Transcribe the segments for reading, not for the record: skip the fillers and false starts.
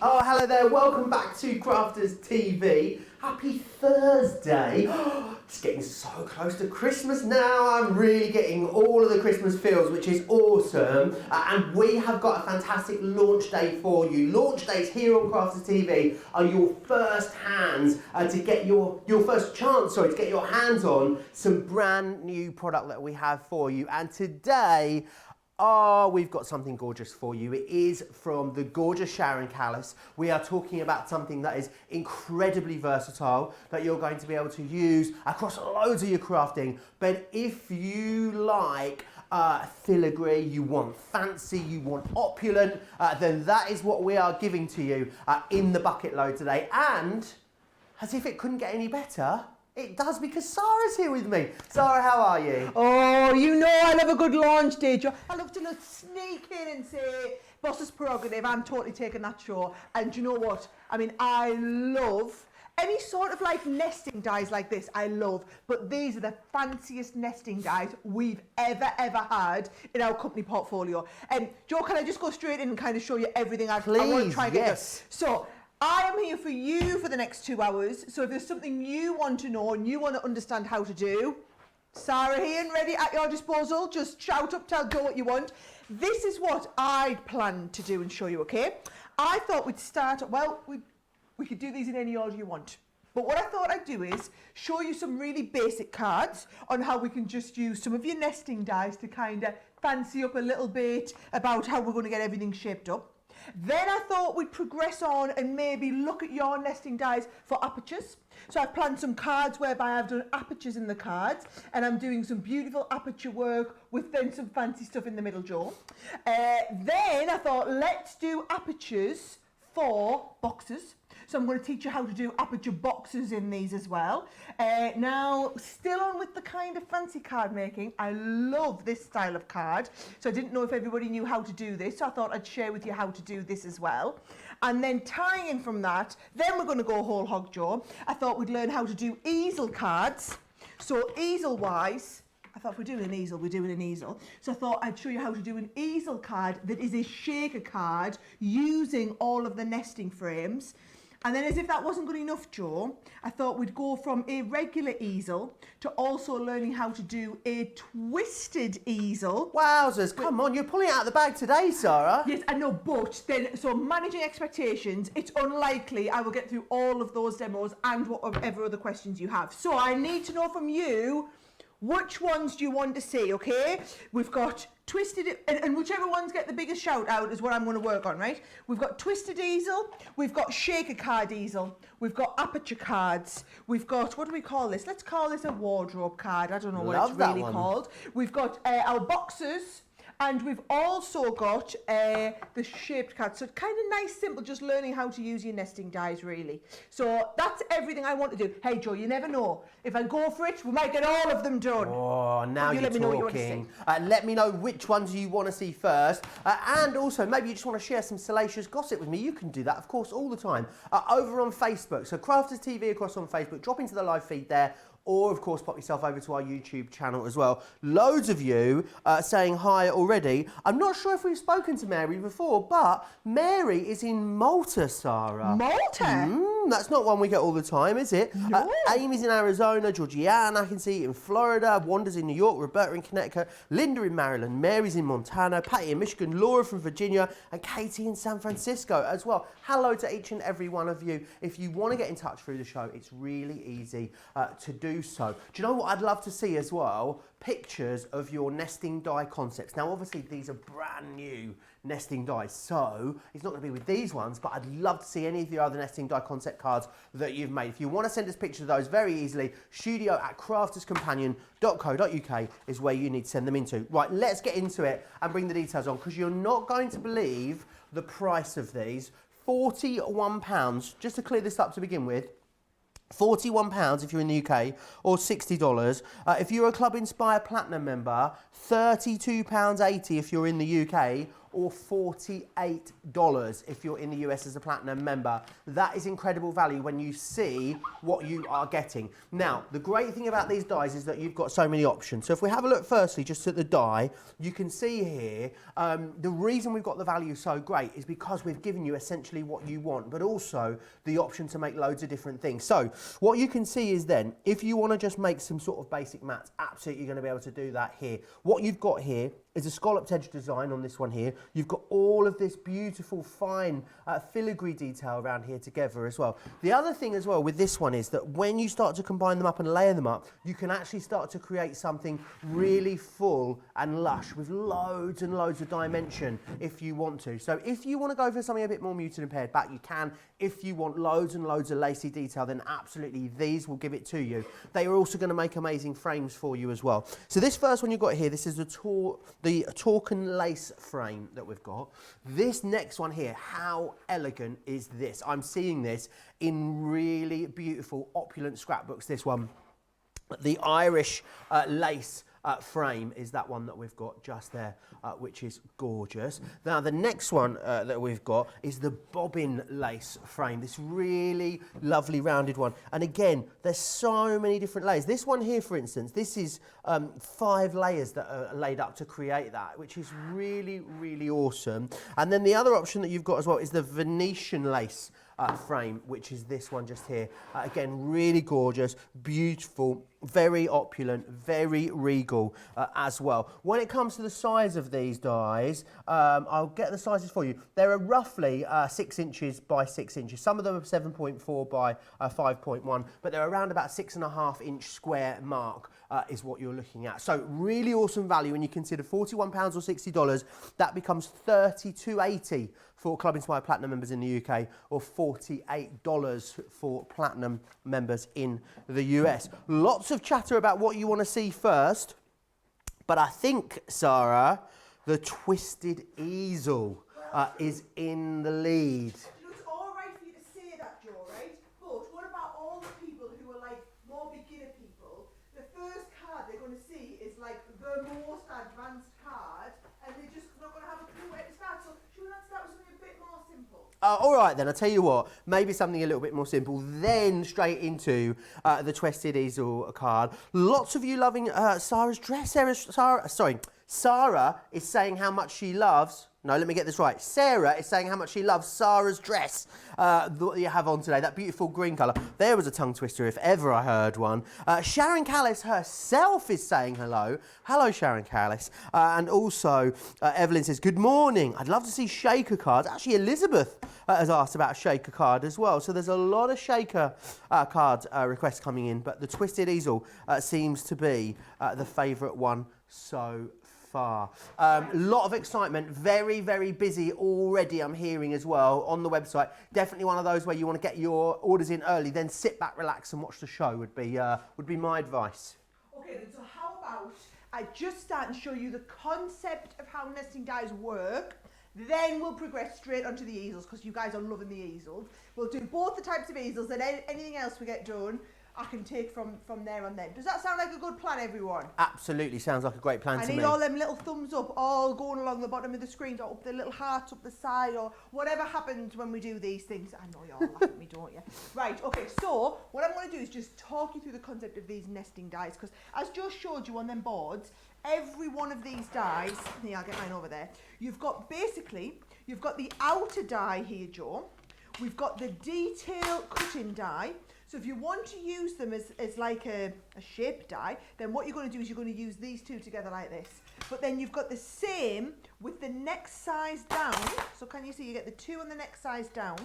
Oh, hello there. Welcome back to Crafters TV. Happy Thursday. It's getting so close to Christmas now. I'm really getting all of the Christmas feels, which is awesome. And we have got a fantastic launch day for you. Launch days here on Crafters TV are your first hands to get your first chance, to get your hands on some brand new product that we have for you. And today, we've got something gorgeous for you. It is from the gorgeous Sharon Callis. We are talking about something that is incredibly versatile that you're going to be able to use across loads of your crafting. But if you like filigree, you want fancy, you want opulent, then that is what we are giving to you in the bucket load today. And as if it couldn't get any better, it does, because Sara's here with me. Sara, how are you? Oh, you know I love a good launch day, Joe. I love to sneak in and say, boss's prerogative, I'm totally taking that show. And you know what? I mean, I love any sort of like nesting dies like this, I love. But these are the fanciest nesting dies we've ever had in our company portfolio. And Joe, can I just go straight in and kind of show you everything I want to try and get? So, I am here for you for the next 2 hours, so if there's something you want to know and you want to understand how to do, Sara here and ready at your disposal. Just shout up, tell Joe what you want. This is what I'd planned to do and show you, okay? I thought we'd start, well, we could do these in any order you want. But what I thought I'd do is show you some really basic cards on how we can just use some of your nesting dies to kind of fancy up a little bit about how we're going to get everything shaped up. Then I thought we'd progress on and maybe look at your nesting dies for apertures. So I've planned some cards whereby I've done apertures in the cards, and I'm doing some beautiful aperture work with then some fancy stuff in the middle, Joe. Then I thought, let's do apertures for boxes. So I'm going to teach you how to do aperture boxes in these as well. Now, still on with the kind of fancy card making. I love this style of card. So I didn't know if everybody knew how to do this. So I thought I'd share with you how to do this as well. And then tying in from that, then we're going to go whole hog, Joe. I thought we'd learn how to do easel cards. So easel-wise, I thought if we're doing an easel, we're doing an easel. So I thought I'd show you how to do an easel card that is a shaker card using all of the nesting frames. And then as if that wasn't good enough, Joe, I thought we'd go from a regular easel to also learning how to do a twisted easel. Wowzers, come on, you're pulling it out of the bag today, Sara. Yes, I know, but then, so managing expectations, it's unlikely I will get through all of those demos and whatever other questions you have. So I need to know from you, which ones do you want to see, okay? We've got twisted, and whichever ones get the biggest shout out is what I'm going to work on, right? We've got twisted easel, we've got shaker card easel, we've got aperture cards, we've got, what do we call this? Let's call this a wardrobe card. I don't know what it's really called. We've got our boxes, and we've also got the shaped cards. So kind of nice, simple, just learning how to use your nesting dies, really. So that's everything I want to do. Hey, Joe, you never know. If I go for it, we might get all of them done. Oh, now you're let me know what you talking. want to see. Let me know which ones you want to see first. And also, maybe you just want to share some salacious gossip with me. You can do that, of course, all the time. Over on Facebook. So Crafters TV across on Facebook. Drop into the live feed there. Or, of course, pop yourself over to our YouTube channel as well. Loads of you saying hi already. I'm not sure if we've spoken to Mary before, but Mary is in Malta, Sara. Malta? That's not one we get all the time, is it? No. Amy's in Arizona, Georgiana, I can see, in Florida, Wanda's in New York, Roberta in Connecticut, Linda in Maryland, Mary's in Montana, Patty in Michigan, Laura from Virginia, and Katie in San Francisco as well. Hello to each and every one of you. If you want to get in touch through the show, it's really easy to do so. Do you know what I'd love to see as well? Pictures of your nesting die concepts. Now, obviously, these are brand new nesting dies, so it's not going to be with these ones, but I'd love to see any of your other nesting die concept cards that you've made. If you want to send us pictures of those very easily, studio@crafterscompanion.co.uk is where you need to send them into. Right, let's get into it and bring the details on, because you're not going to believe the price of these. £41, just to clear this up to begin with. £41 if you're in the UK, or $60. If you're a Club Inspire Platinum member, £32.80 if you're in the UK, or $48 if you're in the US as a platinum member. That is incredible value when you see what you are getting. Now, the great thing about these dies is that you've got so many options. So if we have a look firstly just at the die, you can see here, the reason we've got the value so great is because we've given you essentially what you want, but also the option to make loads of different things. So what you can see is then, if you want to just make some sort of basic mats, absolutely going to be able to do that here. What you've got here is a scalloped edge design on this one here. You've got all of this beautiful fine filigree detail around here together as well. The other thing as well with this one is that when you start to combine them up and layer them up, you can actually start to create something really full and lush with loads and loads of dimension if you want to. So if you want to go for something a bit more muted and pared back, you can. If you want loads and loads of lacy detail, then absolutely these will give it to you. They are also going to make amazing frames for you as well. So this first one you've got here, this is the Torken lace frame that we've got. This next one here, how elegant is this? I'm seeing this in really beautiful, opulent scrapbooks, this one. The Irish lace frame is that one that we've got just there, which is gorgeous. Now the next one that we've got is the Bobbin lace frame, this really lovely rounded one. And again, there's so many different layers. This one here, for instance, this is 5 layers that are laid up to create that, which is really, really awesome. And then the other option that you've got as well is the Venetian lace frame, which is this one just here. Again, really gorgeous, beautiful, very opulent, very regal as well. When it comes to the size of these dies, I'll get the sizes for you. They're roughly 6 inches by 6 inches. Some of them are 7.4 by 5.1, but they're around about 6.5 inch square mark is what you're looking at. So really awesome value when you consider £41 or $60. That becomes $32.80 for Club Inspired Platinum members in the UK, or $48 for Platinum members in the US. Lots of chatter about what you want to see first, but I think, Sara, the Twisted Easel is in the lead. It's all right for you to say that, Joe, right? But what about all the people who are like more beginner people? The first card they're going to see is like the most advanced card, and they're just not going to have a clue where to start. So should we not start with something a bit more simple? All right then, I'll tell you what, maybe something a little bit more simple, then straight into the Twisted Easel card. Lots of you loving Sara's dress. Sara is saying how much she loves, no, let me get this right. Sarah is saying how much she loves Sara's dress that you have on today, that beautiful green colour. There was a tongue twister if ever I heard one. Sharon Callis herself is saying hello. Hello, Sharon Callis. And also, Evelyn says, good morning. I'd love to see shaker cards. Actually, Elizabeth has asked about a shaker card as well. So there's a lot of shaker card requests coming in, but the Twisted Easel seems to be the favourite one so far. Lot of excitement, very, very busy already, I'm hearing as well on the website. Definitely one of those where you want to get your orders in early, then sit back, relax and watch the show would be my advice. Okay, then, so how about I just start and show you the concept of how nesting dies work, then we'll progress straight onto the easels, because you guys are loving the easels. We'll do both the types of easels, and anything else we get done I can take from there on then. Does that sound like a good plan, everyone? Absolutely, sounds like a great plan to me. I need all them little thumbs up, all going along the bottom of the screen, or up the little hearts up the side, or whatever happens when we do these things. I know you all laugh at me, don't you? Right, okay, so what I'm going to do is just talk you through the concept of these nesting dies, because as Joe showed you on them boards, every one of these dies, here, I'll get mine over there, you've got the outer die here, Joe. We've got the detail cutting die. So if you want to use them as like a shape die, then what you're going to do is you're going to use these two together like this. But then you've got the same with the next size down. So can you see you get the 2 on the next size down.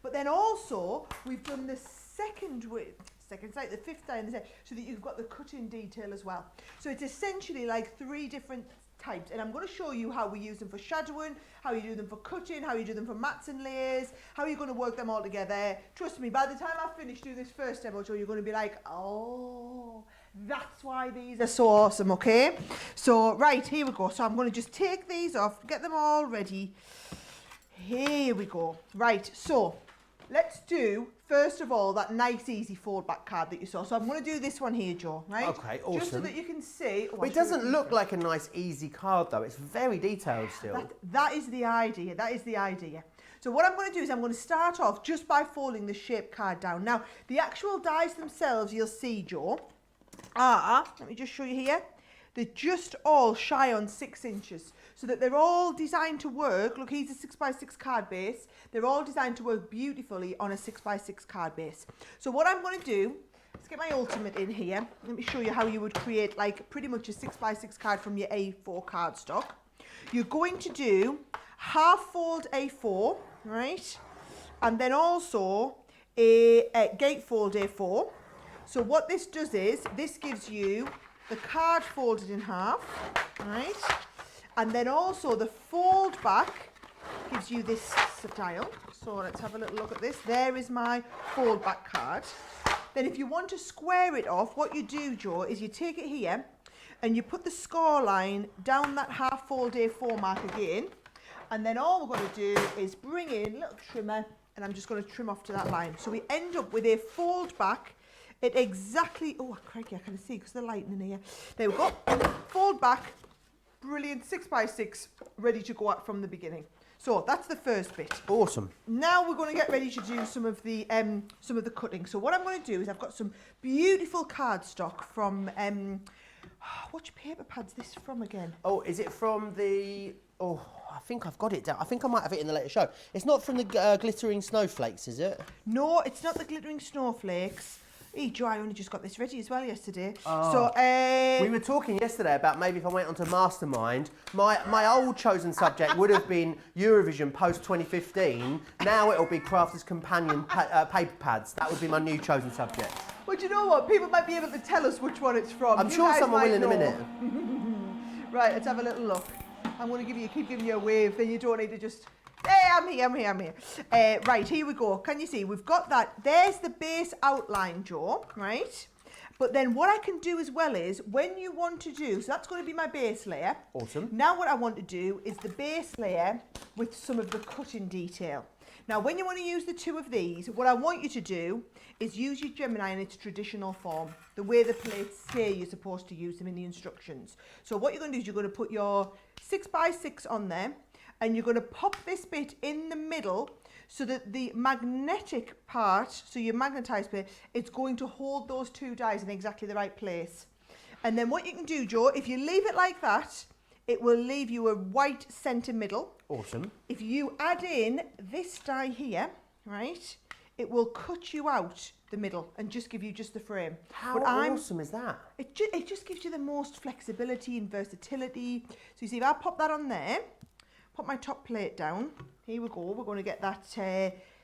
But then also we've done the second side, the 5th die, and so that you've got the cutting detail as well. So it's essentially like 3 different types, and I'm going to show you how we use them for shadowing, how you do them for cutting, how you do them for mats and layers, how you're going to work them all together. Trust me, by the time I finish doing this first demo show, you're going to be like, oh, that's why these are so awesome, okay? So, right, here we go. So I'm going to just take these off, get them all ready. Here we go. Right, so let's do, first of all, that nice easy fold back card that you saw. So I'm going to do this one here, Joe, right? Okay, awesome. Just so that you can see. But it doesn't look like a nice easy card though. It's very detailed still. That is the idea. That is the idea. So what I'm going to do is I'm going to start off just by folding the shape card down. Now, the actual dies themselves, you'll see, Joe, are, let me just show you here, they're just all shy on 6 inches. So that they're all designed to work. Look, here's a 6x6 card base. They're all designed to work beautifully on a 6x6 card base. So what I'm going to do, let's get my ultimate in here. Let me show you how you would create like pretty much a 6x6 card from your A4 cardstock. You're going to do half fold A4, right? And then also a gatefold A4. So what this does is, this gives you the card folded in half, right? And then also the fold back gives you this style. So let's have a little look at this. There is my fold back card. Then if you want to square it off, what you do, Joe, is you take it here and you put the score line down that half fold A4 mark again. And then all we're going to do is bring in a little trimmer, and I'm just going to trim off to that line. So we end up with a fold back at exactly, oh crikey, I can see because the lighting in here. There we go. Fold back. Brilliant, 6x6, ready to go out from the beginning. So that's the first bit. Awesome. Now we're going to get ready to do some of the cutting. So what I'm going to do is I've got some beautiful cardstock from which paper pad's this from again? Oh, is it from the? Oh, I think I've got it down. I think I might have it in the later show. It's not from the glittering snowflakes, is it? No, it's not the glittering snowflakes. Hey, Joe, I only just got this ready as well yesterday. Oh. So, we were talking yesterday about maybe if I went onto Mastermind, my old chosen subject would have been Eurovision post 2015. Now it'll be Crafters Companion paper pads. That would be my new chosen subject. Well, do you know what? People might be able to tell us which one it's from. I'm sure someone will in a minute. Right, let's have a little look. I'm going to keep giving you a wave, then you don't need to just... Hey, I'm here. Right, here we go. Can you see? We've got that. There's the base outline, Joe, right? But then what I can do as well is, when you want to do, so that's going to be my base layer. Awesome. Now what I want to do is the base layer with some of the cutting detail. Now, when you want to use the two of these, what I want you to do is use your Gemini in its traditional form, the way the plates say you're supposed to use them in the instructions. So what you're going to do is you're going to put your 6x6 on there, and you're going to pop this bit in the middle so that the magnetic part, so your magnetized bit, it's going to hold those two dies in exactly the right place. And then what you can do, Joe, if you leave it like that, it will leave you a white centre middle. Awesome. If you add in this die here, right, it will cut you out the middle and just give you just the frame. How awesome is that? It just gives you the most flexibility and versatility. So you see, if I pop that on there, put my top plate down, here we go, we're going to get that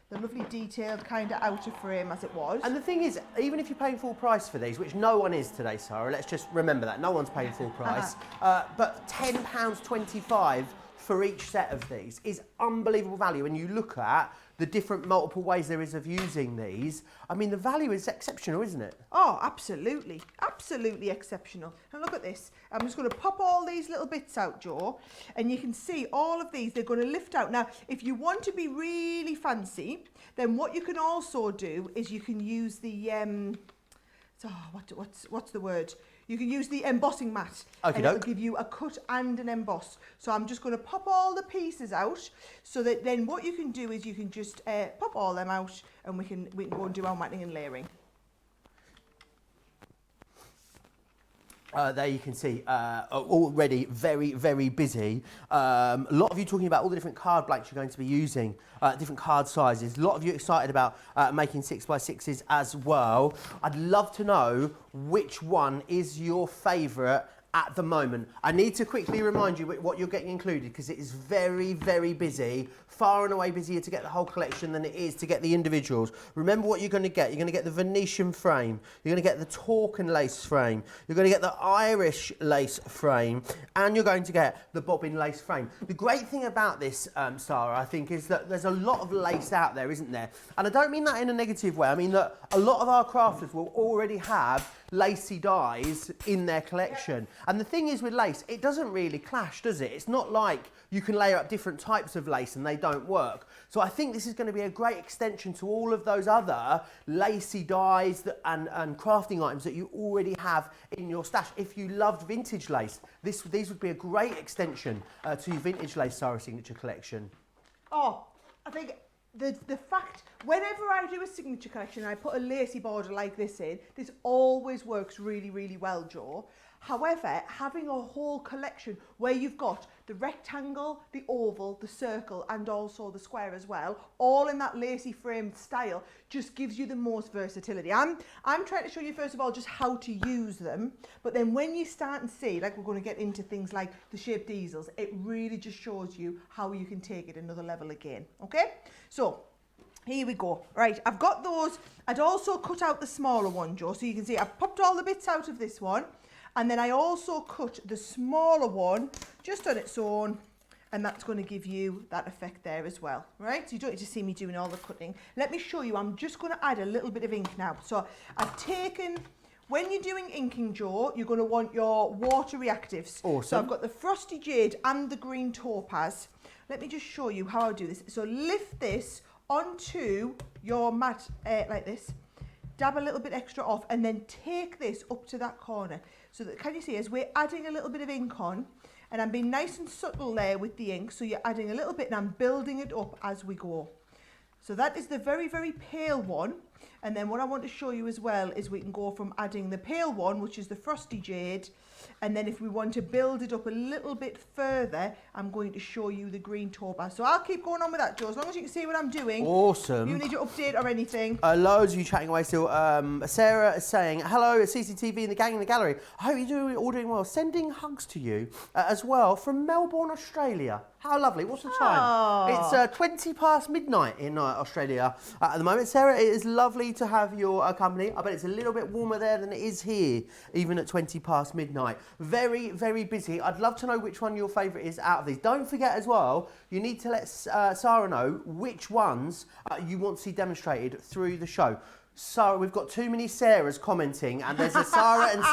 the lovely detailed kind of outer frame as it was. And the thing is, even if you're paying full price for these, which no one is today, Sarah, let's just remember that, no one's paying full price, but £10.25 for each set of these is unbelievable value. When you look at the different multiple ways there is of using these, I mean, the value is exceptional, isn't it? Oh, absolutely. Absolutely exceptional. And look at this. I'm just going to pop all these little bits out, Joe, and you can see all of these, they're going to lift out. Now, if you want to be really fancy, then what you can also do is you can use the, what's the word? You can use the embossing mat, and it'll give you a cut and an emboss. So I'm just going to pop all the pieces out, so that then what you can do is you can just pop all them out, and we can go and do our matting and layering. There you can see, already very, very busy. A lot of you talking about all the different card blanks you're going to be using, different card sizes. A lot of you excited about making 6x6s as well. I'd love to know which one is your favourite at the moment. I need to quickly remind you what you're getting included, because it is very, very busy. Far and away busier to get the whole collection than it is to get the individuals. Remember what you're going to get. You're going to get the Venetian frame. You're going to get the Torcan lace frame. You're going to get the Irish lace frame. And you're going to get the Bobbin lace frame. The great thing about this, Sarah, I think, is that there's a lot of lace out there, isn't there? And I don't mean that in a negative way. I mean that a lot of our crafters will already have lacy dyes in their collection. And the thing is with lace, it doesn't really clash, does it? It's not like you can layer up different types of lace and they don't work. So I think this is going to be a great extension to all of those other lacy dyes and crafting items that you already have in your stash. If you loved vintage lace, these would be a great extension to your vintage lace Sara Signature collection. Oh, I think the fact, whenever I do a signature collection and I put a lacy border like this in, this always works really, really well, Jo. However, having a whole collection where you've got the rectangle, the oval, the circle, and also the square as well, all in that lacy framed style, just gives you the most versatility. I'm trying to show you first of all just how to use them, but then when you start and see, like we're going to get into things like the shaped easels, it really just shows you how you can take it another level again. Okay, so here we go. Right, I've got those. I'd also cut out the smaller one, Jo, so you can see I've popped all the bits out of this one. And then I also cut the smaller one just on its own, and that's going to give you that effect there as well, right? So you don't need to see me doing all the cutting. Let me show you. I'm just going to add a little bit of ink now. So I've taken, when you're doing inking, Jo, you're going to want your water reactives. Awesome. So I've got the frosty jade and the green topaz. Let me just show you how I do this. So lift this onto your mat like this. Dab a little bit extra off and then take this up to that corner. So that, can you see, as we're adding a little bit of ink on, and I'm being nice and subtle there with the ink, so you're adding a little bit and I'm building it up as we go. So that is the very, very pale one. And then what I want to show you as well is we can go from adding the pale one, which is the frosty jade, and then if we want to build it up a little bit further, I'm going to show you the green topaz. So I'll keep going on with that, Jo, as long as you can see what I'm doing. Awesome. You need to update or anything. Loads of you chatting away still. Sarah is saying, hello, it's CCTV and the gang in the gallery. I hope you're all doing well. Sending hugs to you as well from Melbourne, Australia. How lovely. What's the time? Oh. It's 20 past midnight in Australia at the moment. Sarah, it is lovely to have your company. I bet it's a little bit warmer there than it is here, even at 20 past midnight. Very, very busy. I'd love to know which one your favourite is out of these. Don't forget as well, you need to let Sara know which ones you want to see demonstrated through the show. So we've got too many Sarahs commenting, and there's a Sara and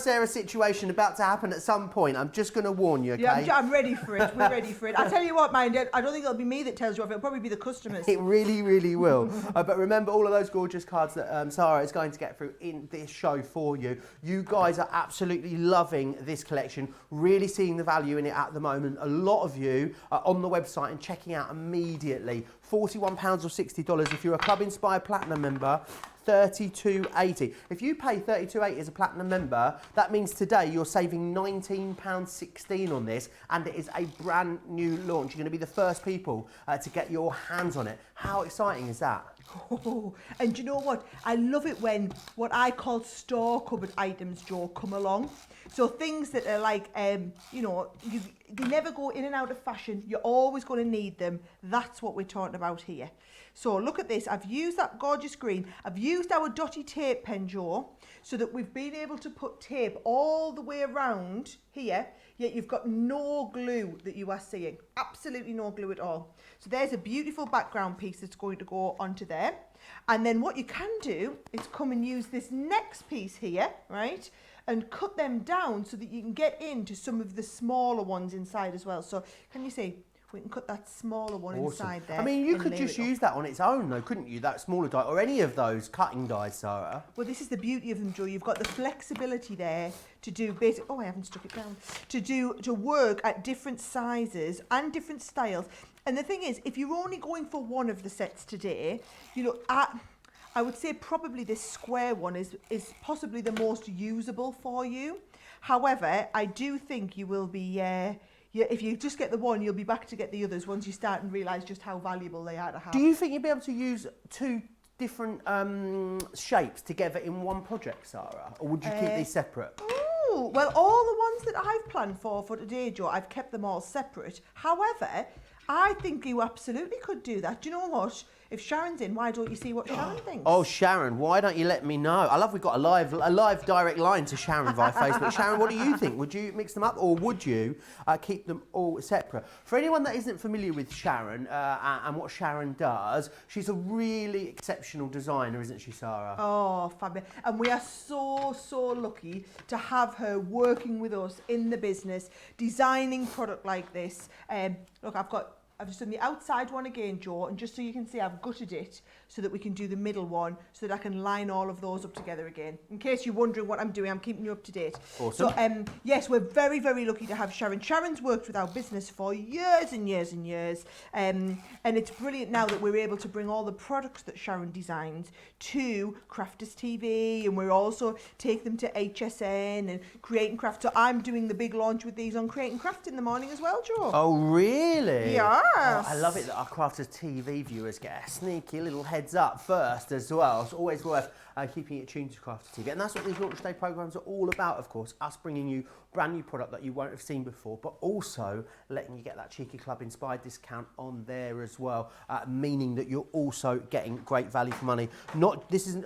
Sarah situation about to happen at some point. I'm just going to warn you, okay? Yeah, I'm ready for it. We're ready for it. I tell you what, mind, I don't think it'll be me that tells you off. It'll probably be the customers. It really, really will. But remember all of those gorgeous cards that Sara is going to get through in this show for you. You guys are absolutely loving this collection, really seeing the value in it at the moment. A lot of you are on the website and checking out immediately. £41 or $60 if you're a Club Inspired Platinum member. $32.80. If you pay $32.80 as a Platinum member, that means today you're saving £19.16 on this, and it is a brand new launch. You're going to be the first people to get your hands on it. How exciting is that? Oh, and do you know what? I love it when what I call store cupboard items, Jo, come along. So things that are like, you know, they never go in and out of fashion. You're always going to need them. That's what we're talking about here. So look at this. I've used that gorgeous green. I've used our dotty tape pen, Jo, so that we've been able to put tape all the way around here, yet you've got no glue that you are seeing. Absolutely no glue at all. So there's a beautiful background piece that's going to go onto there. And then what you can do is come and use this next piece here, right? And cut them down so that you can get into some of the smaller ones inside as well. So can you see? We can cut that smaller one inside there. I mean, you could just use that on its own though, couldn't you? That smaller die, or any of those cutting dies, Sara. Well, this is the beauty of them, Jo. You've got the flexibility there to do basic, oh, I haven't stuck it down, to work at different sizes and different styles. And the thing is, if you're only going for one of the sets today, you know, I would say probably this square one is possibly the most usable for you. However, I do think you will be, if you just get the one, you'll be back to get the others once you start and realise just how valuable they are to have. Do you think you'll be able to use two different shapes together in one project, Sara? Or would you keep these separate? Oh, well, all the ones that I've planned for today, Jo, I've kept them all separate. However, I think you absolutely could do that. Do you know what? If Sharon's in, why don't you see what Sharon thinks? Oh, Sharon, why don't you let me know? I love we've got a live direct line to Sharon via Facebook. Sharon, what do you think? Would you mix them up or would you keep them all separate? For anyone that isn't familiar with Sharon and what Sharon does, she's a really exceptional designer, isn't she, Sara? Oh, fabulous. And we are so lucky to have her working with us in the business, designing product like this. Look, I've just done the outside one again, Joe, and just so you can see, I've gutted it so that we can do the middle one so that I can line all of those up together again. In case you're wondering what I'm doing, I'm keeping you up to date. Awesome. So, yes, we're very lucky to have Sharon. Sharon's worked with our business for years and years and years. And it's brilliant now that we're able to bring all the products that Sharon designs to Crafters TV, and we're also take them to HSN and Create and Craft. So I'm doing the big launch with these on Create and Craft in the morning as well, Joe. Oh, really? Yes. Oh, I love it that our Crafters TV viewers get a sneaky little heads up first as well. It's always worth keeping it tuned to Crafters TV. And that's what these launch day programmes are all about, of course. Us bringing you brand new product that you won't have seen before, but also letting you get that Cheeky Club Inspired discount on there as well, meaning that you're also getting great value for money. This isn't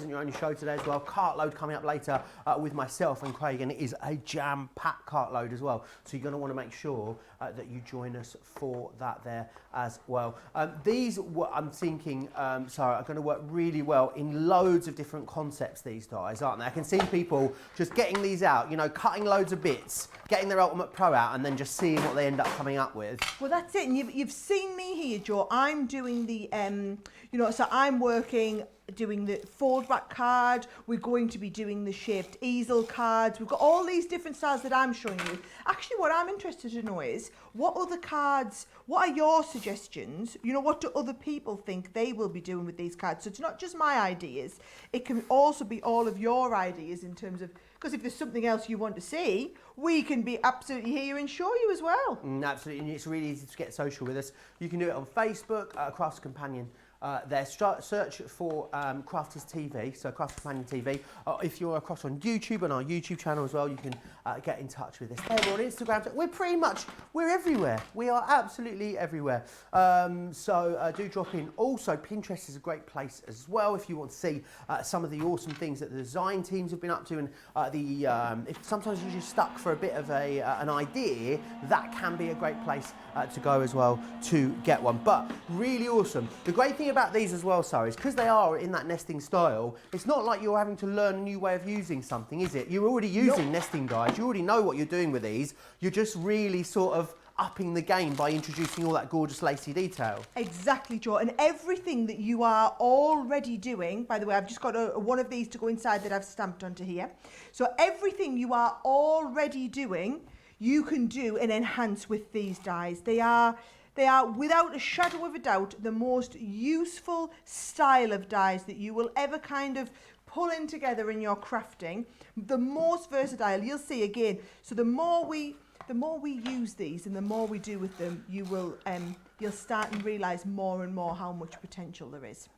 your only show today as well. Cartload coming up later with myself and Craig, and it is a jam-packed cartload as well. So you're going to want to make sure that you join us for that there as well. These, what I'm thinking, Sara, are going to work really well in loads of different concepts these days, aren't they? I can see people just getting these out, you know, cutting loads of bits, getting their Ultimate Pro out, and then just seeing what they end up coming up with. Well, that's it. And you've seen me here, Joe. I'm doing the, so I'm doing the fold back card. We're going to be doing the shaped easel cards. We've got all these different styles that I'm showing you. Actually, what I'm interested to know is what other cards, what are your suggestions? You know, what do other people think they will be doing with these cards? So it's not just my ideas. It can also be all of your ideas in terms of, because if there's something else you want to see, we can be absolutely here and show you as well. Absolutely, and it's really easy to get social with us. You can do it on Facebook, Crafts Companion. There, search for Crafters TV, so Crafters Companion TV. If you're across on YouTube, on our YouTube channel as well, you can get in touch with us. There, we're on Instagram. We're everywhere. We are absolutely everywhere. So do drop in. Also, Pinterest is a great place as well if you want to see some of the awesome things that the design teams have been up to, and if sometimes you're just stuck for a bit of an idea, that can be a great place to go as well to get one. But really awesome. The great thing about these as well, Sara, is because they are in that nesting style, it's not like you're having to learn a new way of using something, is it? You're already using nesting dies, you already know what you're doing with these, you're just really sort of upping the game by introducing all that gorgeous lacy detail. Exactly, Joe, and everything that you are already doing, by the way, I've just got one of these to go inside that I've stamped onto here. So everything you are already doing, you can do and enhance with these dies. They are, without a shadow of a doubt, the most useful style of dies that you will ever kind of pull in together in your crafting. The most versatile, you'll see again. So the more we use these and the more we do with them, you'll start and realise more and more how much potential there is.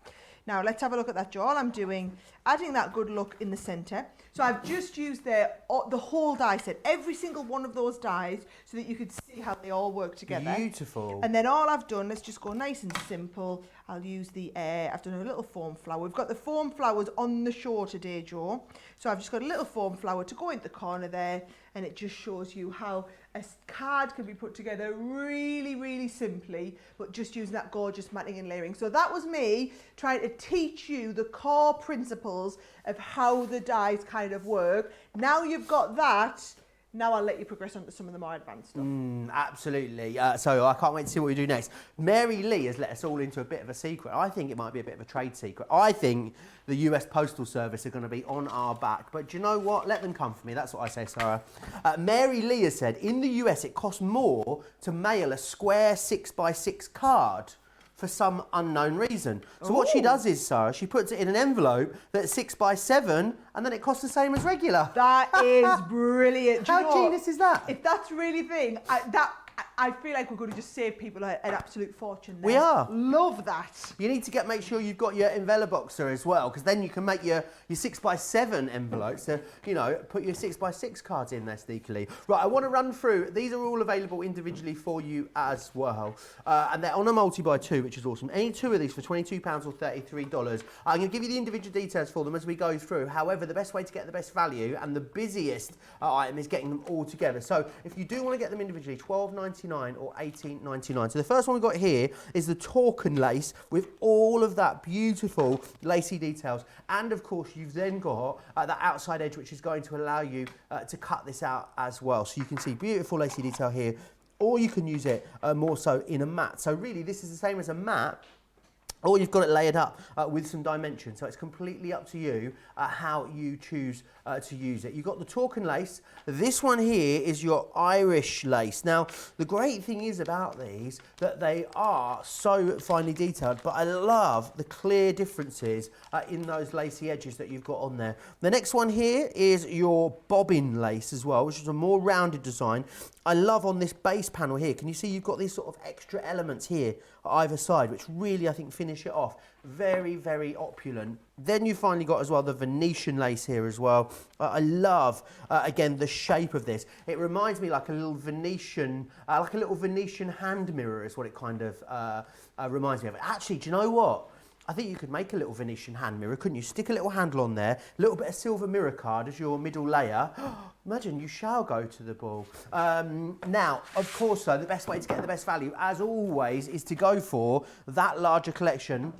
Now let's have a look at that, Joe. All I'm doing, adding that good look in the centre. So I've just used the whole die set, every single one of those dies, so that you could see how they all work together. Beautiful. And then all I've done, let's just go nice and simple. I'll use I've done a little foam flower. We've got the foam flowers on the show today, Joe. So I've just got a little foam flower to go in the corner there, and it just shows you how a card can be put together really simply, but just using that gorgeous matting and layering. So that was me trying to teach you the core principles of how the dies kind of work. Now you've got that. Now I'll let you progress on to some of the more advanced stuff. Absolutely. So I can't wait to see what we do next. Mary Lee has let us all into a bit of a secret. I think it might be a bit of a trade secret. I think the US Postal Service are going to be on our back. But do you know what? Let them come for me. That's what I say, Sara. Mary Lee has said, in the US it costs more to mail a square 6x6 card for some unknown reason. So what she does is, Sara, she puts it in an envelope that's 6x7, and then it costs the same as regular. That is brilliant. How genius is that? If that's really big, I feel like we're going to just save people an absolute fortune there. We are. Love that. You need to make sure you've got your envelope boxer as well, because then you can make your 6x7 envelopes. So, you know, put your 6x6 cards in there sneakily. Right, I want to run through. These are all available individually for you as well. And they're on a multi-by-2, which is awesome. Any two of these for £22 or $33. I'm going to give you the individual details for them as we go through. However, the best way to get the best value and the busiest item is getting them all together. So if you do want to get them individually, £12.99 or £18.99. So the first one we've got here is the Torken lace with all of that beautiful lacy details. And of course, you've then got that outside edge, which is going to allow you to cut this out as well. So you can see beautiful lacy detail here, or you can use it more so in a mat. So really, this is the same as a mat, or you've got it layered up with some dimension. So it's completely up to you how you choose to use it. You've got the Torken lace. This one here is your Irish lace. Now, the great thing is about these that they are so finely detailed, but I love the clear differences in those lacy edges that you've got on there. The next one here is your Bobbin lace as well, which is a more rounded design. I love on this base panel here, can you see you've got these sort of extra elements here at either side, which really, I think, finish it off. Very, very opulent. Then you finally got as well the Venetian lace here as well. I love, again, the shape of this. It reminds me like a little Venetian hand mirror is what it kind of reminds me of. Actually, do you know what? I think you could make a little Venetian hand mirror, couldn't you? Stick a little handle on there, a little bit of silver mirror card as your middle layer. Imagine you shall go to the ball. Now, of course, though, the best way to get the best value, as always, is to go for that larger collection.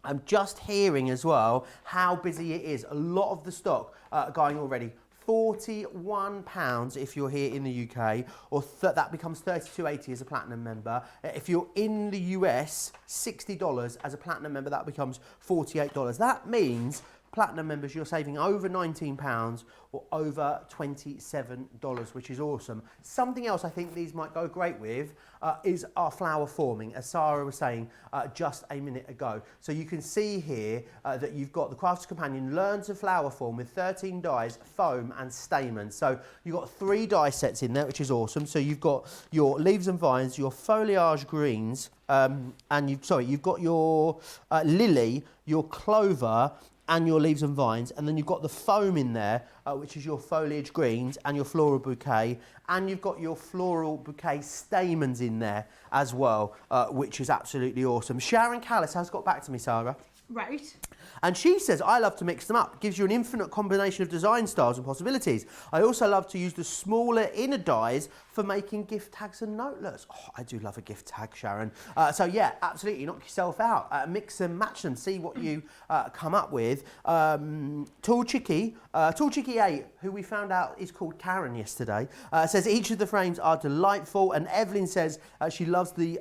I'm just hearing as well how busy it is. A lot of the stock going already. £41 if you're here in the UK, or that becomes $32.80 as a platinum member. If you're in the US, $60 as a platinum member, that becomes $48. That means platinum members, you're saving over £19 or over $27, which is awesome. Something else I think these might go great with is our flower forming, as Sara was saying just a minute ago. So you can see here that you've got the Crafter's Companion Learn to Flower Form with 13 dies, foam and stamens. So you've got 3 die sets in there, which is awesome. So you've got your leaves and vines, your foliage greens, and you've got your lily, your clover, and your leaves and vines, and then you've got the foam in there, which is your foliage greens and your floral bouquet, and you've got your floral bouquet stamens in there as well, which is absolutely awesome. Sharon Callis has got back to me, Sara. Right. And she says, I love to mix them up. It gives you an infinite combination of design styles and possibilities. I also love to use the smaller inner dies for making gift tags and notelets. Oh, I do love a gift tag, Sharon. So yeah, absolutely, knock yourself out. Mix and match them, see what you come up with. Tall Chicky 8, who we found out is called Karen yesterday, says each of the frames are delightful, and Evelyn says she loves the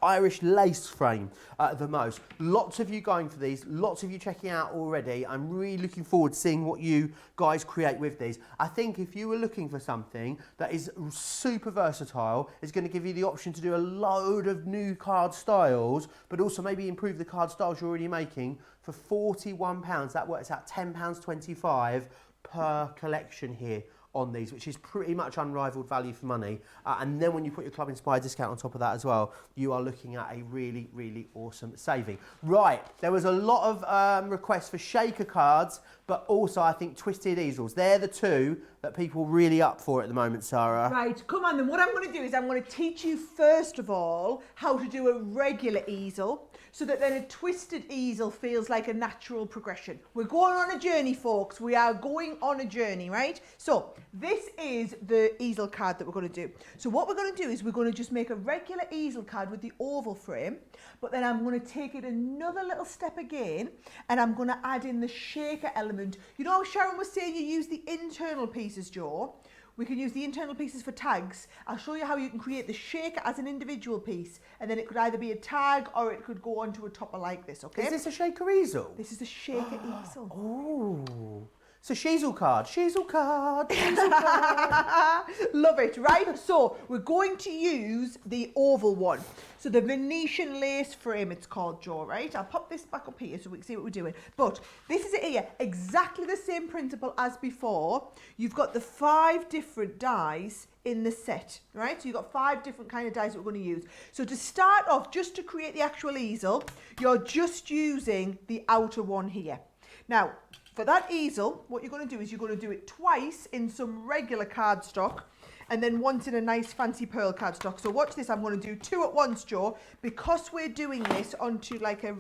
Irish lace frame the most. Lots of you going for these, lots of you checking out already. I'm really looking forward to seeing what you guys create with these. I think if you were looking for something that is super versatile, it's going to give you the option to do a load of new card styles, but also maybe improve the card styles you're already making for £41. That works out £10.25 per collection here on these, which is pretty much unrivaled value for money. And then when you put your Club Inspired discount on top of that as well, you are looking at a really, really awesome saving. Right, there was a lot of requests for shaker cards, but also I think twisted easels. They're the two that people are really up for at the moment, Sara. Right, come on then. What I'm going to do is I'm going to teach you first of all how to do a regular easel, so that then a twisted easel feels like a natural progression. We're going on a journey, folks. We are going on a journey, right? So this is the easel card that we're going to do. So what we're going to do is we're going to just make a regular easel card with the oval frame, but then I'm going to take it another little step again, and I'm going to add in the shaker element. You know how Sharon was saying you use the internal pieces, Joe? We can use the internal pieces for tags. I'll show you how you can create the shaker as an individual piece, and then it could either be a tag or it could go onto a topper like this, okay? Is this a shaker easel? This is a shaker easel. Oh. It's a Easel card. Easel card. Easel card. Love it, right? So we're going to use the oval one. So the Venetian Lace frame, it's called, Joe, right? I'll pop this back up here so we can see what we're doing. But this is it here, exactly the same principle as before. You've got the 5 different dies in the set, right? So you've got 5 different kind of dies that we're going to use. So to start off, just to create the actual easel, you're just using the outer one here. Now, for that easel, what you're going to do is you're going to do it twice in some regular cardstock and then once in a nice fancy pearl cardstock. So watch this, I'm going to do 2 at once, Joe, because we're doing this onto like a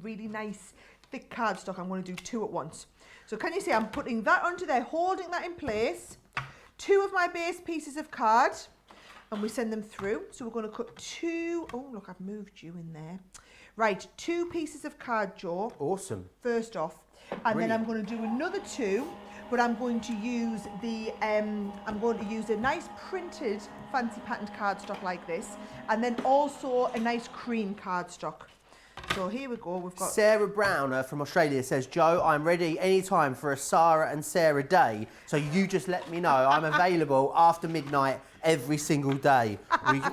really nice thick cardstock. I'm going to do 2 at once. So can you see I'm putting that onto there, holding that in place, 2 of my base pieces of card, and we send them through. So we're going to cut 2, oh look, I've moved you in there. Right, 2 pieces of card, Joe. Awesome. First off. And Brilliant. Then I'm going to do another 2, but I'm going to use the a nice printed fancy patterned cardstock like this, and then also a nice cream cardstock. So here we go. We've got Sarah Brown from Australia says, Joe, I'm ready anytime for a Sara and Sarah day. So you just let me know. I'm available after midnight every single day.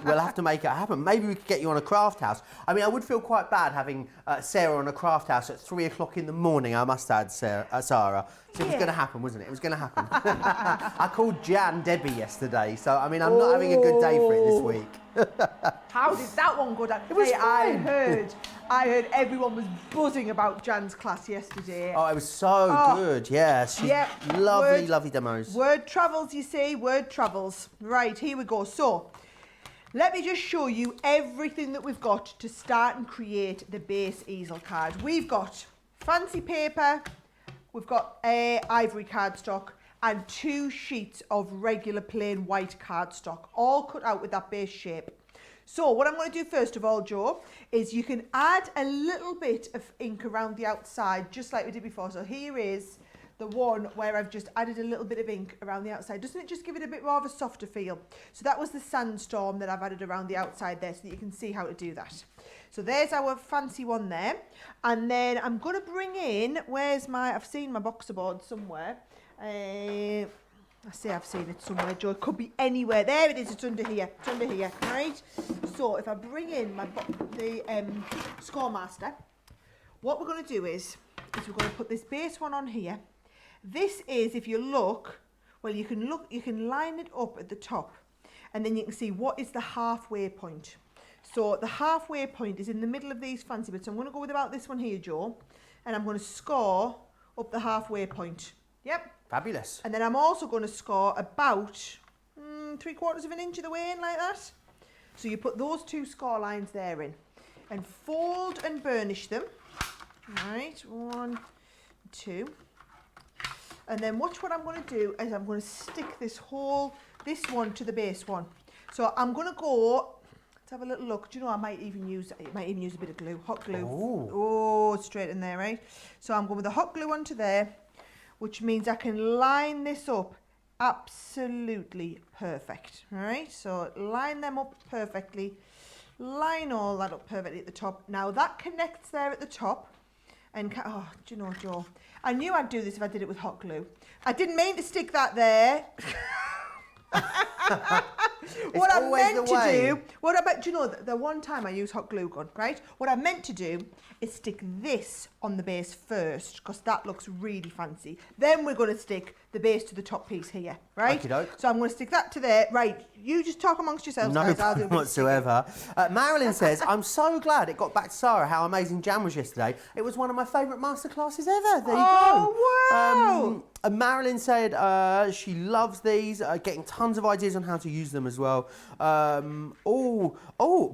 We'll have to make it happen. Maybe we could get you on a craft house. I mean, I would feel quite bad having Sarah on a craft house at 3 o'clock in the morning, I must add, Sarah. So it was going to happen, wasn't it? It was going to happen. I called Jan Debbie yesterday, so I mean, I'm not having a good day for it this week. How did that one go down? It was fine. I heard everyone was buzzing about Jan's class yesterday. Oh, it was so good. Yeah, she's lovely demos. Word travels, you see, word travels. Right, here we go. So, let me just show you everything that we've got to start and create the base easel card. We've got fancy paper, we've got ivory cardstock, and 2 sheets of regular plain white cardstock, all cut out with that base shape. So what I'm going to do first of all, Joe, is you can add a little bit of ink around the outside, just like we did before. So here is the one where I've just added a little bit of ink around the outside. Doesn't it just give it a bit more of a softer feel? So that was the sandstorm that I've added around the outside there so that you can see how to do that. So there's our fancy one there. And then I'm going to bring in, I've seen my boxer board somewhere. I say I've seen it somewhere, Joe. It could be anywhere. There it is. It's under here. It's under here. Right. So if I bring in the Scoremaster, what we're going to do is we're going to put this base one on here. This is, if you look, well, you can line it up at the top, and then you can see what is the halfway point. So the halfway point is in the middle of these fancy bits. So I'm going to go with about this one here, Joe, and I'm going to score up the halfway point. Yep. Fabulous. And then I'm also going to score about 3/4 of an inch of the way in like that. So you put those 2 score lines there in and fold and burnish them. Right, 1, 2. And then watch what I'm going to do is I'm going to stick this one to the base one. So I'm going to go, let's have a little look. Do you know, I might even use a bit of glue, hot glue. Oh, straight in there, right? So I'm going with the hot glue onto there, which means I can line this up absolutely perfect. All right, so line them up perfectly, line all that up perfectly at the top. Now that connects there at the top, and do you know, Joe, I knew I'd do this if I did it with hot glue. I didn't mean to stick that there. What I meant to do, you know, the one time I used hot glue gun, right? What I meant to do is stick this on the base first, because that looks really fancy. Then we're going to stick the base to the top piece here, right? Okey-doke. So I'm going to stick that to there. Right, you just talk amongst yourselves, no guys. problem whatsoever. Marilyn says, I'm so glad it got back to Sara how amazing Jan was yesterday. It was one of my favourite masterclasses ever. There you go. Wow. Marilyn said she loves these, getting tons of ideas on how to use them as well.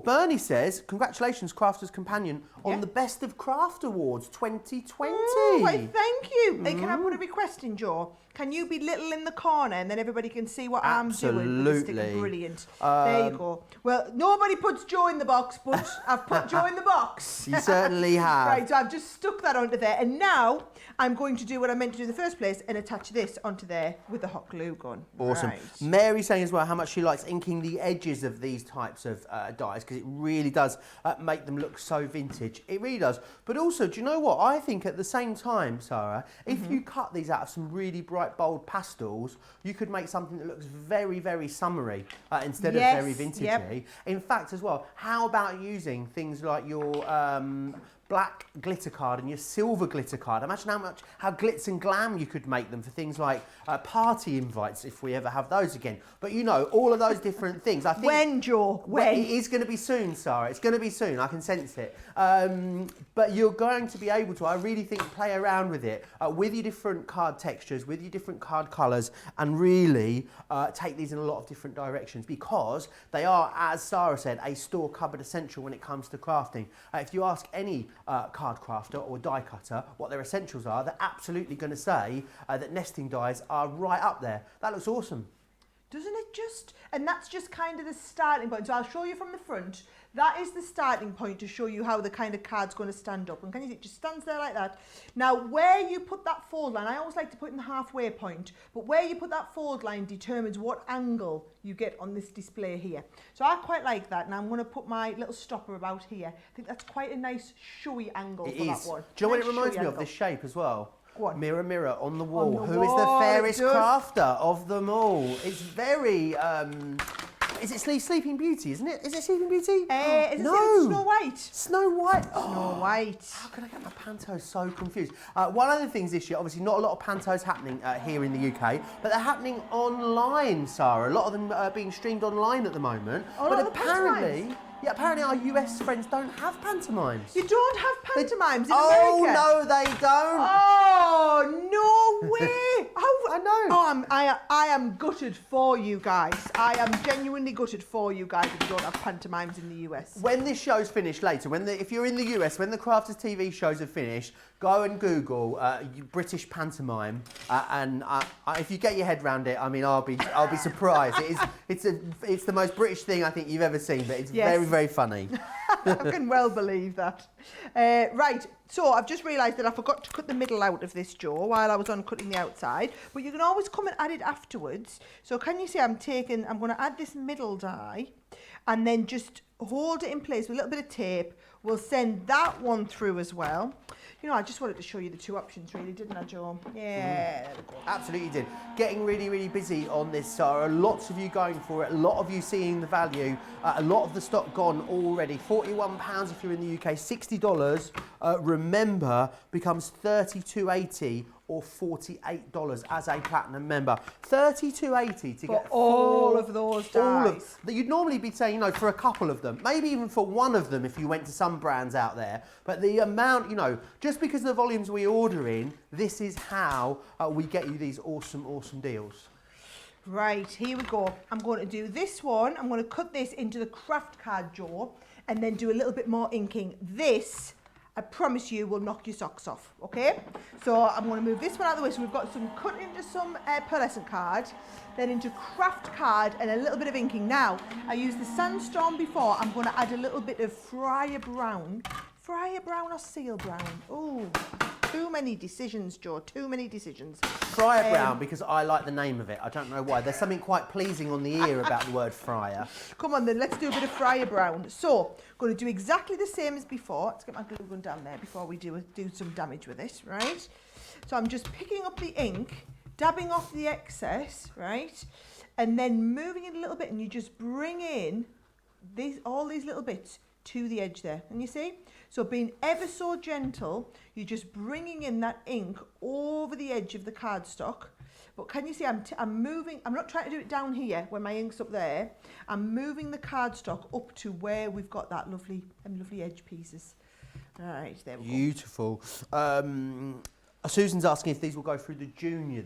Bernie says, congratulations, Crafter's Companion, on the Best of Craft Awards 2020. Oh, why, thank you. Hey, can I put a request in, Joe? can you be little in the corner and then everybody can see what I'm doing with the sticker? Brilliant. There you go. Well, nobody puts Joe in the box, but I've put Joe in the box. You certainly have. Right, so I've just stuck that onto there, and now I'm going to do what I meant to do in the first place and attach this onto there with the hot glue gun. Awesome. Right. Mary's saying as well how much she likes inking the edges of these types of dies, because it really does make them look so vintage. It really does. But also, do you know what? I think at the same time, Sarah, if you cut these out of some really bright, bold pastels, you could make something that looks very, very summery instead of very vintagey. Yep. In fact, as well, how about using things like your black glitter card and your silver glitter card? Imagine how glitz and glam you could make them for things like party invites, if we ever have those again. But you know, all of those different things. I think when, Joe? When? It is going to be soon, Sarah. It's going to be soon. I can sense it. But you're going to be able to, I really think, play around with it, with your different card textures, with your different card colours, and really take these in a lot of different directions, because they are, as Sarah said, a store cupboard essential when it comes to crafting. If you ask any card crafter or die cutter what their essentials are, they're absolutely going to say that nesting dies are right up there. That looks awesome. Doesn't it just? And that's just kind of the starting point. So I'll show you from the front. That is the starting point to show you how the kind of card's going to stand up. And can you see it just stands there like that? Now, where you put that fold line, I always like to put in the halfway point, but where you put that fold line determines what angle you get on this display here. So I quite like that, and I'm going to put my little stopper about here. I think that's quite a nice showy angle for that one. Do you know what it reminds me of, this shape as well? What? Mirror, mirror on the wall. Who is the fairest crafter of them all? It's very... is it Sleeping Beauty, isn't it? Is it Sleeping Beauty? No. Snow White. Snow White. Snow White. How could I get my pantos so confused? One of the things this year, obviously not a lot of pantos happening here in the UK, but they're happening online, Sarah. A lot of them are being streamed online at the moment. But apparently... Yeah, apparently our US friends don't have pantomimes. You don't have pantomimes in America? Oh, no, they don't. Oh, no way. I know. I am gutted for you guys. I am genuinely gutted for you guys if you don't have pantomimes in the US. When this show's finished later, if you're in the US, when the Crafters TV shows are finished, go and Google British pantomime, and if you get your head around it, I mean, I'll be surprised. It's the most British thing I think you've ever seen, but it's very, very funny. I can well believe that. Right, so I've just realised that I forgot to cut the middle out of this, Joe, while I was on cutting the outside, but you can always come and add it afterwards. So can you see I'm going to add this middle die and then just hold it in place with a little bit of tape. We'll send that one through as well. You know, I just wanted to show you the two options, really, didn't I, Joe? Yeah, there we go. Absolutely did. Getting really, really busy on this, Sarah. Lots of you going for it. A lot of you seeing the value. A lot of the stock gone already. £41 if you're in the UK. $60, remember, becomes $32.80 or $48 as a platinum member. $32.80 to get all of those dies. That you'd normally be saying, you know, for a couple of them, maybe even for one of them if you went to some brands out there. But the amount, you know, just because of the volumes we order in, this is how we get you these awesome, awesome deals. Right, here we go. I'm going to do this one. I'm going to cut this into the craft card, Joe, and then do a little bit more inking. This, I promise you, will knock your socks off, okay? So I'm going to move this one out of the way. So we've got some cut into some pearlescent card, then into craft card and a little bit of inking. Now, I used the Sandstorm before. I'm going to add a little bit of Friar Brown. Friar Brown or Seal Brown? Oh, too many decisions, Joe, too many decisions. Friar Brown, because I like the name of it. I don't know why. There's something quite pleasing on the ear about the word friar. Come on then, let's do a bit of Friar Brown. So, I'm going to do exactly the same as before. Let's get my glue gun down there before we do some damage with this, right? So I'm just picking up the ink, dabbing off the excess, right? And then moving it a little bit, and you just bring in all these little bits to the edge there. And you see? So being ever so gentle, you're just bringing in that ink over the edge of the cardstock. But can you see I'm moving, I'm not trying to do it down here where my ink's up there. I'm moving the cardstock up to where we've got that lovely edge pieces. All right, there we go. Beautiful. Susan's asking if these will go through the junior,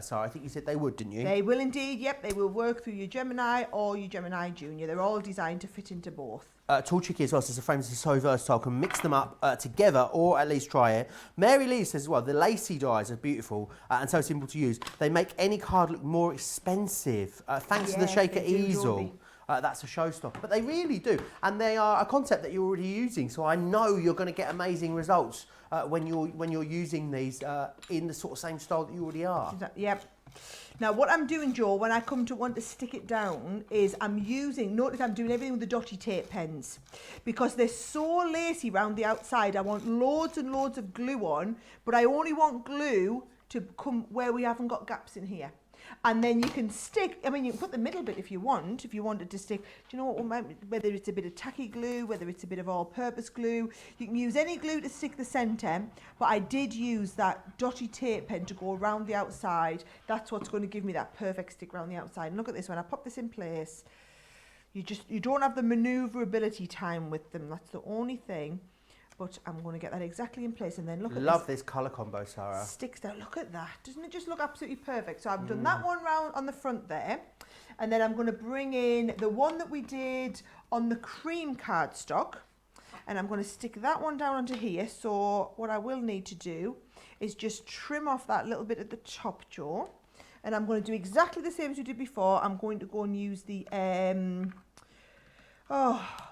Sarah. I think you said they would, didn't you? They will indeed, yep. They will work through your Gemini or your Gemini Junior. They're all designed to fit into both. Tall Chicky as well says the frames are so versatile, can mix them up together or at least try it. Mary Lee says as well, the lacy dies are beautiful and so simple to use. They make any card look more expensive. Thanks to the Shaker Easel. That's a showstopper, but they really do. And they are a concept that you're already using, so I know you're going to get amazing results when you're using these in the sort of same style that you already are. Yep. Now what I'm doing, Joe, when I come to want to stick it down is notice I'm doing everything with the dotty tape pens because they're so lacy round the outside. I want loads and loads of glue on, but I only want glue to come where we haven't got gaps in here. And then you can stick, I mean, you can put the middle bit if you wanted to stick, do you know what, whether it's a bit of tacky glue, whether it's a bit of all-purpose glue, you can use any glue to stick the centre, but I did use that dotty tape pen to go around the outside. That's what's going to give me that perfect stick around the outside. And look at this, when I pop this in place, you don't have the manoeuvrability time with them, that's the only thing. But I'm going to get that exactly in place and then look at this. Love this colour combo, Sarah. Sticks down. Look at that. Doesn't it just look absolutely perfect? So I've done that one round on the front there. And then I'm going to bring in the one that we did on the cream cardstock. And I'm going to stick that one down onto here. So what I will need to do is just trim off that little bit at the top, Joe. And I'm going to do exactly the same as we did before. I'm going to go and use the...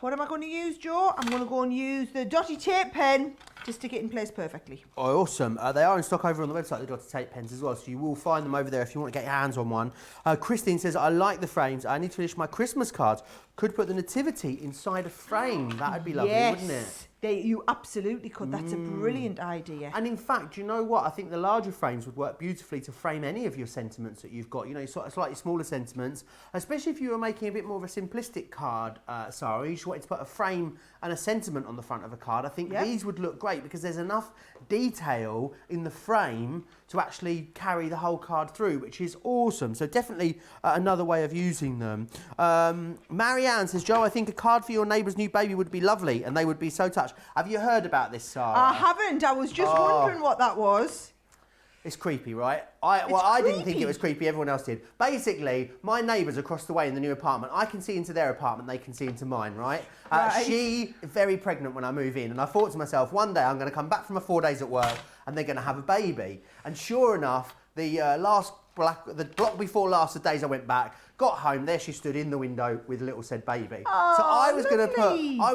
what am I going to use, Joe? I'm going to go and use the dotty tape pen to stick it in place perfectly. Oh, awesome. They are in stock over on the website, the dotty tape pens as well, so you will find them over there if you want to get your hands on one. Christine says, I like the frames. I need to finish my Christmas cards. Could put the nativity inside a frame. That would be lovely, wouldn't it? You absolutely could. That's a brilliant idea. And in fact, you know what? I think the larger frames would work beautifully to frame any of your sentiments that you've got. You know, sort of slightly smaller sentiments, especially if you were making a bit more of a simplistic card, Sarah. You just wanted to put a frame and a sentiment on the front of a card. I think these would look great because there's enough detail in the frame to actually carry the whole card through, which is awesome. So definitely another way of using them. Marianne says, Joe, I think a card for your neighbour's new baby would be lovely and they would be so touched. Have you heard about this, Sarah? I haven't. I was just wondering what that was. It's creepy, right? I didn't think it was creepy, everyone else did. Basically, my neighbours across the way in the new apartment, I can see into their apartment, they can see into mine, right? She is very pregnant when I move in, and I thought to myself, one day I'm going to come back from my 4 days at work, and they're going to have a baby. And sure enough, the block before last, the days I went back, got home, there she stood in the window with little said baby. Oh, so I was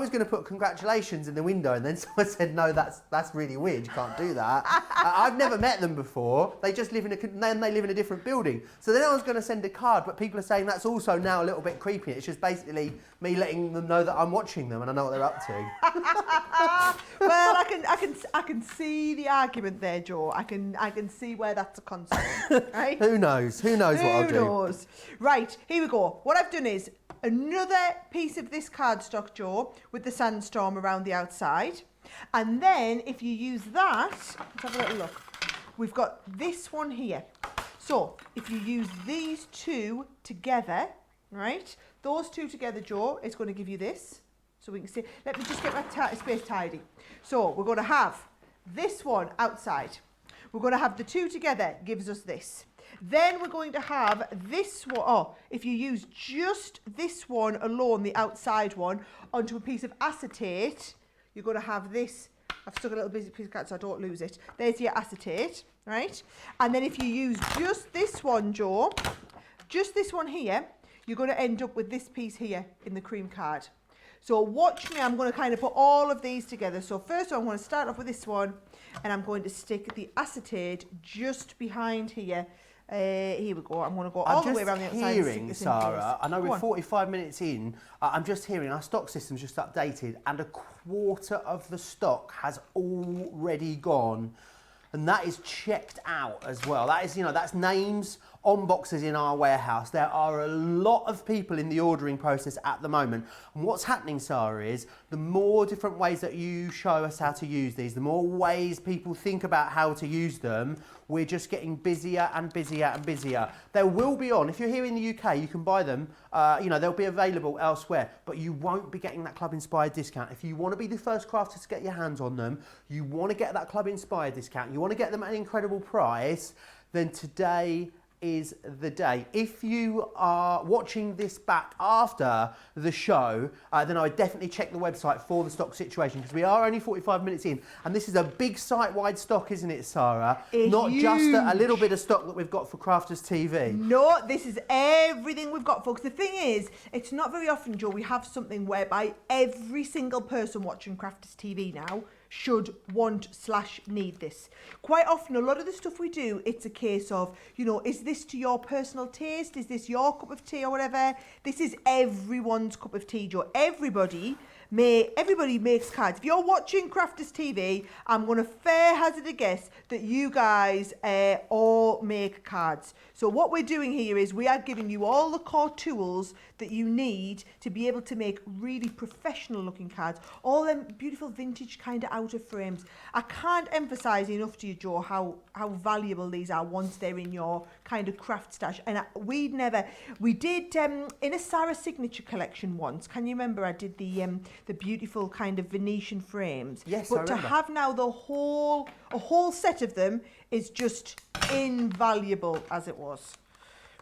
going to put congratulations in the window, and then someone said, no, that's really weird, you can't do that. I've never met them before. They just live in a different building. So then I was going to send a card, but people are saying that's also now a little bit creepy. It's just basically me letting them know that I'm watching them and I know what they're up to. Well, I can see the argument there, Joe. I can see where that's a concern. Right? Who knows? Who knows what I'll do? Who knows? Right, here we go. What I've done is another piece of this cardstock, Joe, with the sandstorm around the outside. And then if you use that, let's have a little look. We've got this one here. So if you use these two together, right? Those two together, Joe, it's going to give you this. So we can see, let me just get my space tidy. So we're going to have this one outside. We're going to have the two together, gives us this. Then we're going to have this one, if you use just this one alone, the outside one, onto a piece of acetate, you're going to have this. I've stuck a little piece of card so I don't lose it. There's your acetate, right? And then if you use just this one, Joe, just this one here, you're going to end up with this piece here in the cream card. So watch me, I'm going to kind of put all of these together. So first I'm going to start off with this one, and I'm going to stick the acetate just behind here. Here we go. I'm going to go all the way around the outside. I'm just hearing, Sarah, I know we're 45 minutes in, I'm just hearing our stock system's just updated and a quarter of the stock has already gone. And that is checked out as well. That is, you know, that's names on boxes in our warehouse. There are a lot of people in the ordering process at the moment. And what's happening, Sara, is the more different ways that you show us how to use these, the more ways people think about how to use them, we're just getting busier and busier and busier. They will be on, if you're here in the UK, you can buy them, you know, they'll be available elsewhere, but you won't be getting that Club Inspired discount. If you want to be the first crafter to get your hands on them, you want to get that Club Inspired discount, you want to get them at an incredible price, then today is the day. If you are watching this back after the show, then I would definitely check the website for the stock situation, because we are only 45 minutes in, and this is a big site-wide stock, isn't it, Sara? It's not huge. Just a little bit of stock that we've got for Crafters TV. No, this is everything we've got, folks. The thing is, it's not very often, Joe, we have something whereby every single person watching Crafters TV now should want/need this. Quite often, a lot of the stuff we do, it's a case of, you know, is this to your personal taste? Is this your cup of tea or whatever? This is everyone's cup of tea, Joe. Everybody makes cards. If you're watching Crafters TV, I'm going to fair hazard a guess that you guys all make cards. So what we're doing here is we are giving you all the core tools that you need to be able to make really professional looking cards. All them beautiful vintage kind of outer frames. I can't emphasize enough to you, Joe, how valuable these are once they're in your kind of craft stash. And we did in a Sara signature collection once. Can you remember I did the beautiful kind of Venetian frames? Yes, but I to remember. have now a whole set of them is just invaluable as it was.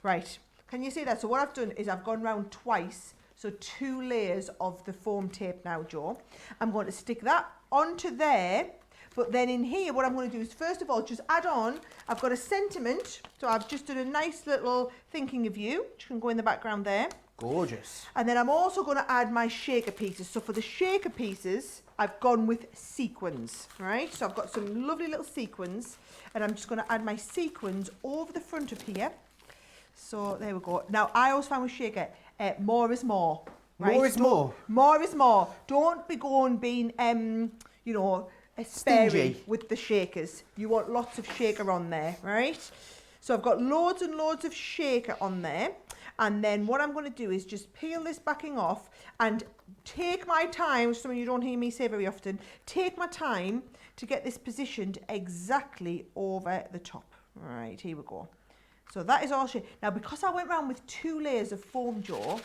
Right, can you see that? So what I've done is I've gone round twice, so 2 layers of the foam tape now, Joe. I'm going to stick that onto there, but then in here what I'm going to do is first of all just add on, I've got a sentiment, so I've just done a nice little thinking of you, which can go in the background there. Gorgeous. And then I'm also going to add my shaker pieces. So for the shaker pieces, I've gone with sequins, right? So I've got some lovely little sequins, and I'm just going to add my sequins over the front of here. So there we go. Now, I always find with shaker, more is more. Right? More is more. More is more. Don't be being, you know, sparing Stingy with the shakers. You want lots of shaker on there, right? So I've got loads and loads of shaker on there. And then what I'm going to do is just peel this backing off and take my time, something you don't hear me say very often, take my time to get this positioned exactly over the top. All right, here we go. So that is all shape. Now, because I went round with 2 layers of foam, Joe,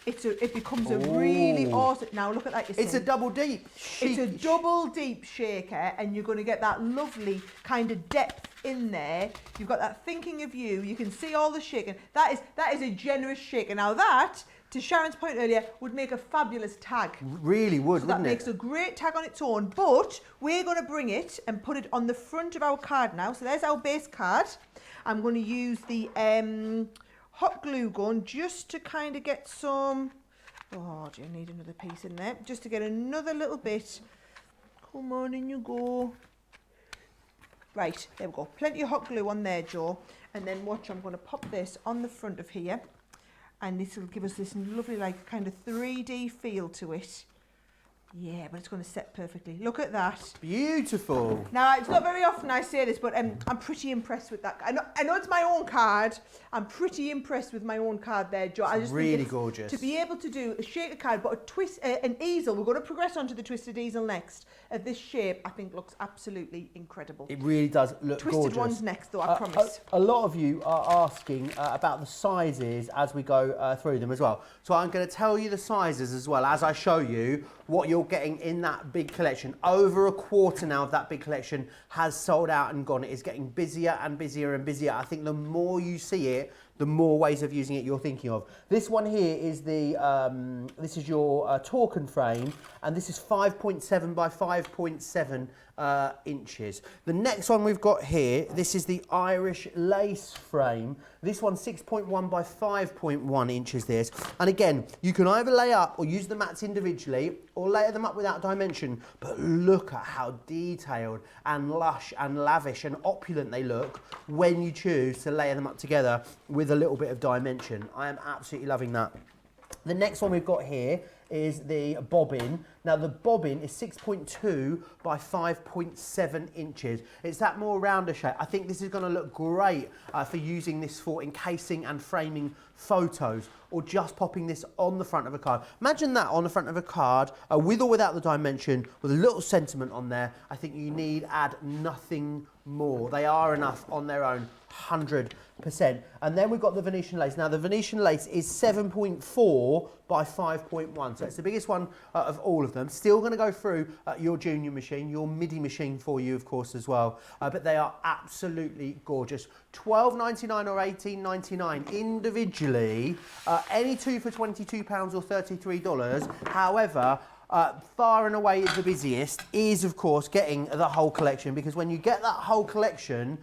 it becomes a really awesome. Now look at that. It's a double deep. It's a double deep shaker, and you're going to get that lovely kind of depth in there. You've got that thinking of you. You can see all the shaking. That is a generous shaker. Now that, to Sharon's point earlier, would make a fabulous tag. Really would, wouldn't it? That makes a great tag on its own. But we're going to bring it and put it on the front of our card now. So there's our base card. I'm going to use the hot glue gun just to kind of get some. Oh, do you need another piece in there? Just to get another little bit. Come on, in you go. Right, there we go. Plenty of hot glue on there, Joe. And then watch, I'm going to pop this on the front of here. And this will give us this lovely, like, kind of 3D feel to it. Yeah, but it's going to set perfectly. Look at that. Beautiful. Now, it's not very often I say this, but I'm pretty impressed with that. I know it's my own card. I'm pretty impressed with my own card there, Joe. I just really think gorgeous. To be able to do a shaker card, but an easel. We're going to progress onto the twisted easel next. This shape, I think, looks absolutely incredible. It really does look Twisted gorgeous. ones next, though, I promise. A lot of you are asking about the sizes as we go through them as well. So I'm going to tell you the sizes as well as I show you what you're getting in that big collection. Over a quarter now of that big collection has sold out and gone. It is getting busier and busier and busier. I think the more you see it, the more ways of using it you're thinking of. This one here is this is your Torken frame, and this is 5.7 by 5.7 inches. The next one we've got here, this is the Irish Lace frame. This one's 6.1 by 5.1 inches this. And again, you can either lay up or use the mats individually or layer them up without dimension, but look at how detailed and lush and lavish and opulent they look when you choose to layer them up together with a little bit of dimension. I am absolutely loving that. The next one we've got here is the Bobbin. Now the Bobbin is 6.2 by 5.7 inches. It's that more rounder shape. I think this is going to look great for using this for encasing and framing photos, or just popping this on the front of a card. Imagine that on the front of a card, with or without the dimension, with a little sentiment on there. I think you need add nothing more. They are enough on their own, 100%. And then we've got the Venetian Lace. Now the Venetian Lace is 7.4 by 5.1, so it's the biggest one of all of them. Still going to go through your junior machine, your MIDI machine for you, of course, as well. But they are absolutely gorgeous. £12.99 or £18.99 individually. Any two for £22 or $33. However, far and away the busiest is, of course, getting the whole collection, because when you get that whole collection,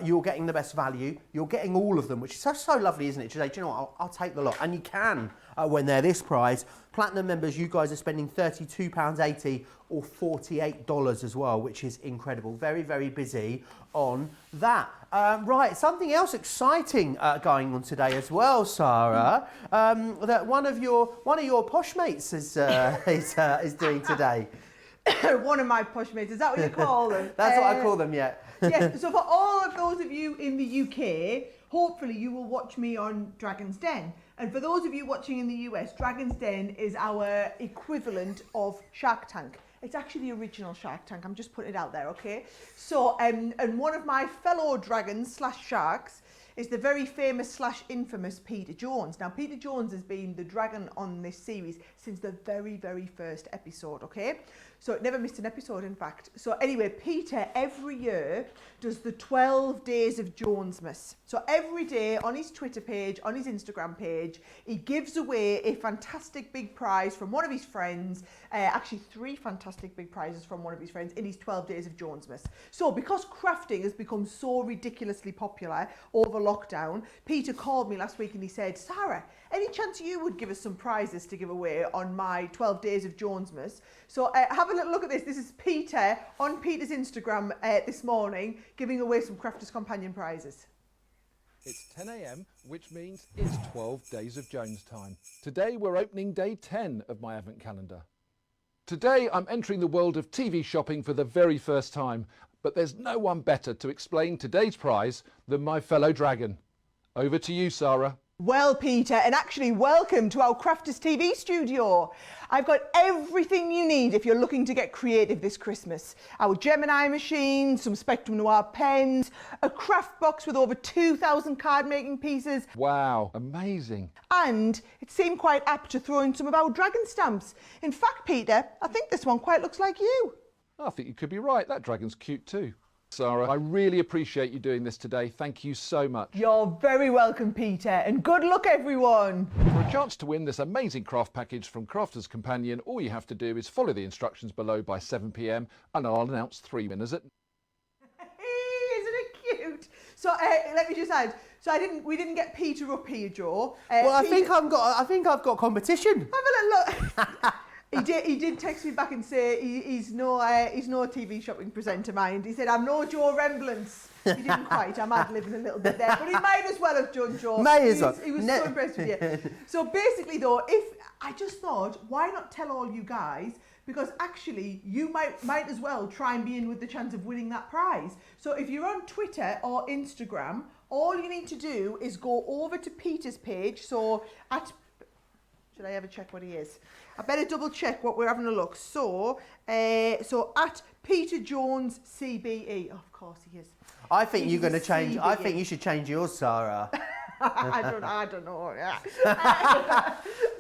you're getting the best value. You're getting all of them, which is so lovely, isn't it? To say, do you know what, I'll take the lot. And you can when they're this price. Platinum members, you guys are spending £32.80 or $48 as well, which is incredible. Very, very busy on that. Right, something else exciting going on today as well, Sara. That one of your posh mates is doing today. One of my posh mates, is that what you call them? That's what I call them, yeah. Yes, so for all of those of you in the UK, hopefully you will watch me on Dragon's Den. And for those of you watching in the US, Dragon's Den is our equivalent of Shark Tank. It's actually the original Shark Tank. I'm just putting it out there, okay? So, and one of my fellow dragons slash sharks is the very famous slash infamous Peter Jones. Now, Peter Jones has been the dragon on this series since the very, very first episode, okay? So it never missed an episode, in fact. So anyway, Peter every year does the 12 days of Jonesmas. So every day on his Twitter page, on his Instagram page, he gives away a fantastic big prize from one of his friends, actually 3 fantastic big prizes from one of his friends in his 12 days of Jonesmas. So because crafting has become so ridiculously popular over lockdown, Peter called me last week and he said, Sara, any chance you would give us some prizes to give away on my 12 days of Jonesmas? So have a little look at this. This is Peter on Peter's Instagram this morning, giving away some Crafters Companion prizes. It's 10 a.m, which means it's 12 days of Jones time. Today we're opening day 10 of my Advent calendar. Today I'm entering the world of TV shopping for the very first time, but there's no one better to explain today's prize than my fellow dragon. Over to you, Sara. Well, Peter, and actually welcome to our Crafters TV studio. I've got everything you need if you're looking to get creative this Christmas. Our Gemini machine, some Spectrum Noir pens, a craft box with over 2,000 card making pieces. Wow, amazing. And it seemed quite apt to throw in some of our dragon stamps. In fact, Peter, I think this one quite looks like you. I think you could be right. That dragon's cute too. Sara, I really appreciate you doing this today. Thank you so much. You're very welcome, Peter, and good luck, everyone. For a chance to win this amazing craft package from Crafters Companion, all you have to do is follow the instructions below by 7 p.m, and I'll announce 3 winners at... Isn't it cute? So let me just add. So we didn't get Peter up here, Joe. Well, Peter, I think I've got competition. have a little look. He did text me back and say he's no TV shopping presenter, mind. He said, I'm no Joe Remblance. He didn't quite. I'm ad-libbing a little bit there. But he might as well have done Joe. May as well. He was so impressed with you. So basically, though, I just thought, why not tell all you guys? Because actually, you might as well try and be in with the chance of winning that prize. So if you're on Twitter or Instagram, all you need to do is go over to Peter's page. So should I ever check what he is? I better double check what we're having a look. So at Peter Jones CBE. Oh, of course he is. I think you're going to change. CBE. I think you should change yours, Sara. I don't know. Yeah.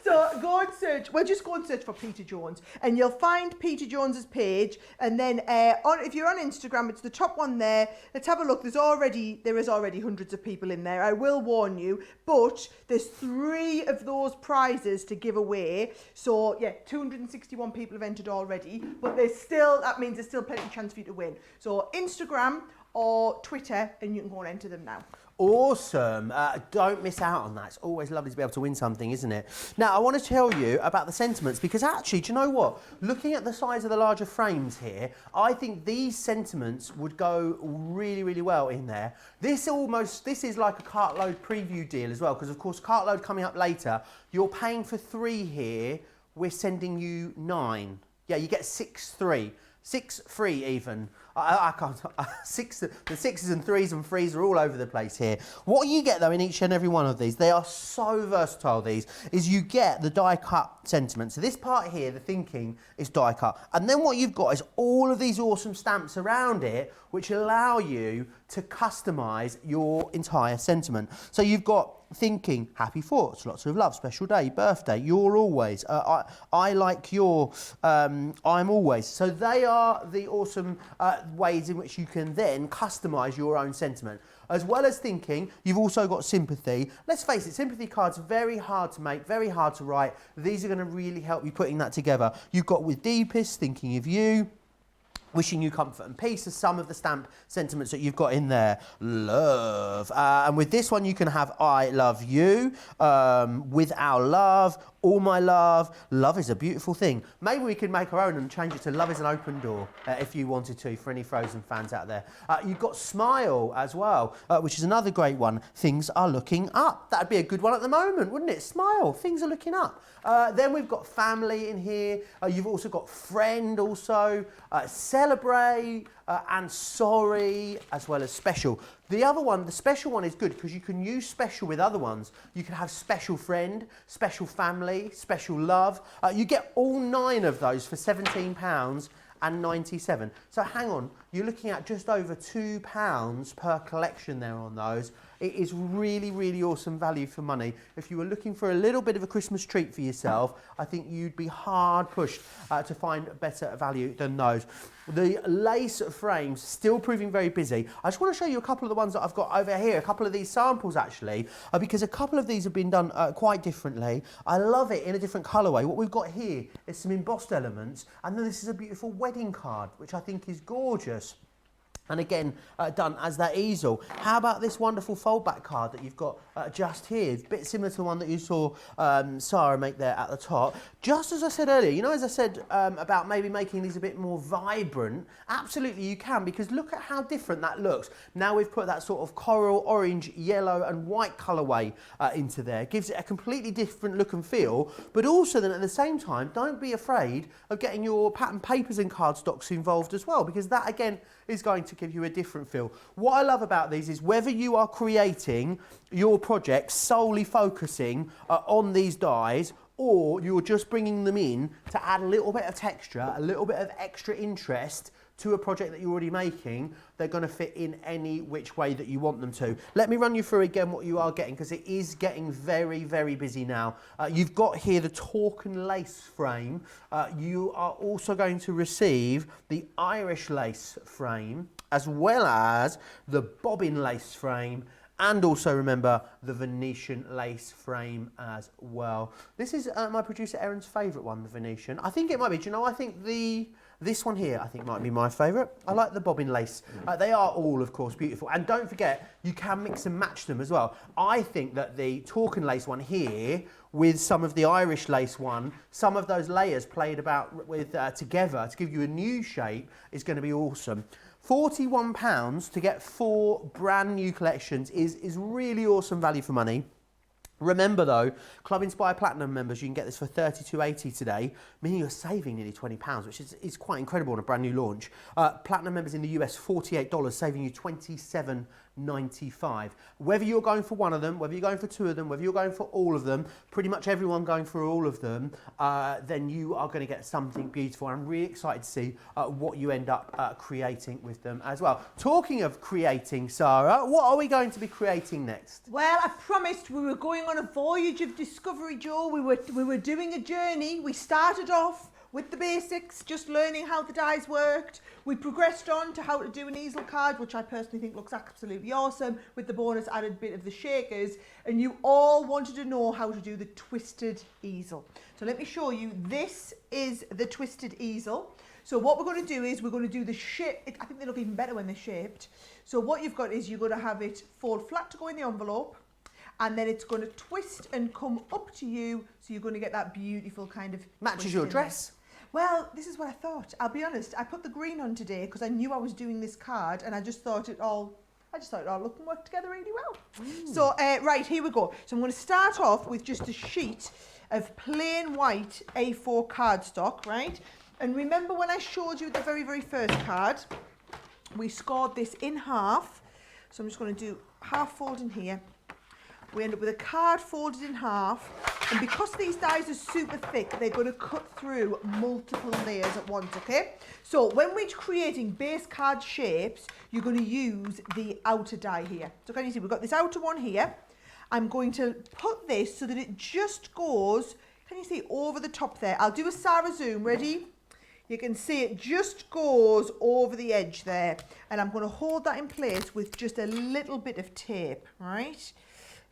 So go and search. Well, just go and search for Peter Jones, and you'll find Peter Jones's page. And then if you're on Instagram, it's the top one there. Let's have a look. There is already hundreds of people in there. I will warn you, but there's 3 of those prizes to give away. So yeah, 261 people have entered already, but that means there's still plenty of chance for you to win. So Instagram or Twitter, and you can go and enter them now. Awesome. Don't miss out on that. It's always lovely to be able to win something, isn't it? Now, I want to tell you about the sentiments, because actually, do you know what? Looking at the size of the larger frames here, I think these sentiments would go really, really well in there. This is like a cartload preview deal as well, because of course, cartload coming up later, you're paying for 3 here we're sending you 9. Yeah, you get 6 3. 6 3 even. I can't. The 6s and 3s and 3s are all over the place here. What you get though in each and every one of these, they are so versatile. These is you get the die cut sentiment. So this part here, the thinking, is die cut, and then what you've got is all of these awesome stamps around it, which allow you to customise your entire sentiment. So you've got thinking, happy thoughts, lots of love, special day, birthday, you're always, I like your, I'm always. So they are the awesome ways in which you can then customise your own sentiment. As well as thinking, you've also got sympathy. Let's face it, sympathy cards are very hard to make, very hard to write. These are going to really help you putting that together. You've got with deepest, thinking of you, wishing you comfort and peace are some of the stamp sentiments that you've got in there. Love. And with this one, you can have I love you, with our love, all my love. Love is a beautiful thing. Maybe we could make our own and change it to love is an open door, if you wanted to, for any Frozen fans out there. You've got smile as well, which is another great one. Things are looking up. That'd be a good one at the moment, wouldn't it? Smile. Things are looking up. Then we've got family in here. You've also got friend also, celebrate, and sorry, as well as special. The other one, the special one is good because you can use special with other ones. You can have special friend, special family, special love. You get all 9 of those for £17.97. So hang on, you're looking at just over £2 per collection there on those. It is really, really awesome value for money. If you were looking for a little bit of a Christmas treat for yourself, I think you'd be hard pushed to find better value than those. The lace frames still proving very busy. I just want to show you a couple of the ones that I've got over here, a couple of these samples actually, because a couple of these have been done quite differently. I love it in a different colourway. What we've got here is some embossed elements, and then this is a beautiful wedding card, which I think is gorgeous. And again, done as that easel. How about this wonderful fold-back card that you've got just here? It's a bit similar to the one that you saw Sara make there at the top. Just as I said earlier, you know, as I said about maybe making these a bit more vibrant, absolutely you can, because look at how different that looks. Now we've put that sort of coral, orange, yellow and white colourway into there. It gives it a completely different look and feel, but also then at the same time, don't be afraid of getting your pattern papers and cardstocks involved as well, because that again is going to give you a different feel. What I love about these is whether you are creating your project solely focusing on these dies, or you're just bringing them in to add a little bit of texture, a little bit of extra interest to a project that you're already making, they're going to fit in any which way that you want them to. Let me run you through again what you are getting, because it is getting very, very busy now. You've got here the Torkin lace frame. You are also going to receive the Irish lace frame, as well as the Bobbin lace frame, and also remember the Venetian lace frame as well. This is my producer Erin's favourite one, the Venetian. I think it might be, do you know, I think this one here, I think might be my favourite. I like the Bobbin lace. They are all, of course, beautiful. And don't forget, you can mix and match them as well. I think that the Torkin lace one here, with some of the Irish lace one, some of those layers played about with together to give you a new shape is going to be awesome. £41 to get 4 brand new collections is really awesome value for money. Remember though, Club Inspire Platinum members, you can get this for $32.80 today, meaning you're saving nearly £20, which is quite incredible on a brand new launch. Platinum members in the US, $48, saving you $27.95. Whether you're going for one of them, whether you're going for 2 of them, whether you're going for all of them, pretty much everyone going for all of them, then you are going to get something beautiful. I'm really excited to see what you end up creating with them as well. Talking of creating, Sara, what are we going to be creating next? Well, I promised we were going on a voyage of discovery, Joe. We were doing a journey. We started off with the basics, just learning how the dies worked. We progressed on to how to do an easel card, which I personally think looks absolutely awesome, with the bonus added bit of the shakers. And you all wanted to know how to do the twisted easel. So let me show you. This is the twisted easel. So what we're going to do is we're going to do the shape. I think they look even better when they're shaped. So what you've got is you're going to have it fold flat to go in the envelope, and then it's going to twist and come up to you, so you're going to get that beautiful kind of... Matches your dress. Well, this is what I thought. I'll be honest, I put the green on today because I knew I was doing this card, and I just thought it all looked and worked together really well. So, right, here we go. So I'm going to start off with just a sheet of plain white A4 cardstock, right? And remember when I showed you the very, very first card, we scored this in half. So I'm just going to do half fold in here. We end up with a card folded in half. And because these dies are super thick, they're going to cut through multiple layers at once, okay? So when we're creating base card shapes, you're going to use the outer die here. So can you see, we've got this outer one here. I'm going to put this so that it just goes, can you see, over the top there. I'll do a Sara zoom, ready? You can see it just goes over the edge there. And I'm going to hold that in place with just a little bit of tape, right?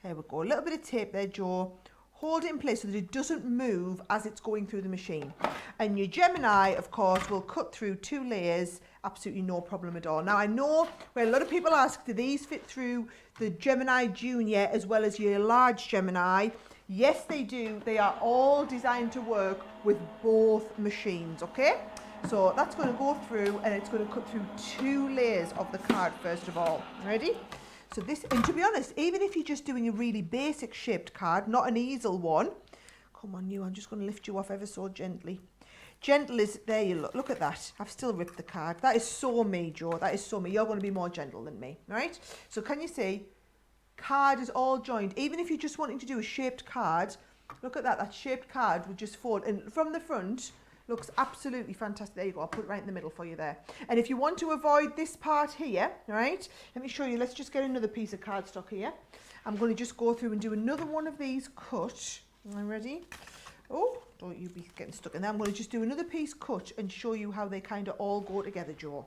There we go, a little bit of tape there, Joe. Hold it in place so that it doesn't move as it's going through the machine. And your Gemini, of course, will cut through 2 layers, absolutely no problem at all. Now, I know where a lot of people ask, do these fit through the Gemini Junior as well as your large Gemini? Yes, they do. They are all designed to work with both machines, okay? So that's going to go through and it's going to cut through 2 layers of the card first of all. Ready? So this, and to be honest, even if you're just doing a really basic shaped card, not an easel one, come on you, I'm just going to lift you off ever so gently. Gentle is, there you look at that. I've still ripped the card. That is so me, Joe. That is so me. You're going to be more gentle than me, right? So can you see, card is all joined. Even if you're just wanting to do a shaped card, look at that. That shaped card would just fold. And from the front, looks absolutely fantastic. There you go. I'll put it right in the middle for you there. And if you want to avoid this part here, right, let me show you. Let's just get another piece of cardstock here. I'm going to just go through and do another one of these cut. Am I ready? Oh, don't you be getting stuck in there. I'm going to just do another piece cut and show you how they kind of all go together, Joe.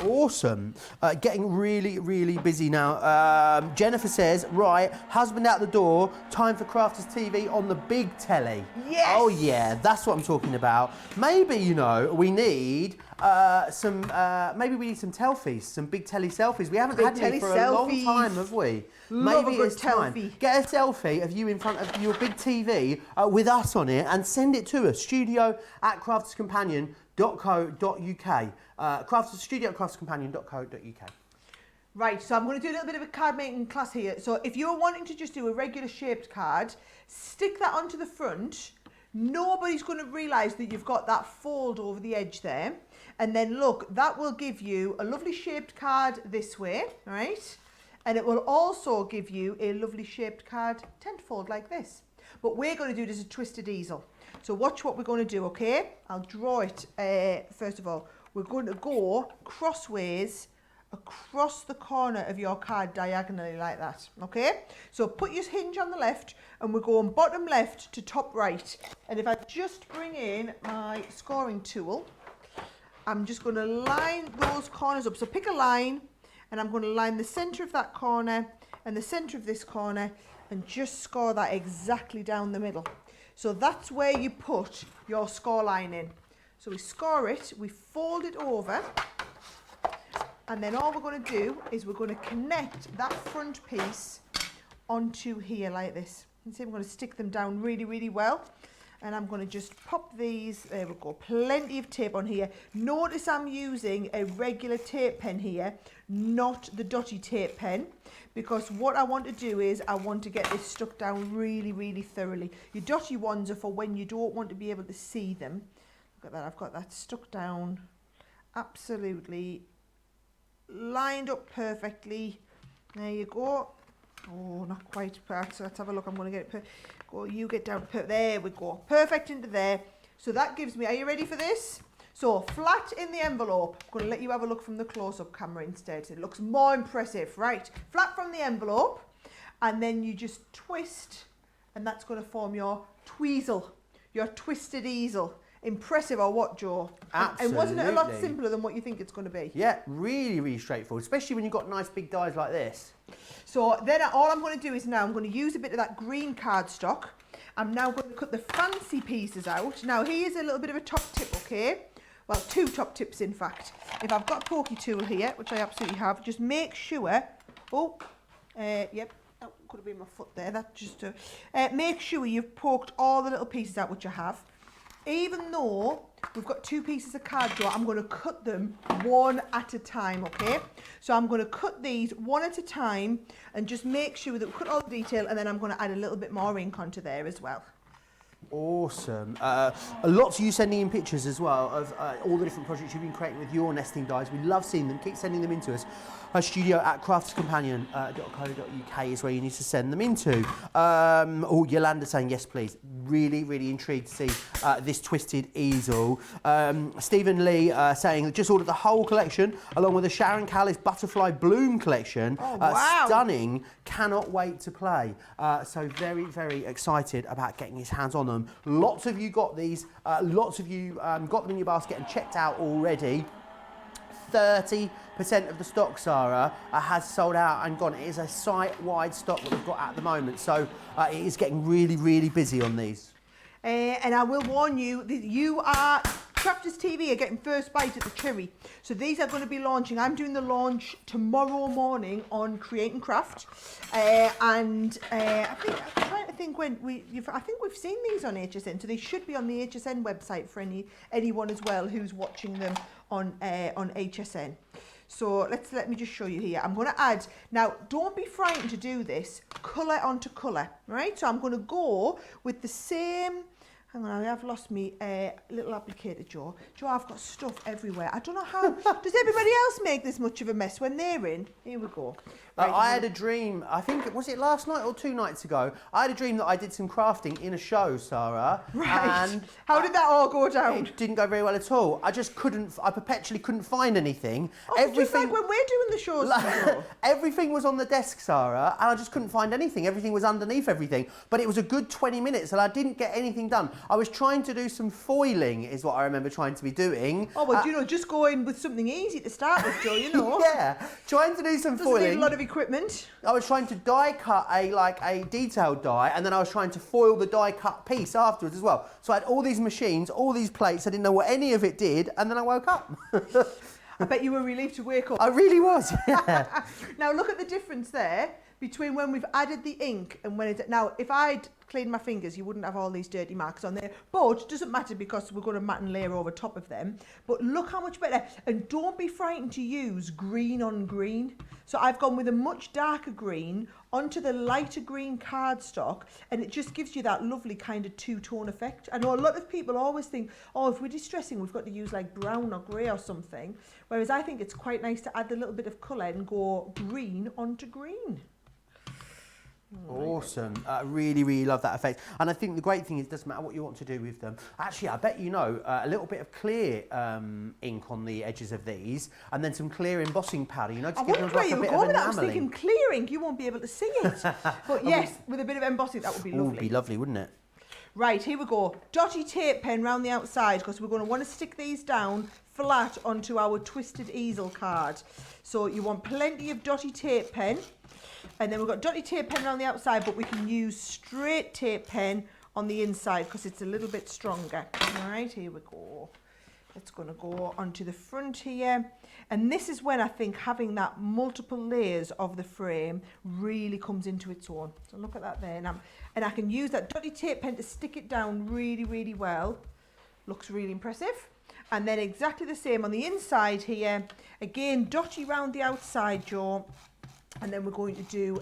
Awesome. Getting really, really busy now. Jennifer says, right, husband out the door, time for Crafters TV on the big telly. Yes! Oh yeah, that's what I'm talking about. Maybe, you know, we need some selfies, some big telly selfies. We haven't had any for a long time, have we? Love Maybe a good it's time. selfie. Get a selfie of you in front of your big TV with us on it and send it to us. studio@crafterscompanion.co.uk. studio@crafterscompanion.co.uk. Right, so I'm going to do a little bit of a card making class here. So if you're wanting to just do a regular shaped card, stick that onto the front. Nobody's going to realise that you've got that fold over the edge there. And then look, that will give you a lovely shaped card this way, right? And it will also give you a lovely shaped card tenfold like this. But we're going to do it as a twisted easel. So watch what we're going to do, okay? I'll draw it first of all. We're going to go crossways across the corner of your card diagonally like that, okay? So put your hinge on the left and we're going bottom left to top right. And if I just bring in my scoring tool, I'm just going to line those corners up. So pick a line and I'm going to line the centre of that corner and the centre of this corner and just score that exactly down the middle. So that's where you put your score line in. So we score it, we fold it over, and then all we're going to do is we're going to connect that front piece onto here like this. You can see I'm going to stick them down really, really well. And I'm going to just pop these, there we go, plenty of tape on here. Notice I'm using a regular tape pen here, not the dotty tape pen, because what I want to do is I want to get this stuck down really, really thoroughly. Your dotty ones are for when you don't want to be able to see them. Look at that, I've got that stuck down, absolutely lined up perfectly. There you go. Oh, not quite. So let's have a look. I'm going to get it. Go, you get down. There we go. Perfect into there. So that gives me. Are you ready for this? So flat in the envelope. I'm going to let you have a look from the close-up camera instead. It looks more impressive, right? Flat from the envelope, and then you just twist, and that's going to form your tweezle, your twisted easel. Impressive or what, Joe? Absolutely. And wasn't it a lot simpler than what you think it's going to be? Yeah, really, really straightforward, especially when you've got nice big dies like this. So then all I'm going to do is now I'm going to use a bit of that green cardstock. I'm now going to cut the fancy pieces out. Now here's a little bit of a top tip, okay? Well, 2 top tips in fact. If I've got a pokey tool here, which I absolutely have, just make sure, yep, that could have been my foot there, that just, make sure you've poked all the little pieces out, which I have. Even though we've got 2 pieces of card draw, I'm going to cut them one at a time, okay? So I'm going to cut these one at a time and just make sure that we cut all the detail, and then I'm going to add a little bit more ink onto there as well. Awesome. Lots of you sending in pictures as well of all the different projects you've been creating with your nesting dies. We love seeing them. Keep sending them in to us. Studio@crafterscompanion.co.uk is where you need to send them into. Yolanda saying, yes, please. Really, really intrigued to see this twisted easel. Stephen Lee saying, just ordered the whole collection along with the Sharon Callis Butterfly Bloom collection. Oh, wow. Stunning. Cannot wait to play. So very, very excited about getting his hands on them. Lots of you got these. Lots of you got them in your basket and checked out already. 30% of the stock, Sara, has sold out and gone. It is a site-wide stock that we've got at the moment. So it is getting really, really busy on these. And I will warn you that you are, Crafters TV are getting first bite at the cherry. So these are going to be launching. I'm doing the launch tomorrow morning on Create and Craft. I think, I'm trying to think when I think we've seen these on HSN. So they should be on the HSN website for anyone as well who's watching them on HSN. So let me just show you here. I'm going to add, now don't be frightened to do this, colour onto colour, right? So I'm going to go with the same, hang on, I have lost me little applicator, Joe. Joe, I've got stuff everywhere. I don't know how, does everybody else make this much of a mess when they're in? Here we go. Right, I had a dream, I think, was it last night or 2 nights ago? I had a dream that I did some crafting in a show, Sara. Right. And how did that all go down? It didn't go very well at all. I just couldn't, I perpetually couldn't find anything. Oh, just like when we're doing the shows. Everything was on the desk, Sara, and I just couldn't find anything. Everything was underneath everything. But it was a good 20 minutes and I didn't get anything done. I was trying to do some foiling, is what I remember trying to be doing. Oh, well, you know, just go in with something easy to start with, Joe, you know. Yeah, trying to do some Doesn't foiling. need a lot of equipment. I was trying to die cut a detailed die, and then I was trying to foil the die cut piece afterwards as well. So I had all these machines, all these plates, I didn't know what any of it did, and then I woke up. I bet you were relieved to wake up. I really was, yeah. Now look at the difference there between when we've added the ink and when it's... Now, if I'd cleaned my fingers, you wouldn't have all these dirty marks on there. But it doesn't matter because we're going to matte and layer over top of them. But look how much better. And don't be frightened to use green on green. So I've gone with a much darker green onto the lighter green cardstock, and it just gives you that lovely kind of two-tone effect. I know a lot of people always think, oh, if we're distressing, we've got to use like brown or grey or something. Whereas I think it's quite nice to add a little bit of colour and go green onto green. Awesome. Really, really love that effect. And I think the great thing is it doesn't matter what you want to do with them. Actually, I bet you know a little bit of clear ink on the edges of these, and then some clear embossing powder, you know, to give them like a bit of enamelling. I was thinking clear ink, you won't be able to see it. But yes, with a bit of embossing, that would be lovely. Would be lovely, wouldn't it? Right, here we go. Dotty tape pen round the outside, because we're going to want to stick these down flat onto our twisted easel card. So you want plenty of dotty tape pen. And then we've got dotty tape pen on the outside, but we can use straight tape pen on the inside because it's a little bit stronger. All right, here we go. It's going to go onto the front here. And this is when I think having that multiple layers of the frame really comes into its own. So look at that there. And I can use that dotty tape pen to stick it down really, really well. Looks really impressive. And then exactly the same on the inside here. Again, dotty round the outside, Joe. And then we're going to do,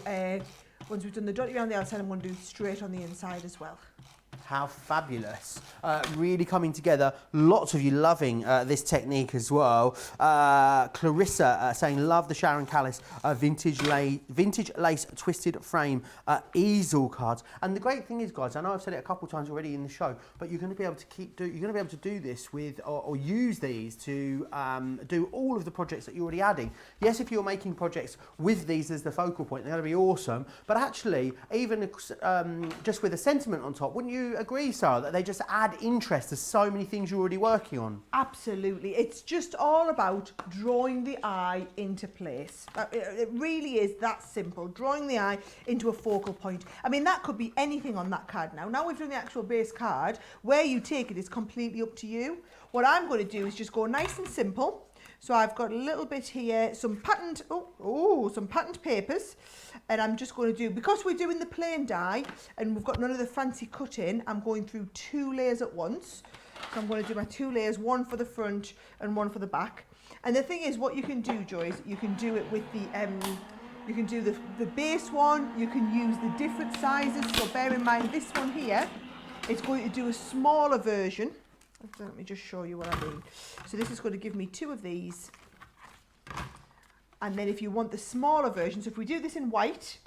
once we've done the dotty around the outside, I'm going to do straight on the inside as well. How fabulous. Really coming together. Lots of you loving this technique as well. Clarissa saying, love the Sharon Callis vintage lace twisted frame easel cards. And the great thing is, guys, I know I've said it a couple of times already in the show, but you're going to be able to do this with, or use these to do all of the projects that you're already adding. Yes, if you're making projects with these as the focal point, they're going to be awesome. But actually, even just with a sentiment on top, wouldn't you agree, Sara, that they just add interest to so many things you're already working on? Absolutely. It's just all about drawing the eye into place. It really is that simple, drawing the eye into a focal point. I mean, that could be anything on that card now. Now we've done the actual base card. Where you take it is completely up to you. What I'm going to do is just go nice and simple. So I've got a little bit here, some patterned, some patterned papers, and I'm just going to do, because we're doing the plain die and we've got none of the fancy cutting, I'm going through 2 layers at once. So I'm going to do my 2 layers, one for the front and one for the back. And the thing is, what you can do, Joy, is you can do it with the, you can do the base one, you can use the different sizes. So bear in mind, this one here It's going to do a smaller version. Let me just show you what I mean. So this is going to give me 2 of these. And then if you want the smaller version, so if we do this in white,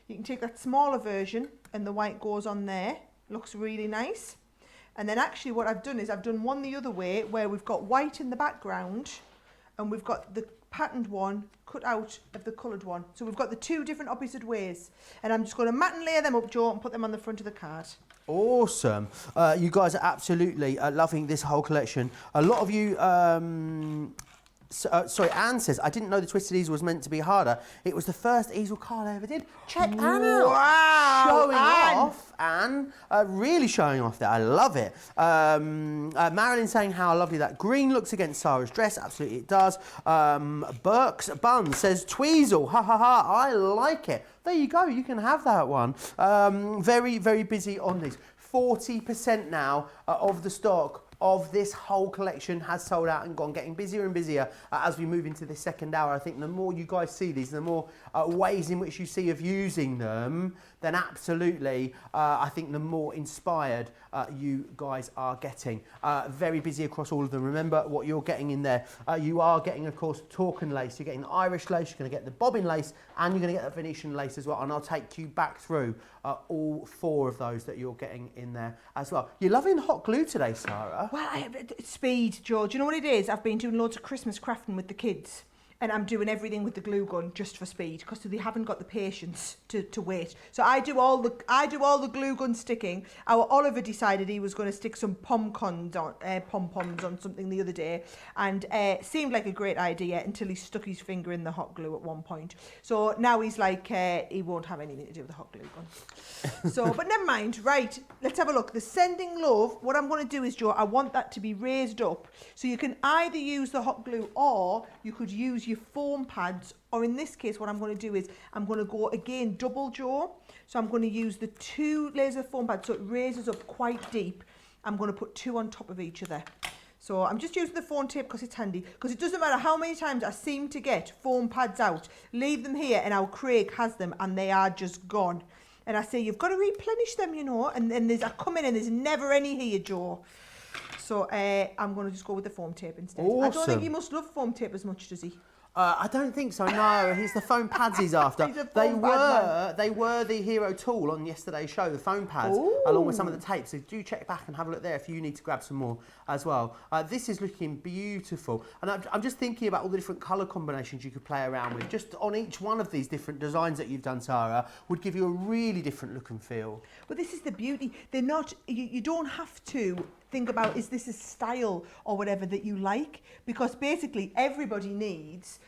you can take that smaller version and the white goes on there. Looks really nice. And then actually what I've done is I've done one the other way where we've got white in the background and we've got the patterned one cut out of the coloured one. So we've got the 2 different opposite ways. And I'm just going to mat and layer them up, Joe, and put them on the front of the card. Awesome. You guys are absolutely loving this whole collection. A lot of you... sorry, Anne says, I didn't know the twisted easel was meant to be harder. It was the first easel card I ever did. Check Anne out. Wow, showing Anne. off, Anne. Really showing off there. I love it. Marilyn saying how lovely that green looks against Sara's dress. Absolutely it does. Burke's Bun says, Tweezle. Ha ha ha. I like it. There you go. You can have that one. Very, very busy on these. 40% now of the stock of this whole collection has sold out and gone, getting busier and busier as we move into the second hour. I think the more you guys see these, the more ways in which you see of using them, then absolutely, I think the more inspired you guys are getting. Very busy across all of them. Remember what you're getting in there. You are getting, of course, Torkin lace. You're getting the Irish lace, you're going to get the Bobbin lace, and you're going to get the Venetian lace as well. And I'll take you back through all 4 of those that you're getting in there as well. You're loving hot glue today, Sara. Well, speed, George. You know what it is? I've been doing loads of Christmas crafting with the kids. And I'm doing everything with the glue gun just for speed because they haven't got the patience to wait. So I do all the glue gun sticking. Our Oliver decided he was going to stick some pom-poms on something the other day, and seemed like a great idea until he stuck his finger in the hot glue at one point. So now he's like he won't have anything to do with the hot glue gun. So, but never mind. Right, let's have a look. The sending love. What I'm going to do is, Joe, I want that to be raised up, so you can either use the hot glue or you could use your foam pads, or in this case what I'm going to do is I'm going to go again double, Joe. So I'm going to use the 2 layers of foam pads so it raises up quite deep. I'm going to put 2 on top of each other. So I'm just using the foam tape because it's handy, because it doesn't matter how many times I seem to get foam pads out, leave them here, and our Craig has them and they are just gone. And I say, you've got to replenish them, you know, and then I come in and there's never any here, Joe. So I'm going to just go with the foam tape instead. Awesome. I don't think he must love foam tape as much, does he? I don't think so, no. He's the foam pads he's after. He's a foam pad man. They were the hero tool on yesterday's show, the foam pads, along with some of the tapes. So do check back and have a look there if you need to grab some more as well. This is looking beautiful. And I'm just thinking about all the different colour combinations you could play around with. Just on each one of these different designs that you've done, Sara, would give you a really different look and feel. Well, this is the beauty. They're not, you don't have to think about, is this a style or whatever that you like? Because basically everybody needs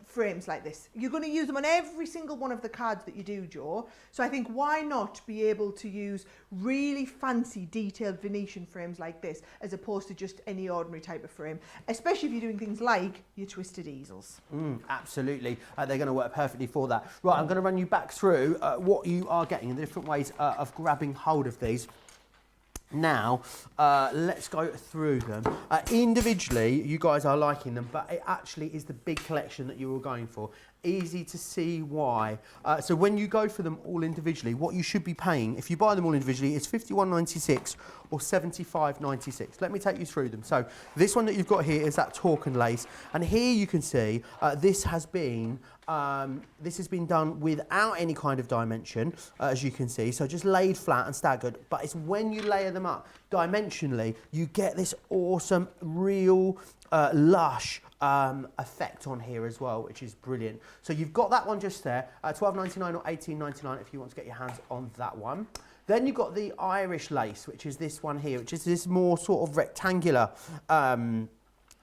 frames like this. You're going to use them on every single one of the cards that you do, Joe. So I think why not be able to use really fancy detailed Venetian frames like this as opposed to just any ordinary type of frame, especially if you're doing things like your twisted easels. Absolutely. They're going to work perfectly for that. Right, I'm going to run you back through what you are getting and the different ways of grabbing hold of these. Now, let's go through them. Individually, you guys are liking them, but it actually is the big collection that you were going for. Easy to see why. So when you go for them all individually, what you should be paying, if you buy them all individually, is £51.96 or £75.96. Let me take you through them. So this one that you've got here is that Torkin lace, and here you can see this has been done without any kind of dimension, as you can see, so just laid flat and staggered, but it's when you layer them up dimensionally, you get this awesome, real, lush effect on here as well, which is brilliant. So you've got that one just there, £12.99 or £18.99 if you want to get your hands on that one. Then you've got the Irish lace, which is this one here, which is this more sort of rectangular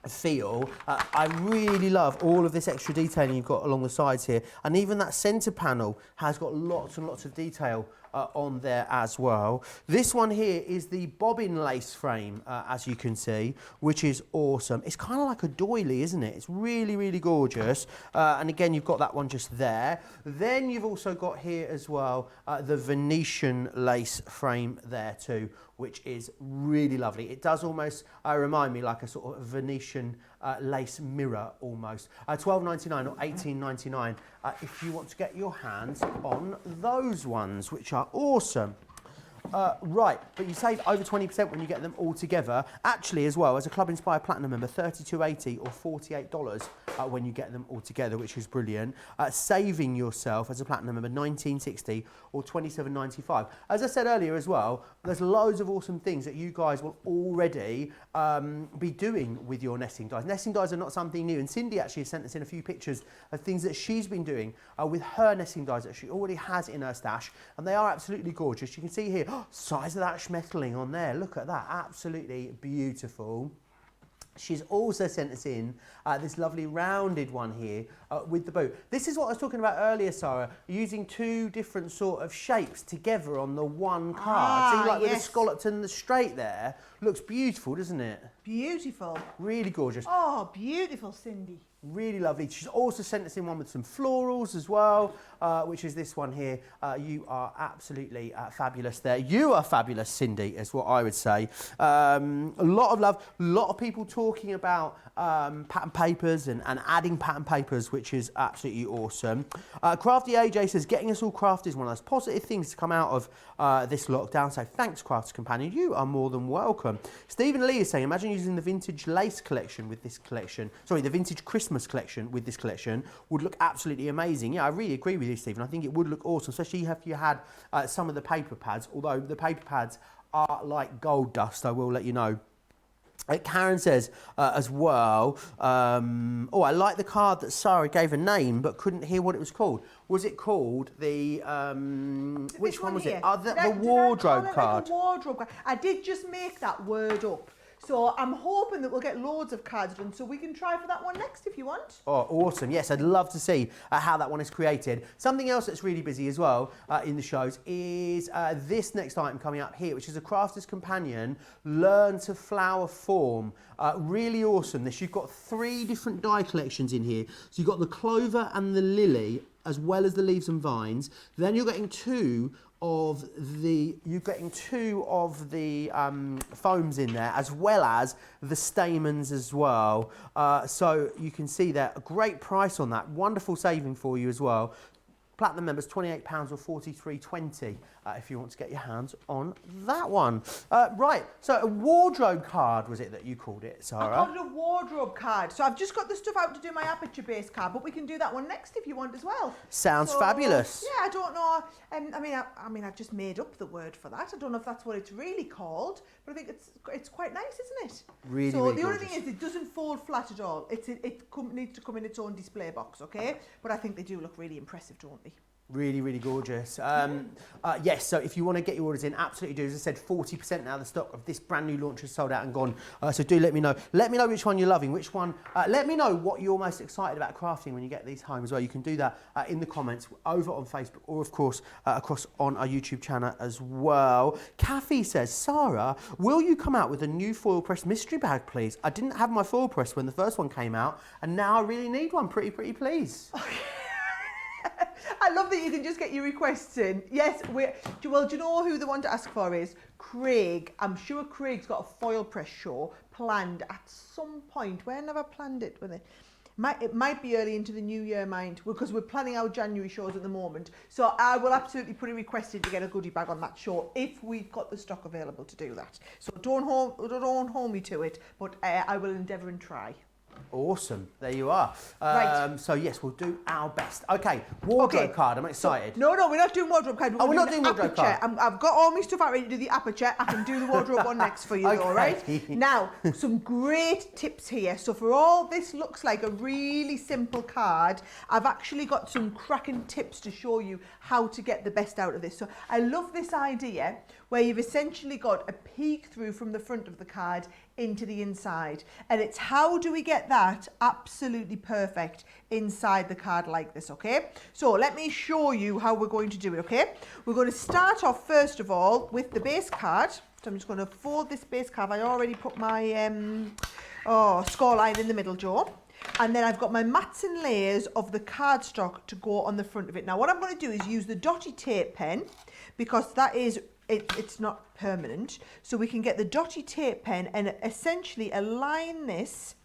feel. I really love all of this extra detailing you've got along the sides here, and even that centre panel has got lots and lots of detail on there as well. This one here is the Bobbin lace frame, as you can see, which is awesome. It's kind of like a doily, isn't it? It's really, really gorgeous. And again, you've got that one just there. Then you've also got here as well the Venetian lace frame there too, which is really lovely. It does almost remind me like a sort of Venetian lace mirror almost. $12.99 or $18.99 if you want to get your hands on those ones, which are awesome. Right, but you save over 20% when you get them all together. Actually, as well, as a Club Inspired Platinum member, $32.80 or $48 when you get them all together, which is brilliant. Saving yourself as a Platinum member, $19.60 or $27.95. As I said earlier as well, there's loads of awesome things that you guys will already be doing with your nesting dies. Nesting dies are not something new, and Cindy actually has sent us in a few pictures of things that she's been doing with her nesting dies that she already has in her stash, and they are absolutely gorgeous. You can see here, size of that schmetterling on there, look at that, absolutely beautiful. She's also sent us in this lovely rounded one here with the bow. This is what I was talking about earlier, Sarah, using two different sort of shapes together on the one card. See, like with the scalloped and the straight there, looks beautiful, doesn't it? Beautiful. Really gorgeous. Oh, beautiful, Cindy. Really lovely. She's also sent us in one with some florals as well, which is this one here. You are absolutely fabulous there. You are fabulous, Cindy, is what I would say. A lot of love, a lot of people talking about pattern papers and adding pattern papers, which is absolutely awesome. Crafty AJ says, getting us all crafted is one of those positive things to come out of this lockdown. So thanks, Crafts Companion. You are more than welcome. Stephen Lee is saying, imagine using the vintage lace collection with this collection. Sorry, the vintage Christmas collection with this collection would look absolutely amazing. Yeah, I really agree with you, Stephen. I think it would look awesome, especially if you had some of the paper pads, although the paper pads are like gold dust, I will let you know. Karen says as well, oh, I like the card that Sarah gave a name but couldn't hear what it was called. Was it called the, which one was it? The wardrobe card. Like a wardrobe card. I did just make that word up. So I'm hoping that we'll get loads of cards done, so we can try for that one next if you want. Oh, awesome. Yes, I'd love to see how that one is created. Something else that's really busy as well in the shows is this next item coming up here, which is a Crafter's Companion, Learn to Flower Form. Really awesome. This, you've got 3 different die collections in here. So you've got the clover and the lily, as well as the leaves and vines. Then you're getting two of the foams in there, as well as the stamens as well. So you can see there, a great price on that. Wonderful saving for you as well. Platinum members, £28 or $43.20 if you want to get your hands on that one. Right, so a wardrobe card, was it that you called it, Sarah? I called it a wardrobe card. So I've just got the stuff out to do my aperture-based card, but we can do that one next if you want as well. Sounds fabulous. Yeah, I don't know. I mean, I've just made up the word for that. I don't know if that's what it's really called, but I think it's quite nice, isn't it? Really, so really the only gorgeous. thing is, it doesn't fold flat at all. It needs to come in its own display box, okay? But I think they do look really impressive, don't they? Really, really gorgeous. Yes, so if you want to get your orders in, absolutely do. As I said, 40% now the stock of this brand new launch is sold out and gone. So do let me know. Let me know which one you're loving, which one. Let me know what you're most excited about crafting when you get these home as well. You can do that in the comments over on Facebook or, of course, across on our YouTube channel as well. Kathy says, Sarah, will you come out with a new foil press mystery bag, please? I didn't have my foil press when the first one came out, and now I really need one. Pretty please. I love that you can just get your requests in. Yes, well, do you know who the one to ask for is? Craig. I'm sure Craig's got a foil press show planned at some point. When have I planned it with it? It might be early into the new year, mind, because we're planning our January shows at the moment. So I will absolutely put a request in to get a goodie bag on that show if we've got the stock available to do that. So don't hold me to it, but I will endeavour and try. Awesome. There you are. Right. So, yes, we'll do our best. Okay, wardrobe card. I'm excited. So, no, we're not doing wardrobe card. We're not doing wardrobe card. I've got all my stuff out ready to do the aperture. I can do the wardrobe one next for you, Okay. all right? Now, some great tips here. So for all this looks like a really simple card, I've actually got some cracking tips to show you how to get the best out of this. So I love this idea where you've essentially got a peek through from the front of the card into the inside. And it's how do we get that absolutely perfect inside the card like this, okay? So let me show you how we're going to do it, okay? We're going to start off first of all with the base card. So I'm just going to fold this base card. I already put my score line in the middle, Joe. And then I've got my mats and layers of the cardstock to go on the front of it. Now what I'm going to do is use the dotty tape pen, because that is it's not permanent. So we can get the dotty tape pen and essentially align this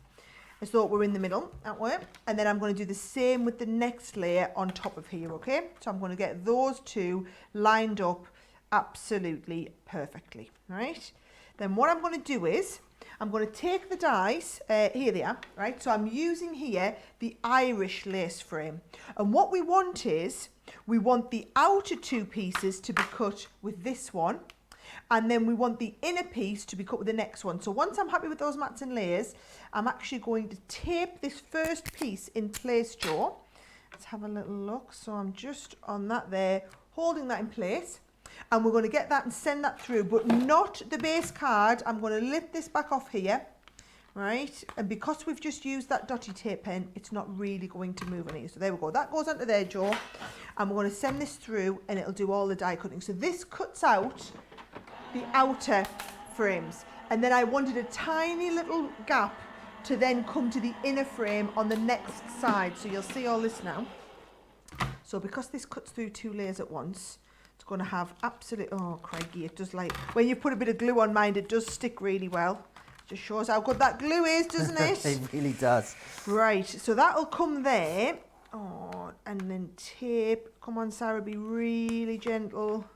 as though we're in the middle, that way. And then I'm going to do the same with the next layer on top of here, okay? So I'm going to get those two lined up absolutely perfectly, right? Then what I'm going to do is, I'm going to take the dies, here they are, right? So I'm using here the Irish lace frame. And what we want is, we want the outer two pieces to be cut with this one, and then we want the inner piece to be cut with the next one. So once I'm happy with those mats and layers, I'm actually going to tape this first piece in place, Jo. Let's have a little look. So I'm just on that there, holding that in place. And we're going to get that and send that through, but not the base card. I'm going to lift this back off here, right? And because we've just used that dotty tape pen, it's not really going to move any. So there we go. That goes onto there, Jo. And we're going to send this through and it'll do all the die cutting. So this cuts out the outer frames. And then I wanted a tiny little gap to then come to the inner frame on the next side. So you'll see all this now. So because this cuts through two layers at once, it's going to have absolute, oh crikey, it does, like, when you put a bit of glue on mine, it does stick really well. Just shows how good that glue is, doesn't it? It really does. Right, so that'll come there. Oh, and then tape. Come on, Sarah, be really gentle.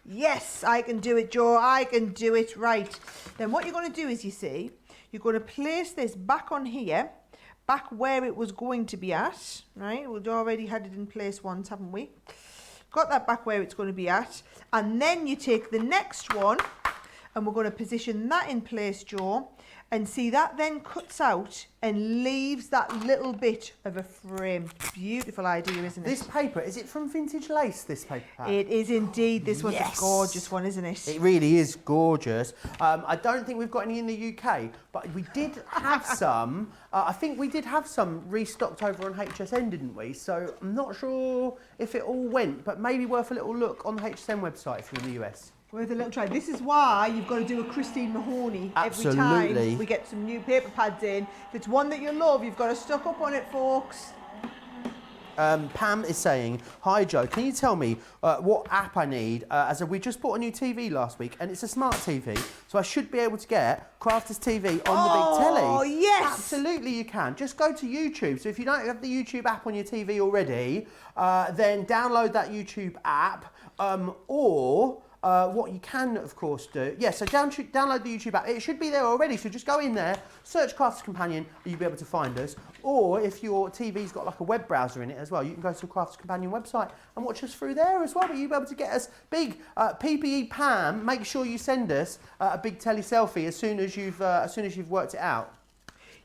Yes, I can do it, Jo. I can do it. Right. Then what you're going to do is, you see, you're going to place this back on here, back where it was going to be at, right? We've already had it in place once, haven't we? Got that back where it's going to be at. And then you take the next one and we're going to position that in place, Jo. And see, that then cuts out and leaves that little bit of a frame. Beautiful idea, isn't it? This paper, is it from Vintage Lace, this paper pad? It is indeed. This one's Yes. a gorgeous one, isn't it? It really is gorgeous. I don't think we've got any in the UK, but we did have some. I think we did have some restocked over on HSN, didn't we? So I'm not sure if it all went, but maybe worth a little look on the HSN website if you're in the US. Worth a little try. This is why you've got to do a Christine Mahoney every Absolutely. time we get some new paper pads in. If it's one that you love, you've got to stock up on it, folks. Pam is saying, hi Jo, can you tell me what app I need? As we just bought a new TV last week and it's a smart TV, so I should be able to get Crafters TV on the big telly. Oh, yes! Absolutely you can. Just go to YouTube. So if you don't have the YouTube app on your TV already, then download that YouTube app, or what you can, of course, do, so download the YouTube app. It should be there already, so just go in there, search Crafters Companion, and you'll be able to find us. Or if your TV's got like a web browser in it as well, you can go to the Crafters Companion website and watch us through there as well. But you'll be able to get us big PPE Pam. Make sure you send us a big telly selfie as soon as you've worked it out.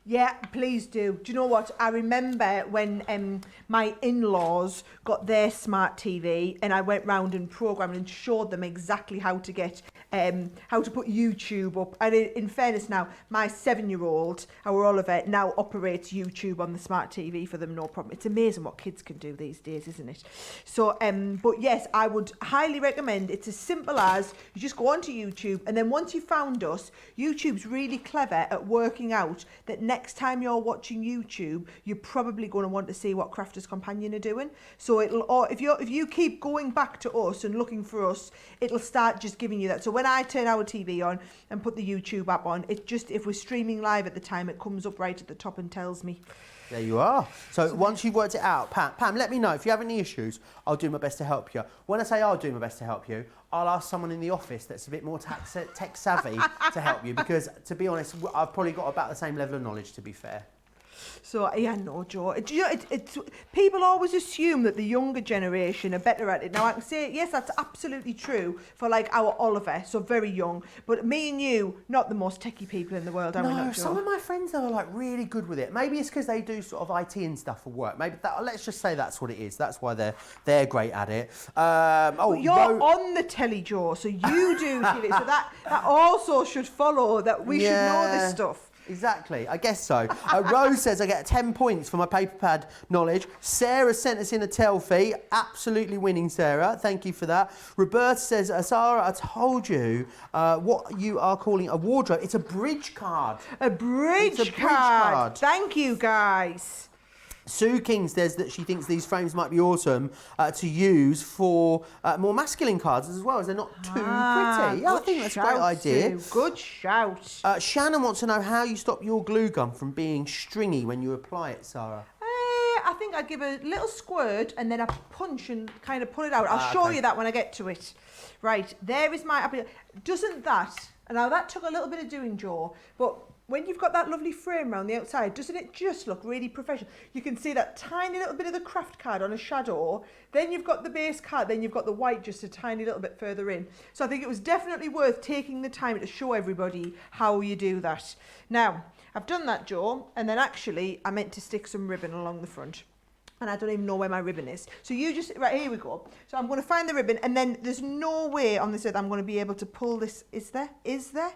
Yeah, please do. Do you know what? I remember when my in-laws got their smart TV and I went round and programmed and showed them exactly how to get, how to put YouTube up. And in fairness now, my 7-year-old, our Oliver, now operates YouTube on the smart TV for them, no problem. It's amazing what kids can do these days, isn't it? So, but yes, I would highly recommend. It's as simple as you just go onto YouTube, and then once you've found us, YouTube's really clever at working out that next time you're watching YouTube, you're probably going to want to see what Crafters Companion are doing. So it'll, or if you keep going back to us and looking for us, it'll start just giving you that. So when I turn our TV on and put the YouTube app on, it just, if we're streaming live at the time, it comes up right at the top and tells me. There you are. So once you've worked it out, Pam, let me know. If you have any issues, I'll do my best to help you. When I say I'll do my best to help you, I'll ask someone in the office that's a bit more tech savvy to help you, because, to be honest, I've probably got about the same level of knowledge, to be fair. So, yeah, no, Jo. People always assume that the younger generation are better at it. Now, I can say, yes, that's absolutely true for, like, our Oliver, so very young. But me and you, not the most techie people in the world, are we not, Jo? Some of my friends are, like, really good with it. Maybe it's because they do sort of IT and stuff for work. Maybe let's just say that's what it is. That's why they're great at it. You're on the telly, Jo, so you do TV. So that also should follow that we should know this stuff. Exactly, I guess so. Rose says I get 10 points for my paper pad knowledge. Sarah sent us in a telfie. Absolutely winning, Sarah. Thank you for that. Roberta says, Sara, I told you what you are calling a wardrobe. It's a bridge card. A bridge card. Thank you, guys. Sue King says that she thinks these frames might be awesome to use for more masculine cards as well, as they're not too pretty. I think that's a great idea. Sue. Good shout. Shannon wants to know how you stop your glue gun from being stringy when you apply it, Sarah. I think I give a little squirt and then I punch and kind of pull it out. I'll show you that when I get to it. Right, there is my applicator. Doesn't that, and now that took a little bit of doing, Joe, but when you've got that lovely frame around the outside, doesn't it just look really professional? You can see that tiny little bit of the craft card on a shadow, then you've got the base card, then you've got the white just a tiny little bit further in. So I think it was definitely worth taking the time to show everybody how you do that. Now, I've done that, Joe, and then actually I meant to stick some ribbon along the front. And I don't even know where my ribbon is. So you just, right, here we go. So I'm going to find the ribbon, and then there's no way on this earth I'm going to be able to pull this. Is there? Is there?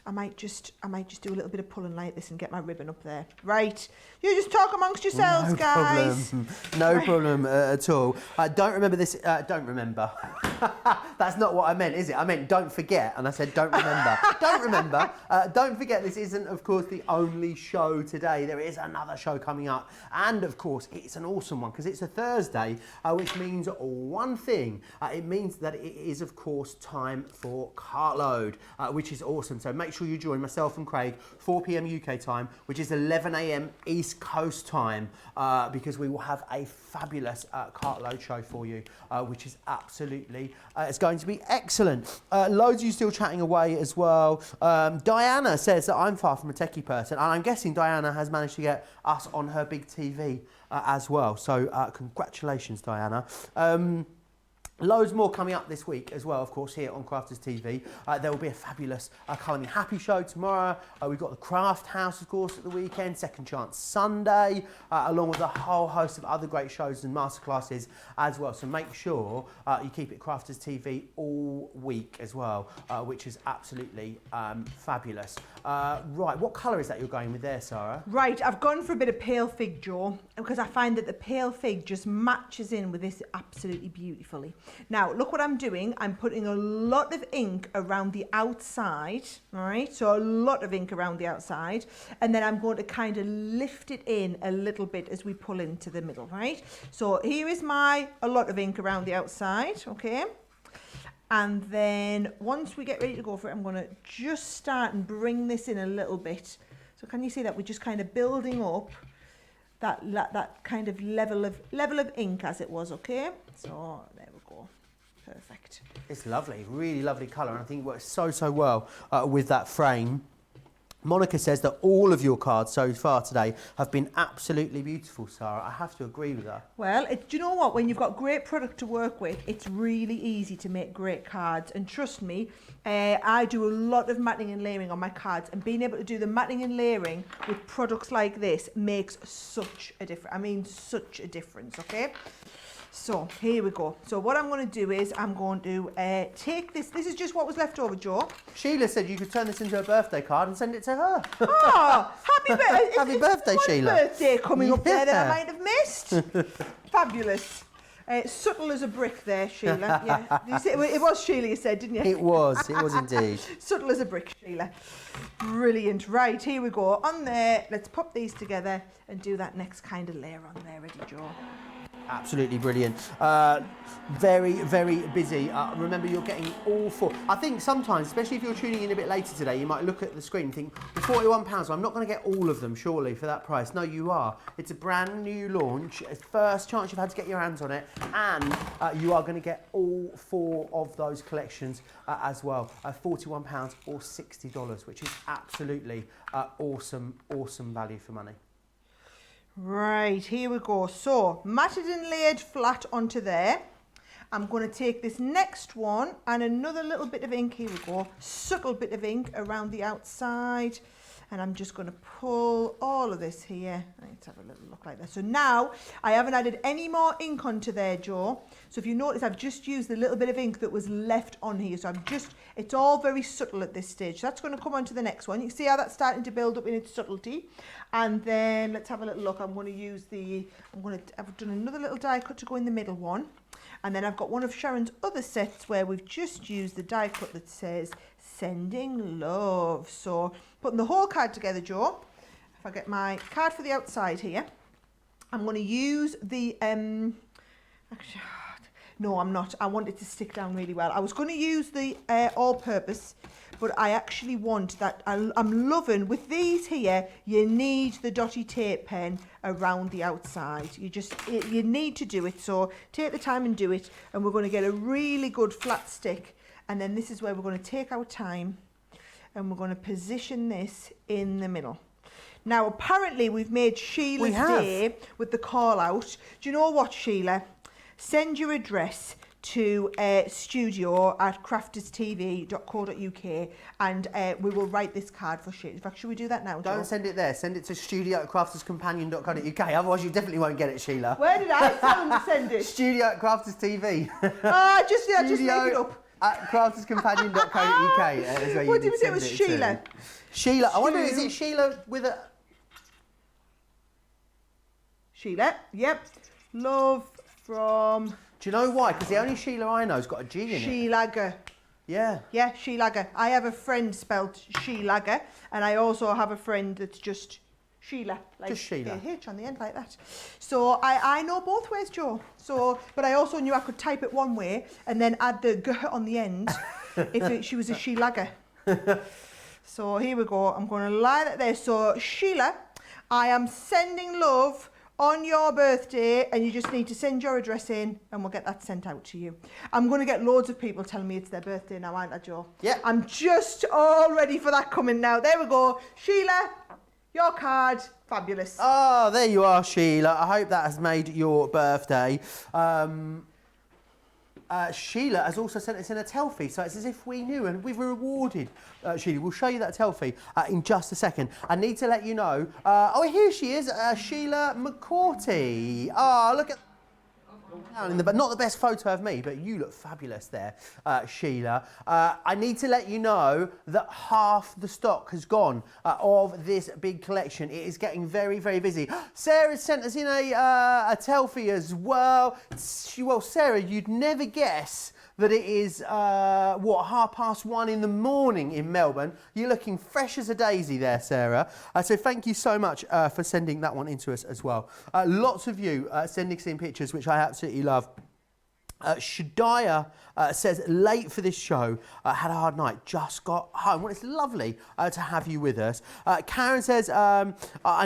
I might just do a little bit of pulling like this and get my ribbon up there. Right. You just talk amongst yourselves, guys. No problem at all. Don't remember this. Don't remember. That's not what I meant, is it? I meant don't forget, and I said don't remember. Don't remember. Don't forget, this isn't, of course, the only show today. There is another show coming up, and of course, it's an awesome one because it's a Thursday, which means one thing. It means that it is, of course, time for Cartload, which is awesome. So make sure you join myself and Craig 4 p.m. UK time, which is 11 a.m. East Coast time, because we will have a fabulous Cartload show for you, which is absolutely, it's going to be excellent. Loads of you still chatting away as well. Diana says that I'm far from a techie person, and I'm guessing Diana has managed to get us on her big TV as well. So congratulations, Diana. Loads more coming up this week as well, of course, here on Crafters TV. There will be a fabulous Colour Me Happy show tomorrow. We've got the Craft House, of course, at the weekend, Second Chance Sunday, along with a whole host of other great shows and masterclasses as well. So make sure you keep it Crafters TV all week as well, which is absolutely fabulous. Right, what colour is that you're going with there, Sarah? Right, I've gone for a bit of pale fig, Joe, because I find that the pale fig just matches in with this absolutely beautifully. Now, look what I'm doing. I'm putting a lot of ink around the outside, all right? So a lot of ink around the outside. And then I'm going to kind of lift it in a little bit as we pull into the middle, right? So here is a lot of ink around the outside, okay? And then once we get ready to go for it, I'm going to just start and bring this in a little bit. So can you see that we're just kind of building up that kind of level of ink as it was, okay? So there we go. Perfect. It's lovely, really lovely colour, and I think it works so well with that frame. Monica says that all of your cards so far today have been absolutely beautiful, Sarah. I have to agree with her. Well, do you know what? When you've got great product to work with, it's really easy to make great cards. And trust me, I do a lot of matting and layering on my cards, and being able to do the matting and layering with products like this makes such a difference. I mean, such a difference, okay? So here we go. So what I'm going to do is I'm going to take this. This is just what was left over, Joe. Sheila said you could turn this into a birthday card and send it to her. Oh, happy birthday. Happy birthday, Sheila. Birthday coming up there that I might have missed. Fabulous. Subtle as a brick there, Sheila. Yeah. You see, it was Sheila you said, didn't you? It was indeed. Subtle as a brick, Sheila. Brilliant. Right, here we go. On there, let's pop these together and do that next kind of layer on there. Ready, Joe? Absolutely brilliant. Very, very busy. Remember, you're getting all four. I think sometimes, especially if you're tuning in a bit later today, you might look at the screen and think, for £41, I'm not going to get all of them, surely, for that price. No, you are. It's a brand new launch. It's first chance you've had to get your hands on it, and you are going to get all four of those collections as well. £41 or $60, which is absolutely awesome value for money. Right, here we go. So, matted and layered flat onto there. I'm going to take this next one and another little bit of ink. Here we go. Subtle bit of ink around the outside. And I'm just going to pull all of this here. Let's have a little look like that. So now I haven't added any more ink onto there, Joe. So if you notice, I've just used the little bit of ink that was left on here. So it's all very subtle at this stage. So that's going to come on to the next one. You can see how that's starting to build up in its subtlety. And then let's have a little look. I've done another little die cut to go in the middle one. And then I've got one of Sharon's other sets where we've just used the die cut that says sending love. So putting the whole card together, Joe. If I get my card for the outside here, I'm going to use the, actually, no, I'm not. I want it to stick down really well. I was going to use the all-purpose, but I actually want that. I'm loving, with these here, you need the dotty tape pen around the outside. You need to do it. So take the time and do it. And we're going to get a really good flat stick. And then this is where we're going to take our time and we're going to position this in the middle. Now, apparently we've made Sheila's day with the call out. Do you know what, Sheila? Send your address to studio@crafterstv.co.uk and we will write this card for Sheila. In fact, should we do that now, Don't send it there. Send it to studio@crafterscompanion.co.uk. Otherwise, you definitely won't get it, Sheila. Where did I tell them to send it? Studio@crafterstv. Just make it up. @crafterscompanion.co.uk. What did we say it was Sheila? Sheila. I wonder, is it Sheila with a... Sheila, yep. Love from... Do you know why? Because the only Sheila I know has got a G in it. Sheilagger. Yeah. Yeah, Sheilagger. I have a friend spelled Sheilagger, and I also have a friend that's just Sheila. Like just Sheila. H on the end like that. So I know both ways, Joe. So, but I also knew I could type it one way and then add the G on the end if she was a Sheilagger. So here we go. I'm going to lie that there. So Sheila, I am sending love on your birthday, and you just need to send your address in and we'll get that sent out to you. I'm going to get loads of people telling me it's their birthday now, aren't I, Joe? Yeah. I'm just all ready for that coming now. There we go. Sheila, your card, fabulous. Oh, there you are, Sheila. I hope that has made your birthday. Sheila has also sent us in a telfie, so it's as if we knew, and we've rewarded Sheila. We'll show you that telfie in just a second. I need to let you know, oh, here she is, Sheila McCourty. Oh, look at... Not the best photo of me, but you look fabulous there, Sheila. I need to let you know that half the stock has gone of this big collection. It is getting very, very busy. Sarah sent us in a telfie as well. Well, Sarah, you'd never guess that it is, 1:30 in the morning in Melbourne. You're looking fresh as a daisy there, Sarah. So thank you so much for sending that one into us as well. Lots of you sending us in pictures, which I absolutely love. Shadiah says, late for this show, had a hard night, just got home. Well, it's lovely to have you with us. Karen says, I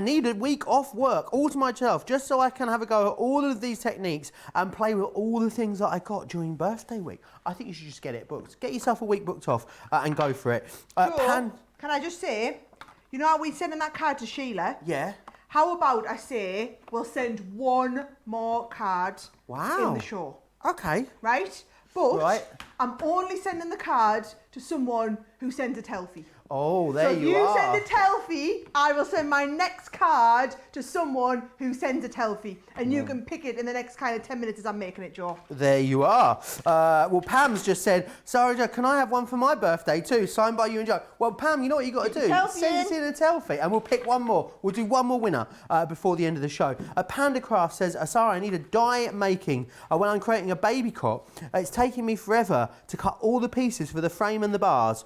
need a week off work all to myself, just so I can have a go at all of these techniques and play with all the things that I got during birthday week. I think you should just get it booked. Get yourself a week booked off and go for it. Can I just say, you know how we're sending that card to Sheila? Yeah. How about I say, we'll send one more card in the show. Okay. Right? But I'm only sending the card to someone who sends a telfie. Oh, there you are. So are. you send a telfie, I will send my next card to someone who sends a telfie. And you can pick it in the next kind of 10 minutes as I'm making it, Joe. There you are. Well, Pam's just said, Sarah, can I have one for my birthday too? Signed by you and Joe. Well, Pam, you know what you got to do? Send it in a telfie and we'll pick one more. We'll do one more winner before the end of the show. Panda Craft says, Sarah, I need a die making when I'm creating a baby cot. It's taking me forever to cut all the pieces for the frame and the bars.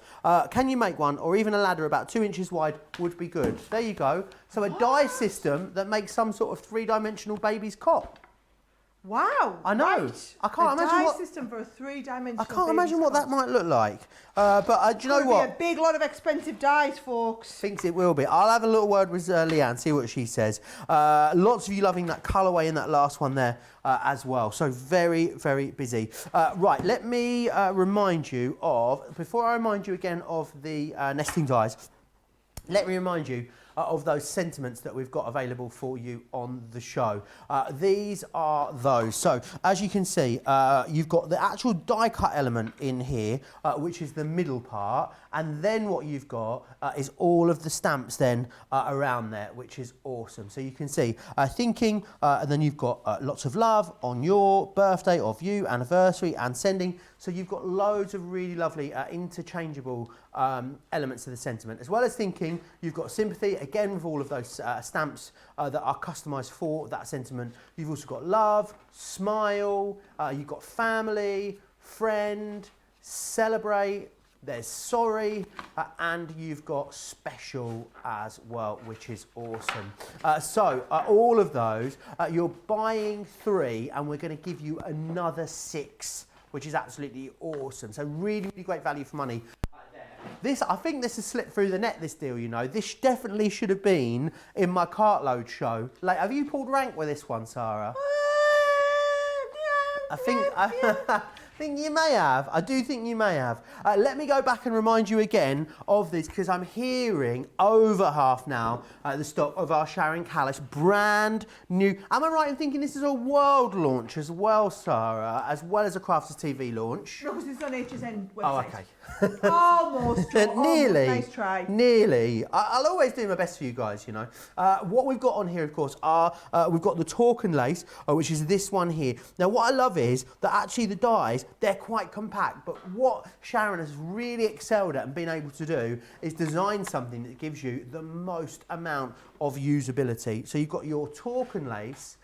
Can you make one, or even a ladder about 2 inches wide would be good? There you go. So a die system that makes some sort of three-dimensional baby's cot. Wow. I know. Right. I can't imagine what... system for a three-dimensional I can't imagine what that might look like. But do you know what? Be a big lot of expensive dies, folks. Thinks it will be. I'll have a little word with Leanne, see what she says. Lots of you loving that colourway in that last one there as well. So very, very busy. Right, let me remind you of, before I remind you again of the nesting dies, let me remind you of those sentiments that we've got available for you on the show. These are those. So as you can see, you've got the actual die cut element in here, which is the middle part, and then what you've got is all of the stamps then around there, which is awesome. So you can see thinking, and then you've got lots of love on your birthday, of you, anniversary, and sending. So you've got loads of really lovely interchangeable elements to the sentiment. As well as thinking, you've got sympathy, again with all of those stamps that are customised for that sentiment. You've also got love, smile, you've got family, friend, celebrate, there's sorry, and you've got special as well, which is awesome. So all of those, you're buying 3 and we're going to give you another 6, which is absolutely awesome. So really, really great value for money. I think this has slipped through the net, this deal, you know. This definitely should have been in my cartload show. Like, have you pulled rank with this one, Sarah? I think you may have. I do think you may have. Let me go back and remind you again of this, because I'm hearing over half now the stock of our Sharon Callis brand new. Am I right in thinking this is a world launch as well, Sarah, as well as a Crafters TV launch? No, because it's on HSN website. Oh, okay. Almost, Joe. Nearly. Almost. Nice try. Nearly. I'll always do my best for you guys, you know. What we've got on here, of course, are we've got the Torque and Lace, which is this one here. Now, what I love is that actually the dies, they're quite compact, but what Sharon has really excelled at and been able to do is design something that gives you the most amount of usability. So you've got your Torque and Lace.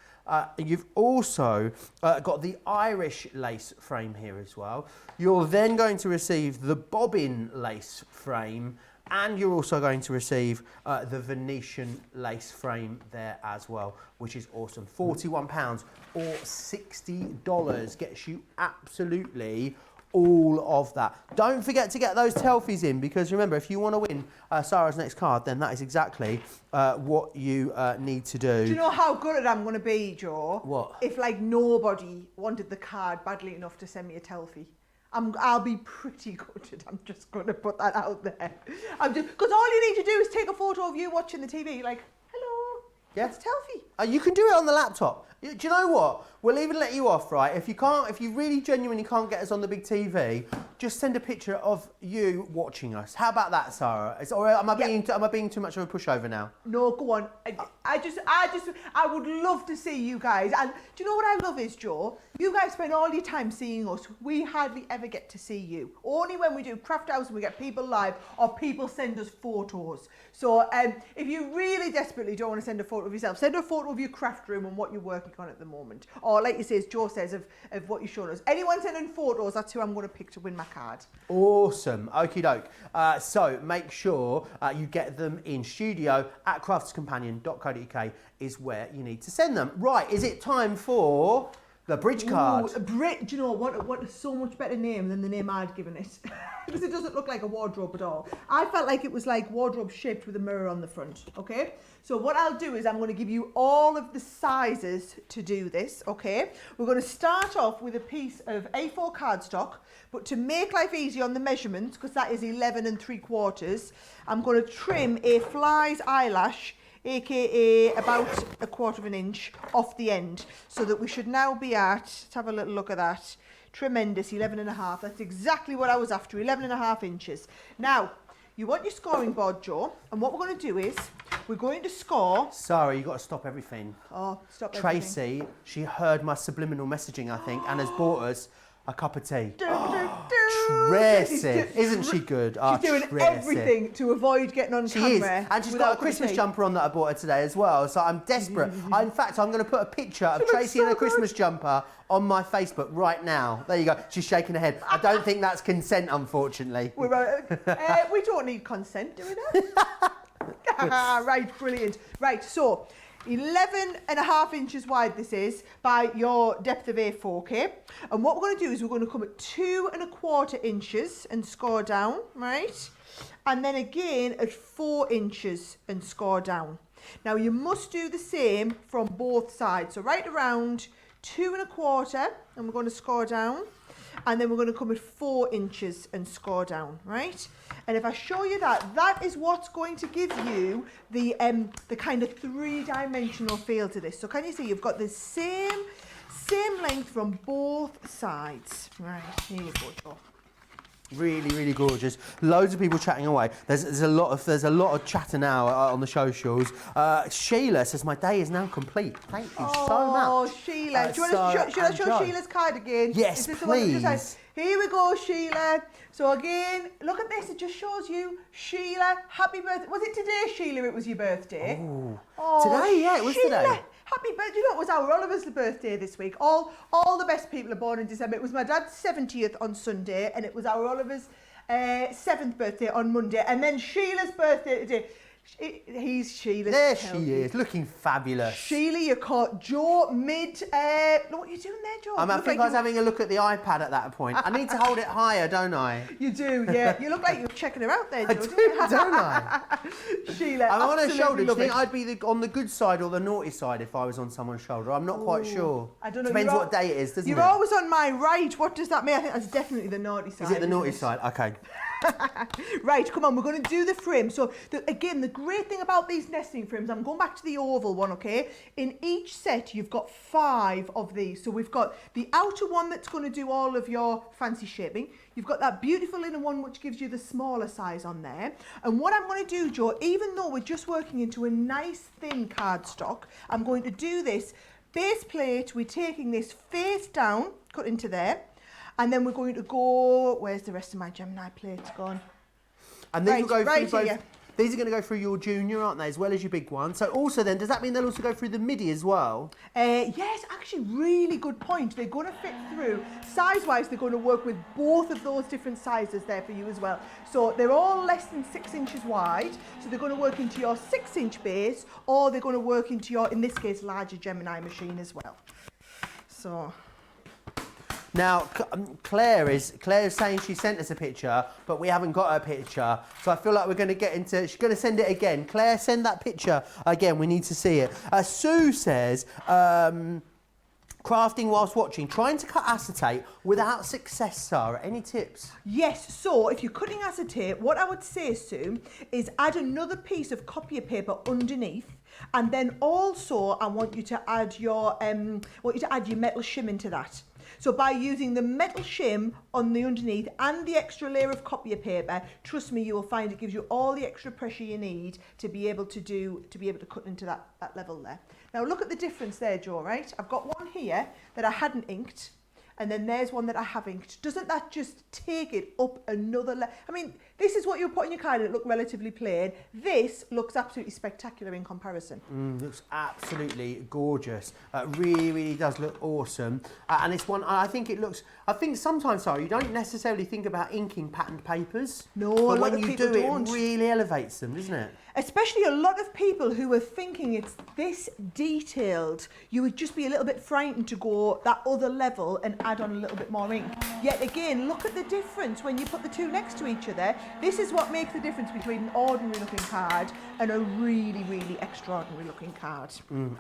You've also got the Irish lace frame here as well. You're then going to receive the Bobbin lace frame, and you're also going to receive the Venetian lace frame there as well, which is awesome. £41 or $60 gets you absolutely all of that. Don't forget to get those selfies in, because remember, if you want to win Sarah's next card, then that is exactly what you need to do. Do you know how good at I'm going to be, Joe? What? If like nobody wanted the card badly enough to send me a selfie. I'll be pretty good at it. I'm just going to put that out there. Because all you need to do is take a photo of you watching the TV, like, hello, Yeah. it's a selfie. You can do it on the laptop. Do you know what? We'll even let you off, right? If you really genuinely can't get us on the big TV, just send a picture of you watching us. How about that, Sarah? Or am I being too much of a pushover now? No, go on. I would love to see you guys. And do you know what I love is, Joe? You guys spend all your time seeing us. We hardly ever get to see you. Only when we do Craft House and we get people live, or people send us photos. So if you really desperately don't want to send a photo of yourself, send a photo of your craft room and what you're working on at the moment. Or like you say, as Joe says, of what you're showing us. Anyone sending photos, that's who I'm going to pick to win my card. Awesome. Okie doke. So make sure you get them in studio at crafterscompanion.co.uk is where you need to send them. Right, is it time for the bridge card? Ooh, do you know what a so much better name than the name I'd given it? Because it doesn't look like a wardrobe at all. I felt like it was like wardrobe shaped with a mirror on the front, okay? So what I'll do is I'm going to give you all of the sizes to do this, okay? We're going to start off with a piece of A4 cardstock, but to make life easy on the measurements, because that is 11 3/4, I'm going to trim a fly's eyelash, aka about 1/4 inch off the end, so that we should now be at, let's have a little look at that, tremendous, 11.5. That's exactly what I was after, 11.5 inches. Now, you want your scoring board, Joe, and what we're going to do is we're going to score. Sorry, you've got to stop everything. Oh, stop everything. Tracy, she heard my subliminal messaging, I think, and has bought us a cup of tea. Tracy, isn't she good? She's doing Tracy. everything to avoid getting on camera. She is, and she's got a Christmas jumper on that I bought her today as well, so I'm desperate. In fact, I'm going to put a picture of Tracy in a Christmas jumper on my Facebook right now. There you go. She's shaking her head. I don't think that's consent, unfortunately. We don't need consent, do we now? Right, brilliant. Right, so 11.5 inches wide this is by your depth of A4, okay? And what we're going to do is we're going to come at 2 1/4 inches and score down, right? And then again at 4 inches and score down. Now you must do the same from both sides. So right around 2 1/4, and we're going to score down. And then we're going to come at 4 inches and score down, right? And if I show you that, that is what's going to give you the kind of 3-dimensional feel to this. So can you see you've got the same length from both sides. Right, here you go, Joe. Really, really gorgeous. Loads of people chatting away. There's a lot of chatter now on the socials. Sheila says my day is now complete. Thank you so much. Oh, Sheila. Should I show Sheila's card again? Yes, please. Here we go, Sheila. So again, look at this. It just shows you, Sheila, happy birthday. Was it today, Sheila, it was your birthday? Oh, today? Yeah, it was Sheila, today. Happy birthday. You know, it was our Oliver's birthday this week. All the best people are born in December. It was my dad's 70th on Sunday, and it was our Oliver's 7th birthday on Monday, and then Sheila's birthday today. He's Sheila's. There she is, looking fabulous. Sheila, you caught Joe mid. What are you doing there, Joe? I think I was having a look at the iPad at that point. I need to hold it higher, don't I? You do, yeah. You look like you're checking her out there, Joe. Don't I? Sheila, I'm on her shoulder. Do you love think it. I'd be on the good side or the naughty side if I was on someone's shoulder? I'm not quite sure. I don't know. Depends what day it is, doesn't it? You're always on my right. What does that mean? I think that's definitely the naughty side. Is it the naughty side? Okay. Right, come on, we're going to do the frame. So, again, the great thing about these nesting frames, I'm going back to the oval one, okay? In each set, you've got 5 of these. So we've got the outer one that's going to do all of your fancy shaping. You've got that beautiful inner one, which gives you the smaller size on there. And what I'm going to do, Joe, even though we're just working into a nice thin cardstock, I'm going to do this base plate. We're taking this face down, cut into there. And then we're going to go, where's the rest of my Gemini plates gone? And these will go through both. Here. These are going to go through your junior, aren't they, as well as your big one? So also then, does that mean they'll also go through the midi as well? Yes, actually, really good point. They're going to fit through. Size-wise, they're going to work with both of those different sizes there for you as well. So they're all less than 6 inches wide. So they're going to work into your 6-inch base, or they're going to work into your, in this case, larger Gemini machine as well. So... Now, Claire is saying she sent us a picture, but we haven't got her picture. So I feel like we're going to get into... She's going to send it again. Claire, send that picture again. We need to see it. Sue says, crafting whilst watching. Trying to cut acetate without success, Sarah. Any tips? Yes, so if you're cutting acetate, what I would say, Sue, is add another piece of copier paper underneath. And then also, I want you to add your metal shim into that. So by using the metal shim on the underneath and the extra layer of copier paper, trust me, you will find it gives you all the extra pressure you need to be able to cut into that level there. Now look at the difference there, Joe, right? I've got one here that I hadn't inked, and then there's one that I have inked. Doesn't that just take it up another level? I mean, this is what you would put in your card and it looked relatively plain. This looks absolutely spectacular in comparison. Looks absolutely gorgeous. Really, really does look awesome. And it's one, I think sometimes, Sarah, you don't necessarily think about inking patterned papers. No, but a lot when of you people do it, don't. it really elevates them, doesn't it? Especially a lot of people who are thinking it's this detailed, you would just be a little bit frightened to go that other level and add on a little bit more ink. Yet again, look at the difference when you put the two next to each other. This is what makes the difference between an ordinary looking card and a really, really extraordinary looking card.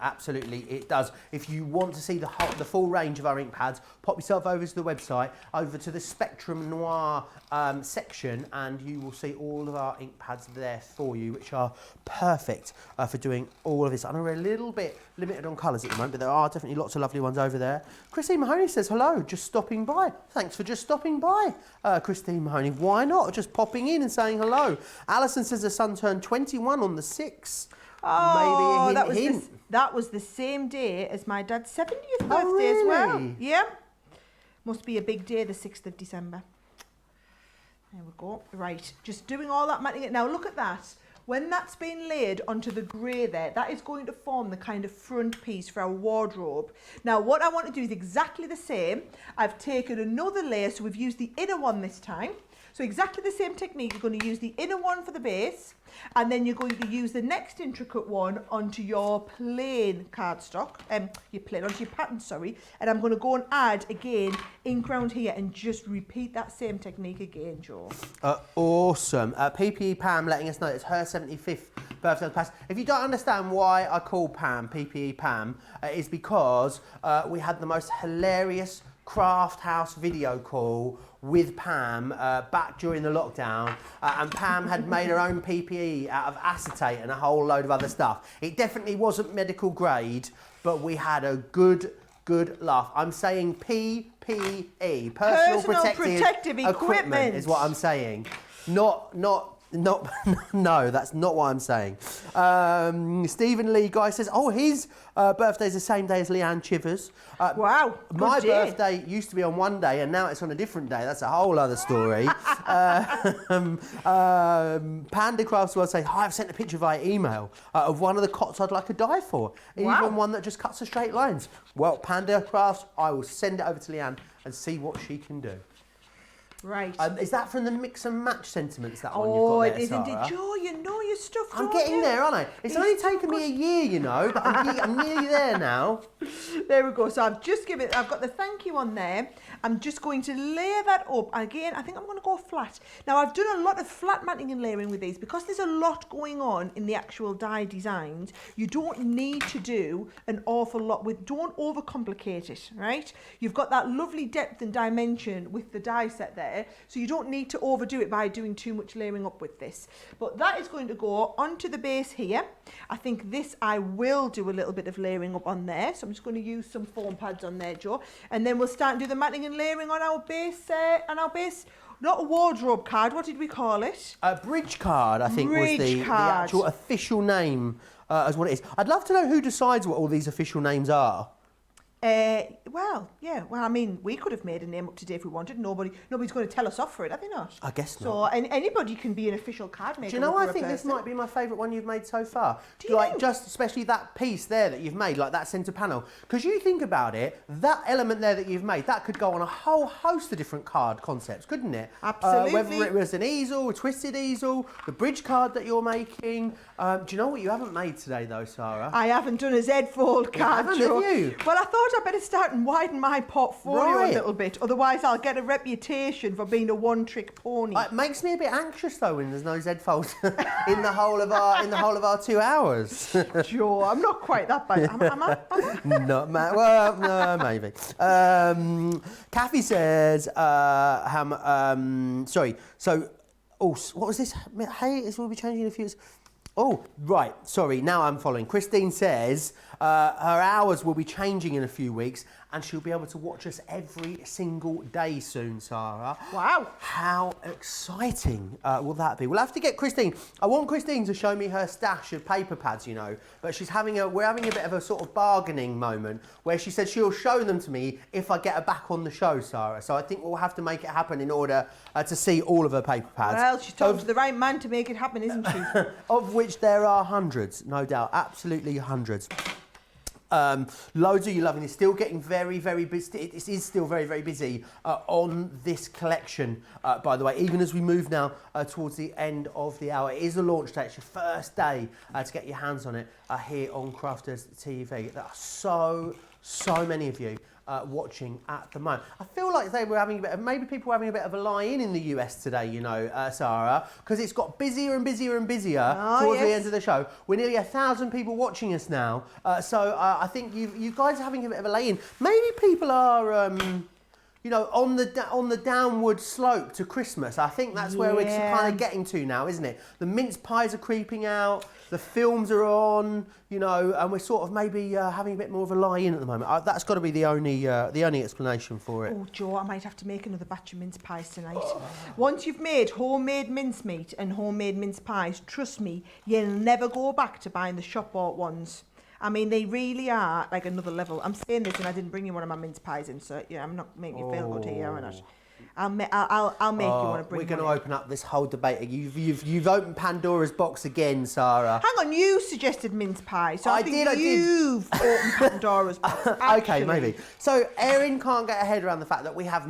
Absolutely, it does. If you want to see the full range of our ink pads, pop yourself over to the website, over to the Spectrum Noir section, and you will see all of our ink pads there for you, which are perfect for doing all of this. I know we're a little bit limited on colours at the moment, but there are definitely lots of lovely ones over there. Christine Mahoney says, hello, just stopping by. Thanks for just stopping by, Christine Mahoney. Why not? Just popping in and saying hello. Alison says her son turned 21 on the 6th. Oh, maybe a hint. That was the same day as my dad's 70th birthday really? as well. Yeah. Must be a big day, the 6th of December. There we go. Right, just doing all that matting it. Now look at that. When that's been laid onto the grey there, that is going to form the kind of front piece for our wardrobe. Now what I want to do is exactly the same. I've taken another layer, so we've used the inner one this time. So exactly the same technique, you're going to use the inner one for the base, and then you're going to use the next intricate one onto your plain cardstock, onto your pattern, sorry, and I'm going to go and add, again, ink round here and just repeat that same technique again, Joe. Awesome. PPE Pam letting us know it's her 75th birthday past. If you don't understand why I call Pam PPE Pam, it's because we had the most hilarious craft house video call with Pam back during the lockdown, and Pam had made her own PPE out of acetate and a whole load of other stuff. It definitely wasn't medical grade, but we had a good laugh. I'm saying PPE, personal protective equipment is what I'm saying. Not no, that's not what I'm saying. Stephen Lee Guy says, oh, his birthday's the same day as Leanne Chivers. Wow, my birthday used to be on one day and now it's on a different day. That's a whole other story. Panda Crafts will say, hi, I've sent a picture via email of one of the cots I'd like a die for. Even one that just cuts the straight lines. Well, Panda Crafts, I will send it over to Leanne and see what she can do. Right. Is that from the mix and match sentiments, that one Oh, you've got there, it is indeed. Sarah? Joe, you know your stuff, I'm don't getting you? there, aren't I? It's only taken me a year, you know, but I'm nearly there now. There we go. So I've got the thank you on there. I'm just going to layer that up. Again, I think I'm going to go flat. Now, I've done a lot of flat matting and layering with these because there's a lot going on in the actual die designs. You don't need to do an awful lot don't overcomplicate it, right? You've got that lovely depth and dimension with the die set there, so you don't need to overdo it by doing too much layering up with this. But that is going to go onto the base here. I think this I will do a little bit of layering up on there, so I'm just going to use some foam pads on there, Joe, and then we'll start and do the matting and layering on our base, not a wardrobe card, what did we call it? A bridge card, I think, was Bridge the card. actual official name as what it is. I'd love to know who decides what all these official names are. Well, I mean, we could have made a name up today if we wanted. Nobody's going to tell us off for it, have they not? I guess not. So, and anybody can be an official card maker. Do you know, for I a think this person. might be my favourite one you've made so far. Do you think? Just especially that piece there that you've made, like that centre panel. Because you think about it, that element there that you've made, that could go on a whole host of different card concepts, couldn't it? Absolutely. Whether it was an easel, a twisted easel, the bridge card that you're making. Do you know what you haven't made today, though, Sarah? I haven't done a Z-fold card, haven't, Joe. have you? Well, I thought I'd better start and widen my portfolio Right. a little bit. Otherwise, I'll get a reputation for being a one-trick pony. It makes me a bit anxious though when there's no Z folds in the whole of our 2 hours. Joe, I'm not quite that bad. Am I? Not well, no, maybe. Kathy says, sorry. So, what was this? Hey, this will be changing in a few years. Oh, right. Sorry. Now I'm following. Christine says her hours will be changing in a few weeks and she'll be able to watch us every single day soon, Sarah. Wow. How exciting will that be? We'll have to get Christine. I want Christine to show me her stash of paper pads, you know, but we're having a bit of a sort of bargaining moment where she said she'll show them to me if I get her back on the show, Sarah. So I think we'll have to make it happen in order to see all of her paper pads. Well, she's talking to the right man to make it happen, isn't she? Of which there are hundreds, no doubt, absolutely hundreds. Loads of you loving this. Still getting very, very busy. It is still very, very busy on this collection, by the way. Even as we move now towards the end of the hour. It is the launch day. It's your first day to get your hands on it here on Crafters TV. There are so many of you watching at the moment. I feel like they were having maybe people were having a bit of a lie-in in the US today, you know, Sarah, because it's got busier and busier and busier towards the end of the show. We're nearly 1,000 people watching us now, so I think you guys are having a bit of a lay-in. Maybe people are, you know, on the downward slope to Christmas. I think that's where we're kind of getting to now, isn't it? The mince pies are creeping out, the films are on, you know, and we're sort of maybe having a bit more of a lie-in at the moment. That's got to be the only explanation for it. Oh, Joe, I might have to make another batch of mince pies tonight. Once you've made homemade mincemeat and homemade mince pies, trust me, you'll never go back to buying the shop-bought ones. I mean, they really are like another level. I'm saying this and I didn't bring you one of my mince pies in, so yeah, I'm not making you feel good here, am I not? I'll make you want to bring We're going to one in. open up this whole debate. You've opened Pandora's box again, Sarah. Hang on, you suggested mince pie, so I think did. you've opened Pandora's box. Okay, actually. maybe. So Erin can't get her head around the fact that we have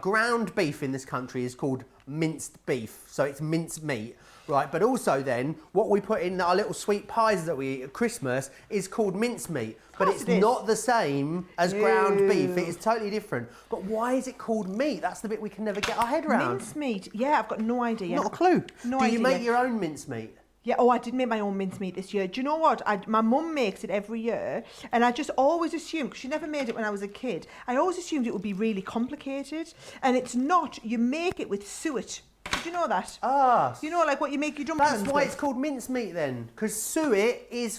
ground beef in this country is called minced beef. So it's minced meat. Right, but also then, what we put in our little sweet pies that we eat at Christmas is called mincemeat. But it's not the same as ground beef. It is totally different. But why is it called meat? That's the bit we can never get our head around. Mincemeat? Yeah, I've got no idea. Not a clue. No Do idea. you make your own mincemeat? Yeah, I did make my own mincemeat this year. Do you know what? My mum makes it every year, and I just always assumed, because she never made it when I was a kid, I always assumed it would be really complicated. And it's not. You make it with suet. Did you know that? You know, like what you make your dumplings That's why with? it's called mincemeat then, because suet is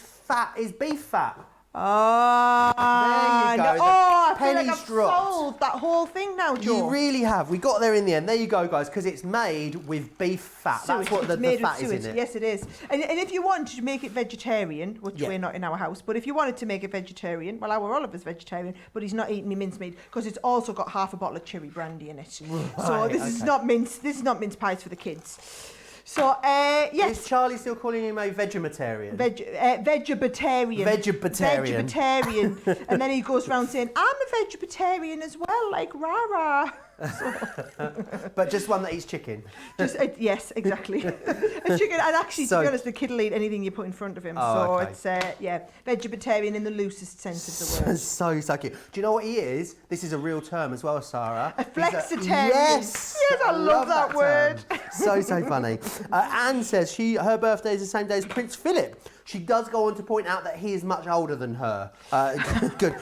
beef fat. Ah, There you go. I feel like Pennies I've dropped. solved that whole thing now, Joe. You really have. We got there in the end. There you go, guys, because it's made with beef fat. Suet. That's what the It's made fat with is suet. in it. Yes, it is. And if you wanted to make it vegetarian, which we're not in our house, but if you wanted to make it vegetarian, well, our Oliver's vegetarian, but he's not eating me mincemeat because it's also got half a bottle of cherry brandy in it. So this is not mince pies for the kids. So, yes. Is Charlie still calling him a vegetarian? Vegetarian. Vegetarian. And then he goes around saying, I'm a vegetarian as well, like rah-rah. But just one that eats chicken. Just yes, exactly. A chicken, and actually, to be honest, the kid will eat anything you put in front of him. It's vegetarian in the loosest sense of the word. So cute. Do you know what he is? This is a real term as well, Sarah. A flexitarian. Yes, I love that word. So funny. Anne says her birthday is the same day as Prince Philip. She does go on to point out that he is much older than her. Good.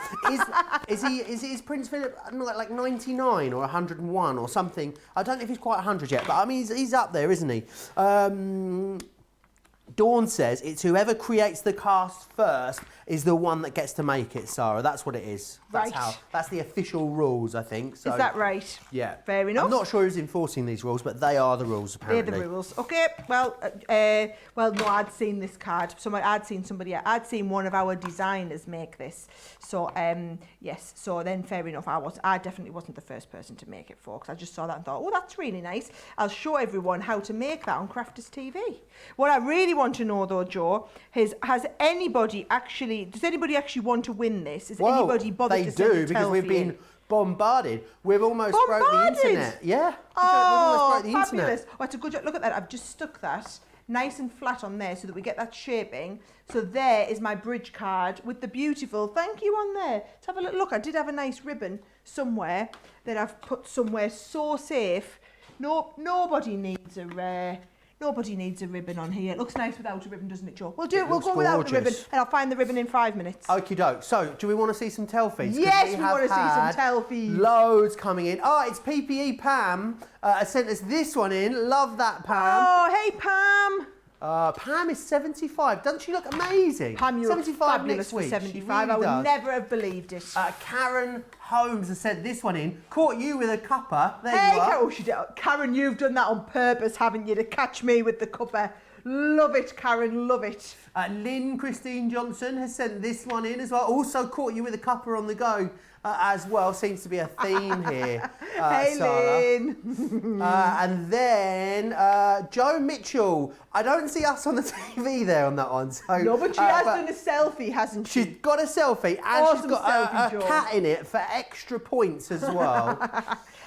Is Prince Philip like 99 or 101 or something? I don't know if he's quite 100 yet, but I mean he's up there, isn't he? Dawn says it's whoever creates the cast first is the one that gets to make it, Sarah. That's what it is. That's the official rules, I think. So, is that right? Yeah. Fair enough. I'm not sure who's enforcing these rules, but they are the rules, apparently. They're the rules. Okay, well, no, I'd seen this card. I'd seen one of our designers make this. So, yes, so then fair enough. I definitely wasn't the first person to make it for, because I just saw that and thought, oh, that's really nice. I'll show everyone how to make that on Crafters TV. What I really want to know, though, Joe, is does anybody actually want to win this? Is anybody bothered to send a because Telfie we've been in? bombarded. We've almost broke the internet. Yeah. Oh, we've almost broke the fabulous. internet. Oh, it's a good job. Look at that. I've just stuck that nice and flat on there so that we get that shaping. So there is my bridge card with the beautiful thank you on there. Let's have a look. I did have a nice ribbon somewhere that I've put somewhere so safe. Nobody needs a ribbon on here. It looks nice without a ribbon, doesn't it, Joe? We'll go without a ribbon, and I'll find the ribbon in 5 minutes. Okie doke. So, do we want to see some Telfies? Yes, we want to see some Telfies. Loads coming in. Oh, it's PPE Pam sent us this one in. Love that, Pam. Oh, hey, Pam. Pam is 75. Doesn't she look amazing? Pam, you look fabulous for 75. Really I would never have believed it. Karen Holmes has sent this one in. Caught you with a cuppa. There you are. Oh, she did. Karen, you've done that on purpose, haven't you, to catch me with the cuppa. Love it, Karen, love it. Lynn Christine Johnson has sent this one in as well. Also caught you with a cuppa on the go as well. Seems to be a theme here, hey, Sarah. Lynn. And then Joe Mitchell. I don't see us on the TV there on that one. So, no, but she has done a selfie, hasn't she? She's got a selfie and awesome, she's got a Joe. cat in it for extra points as well.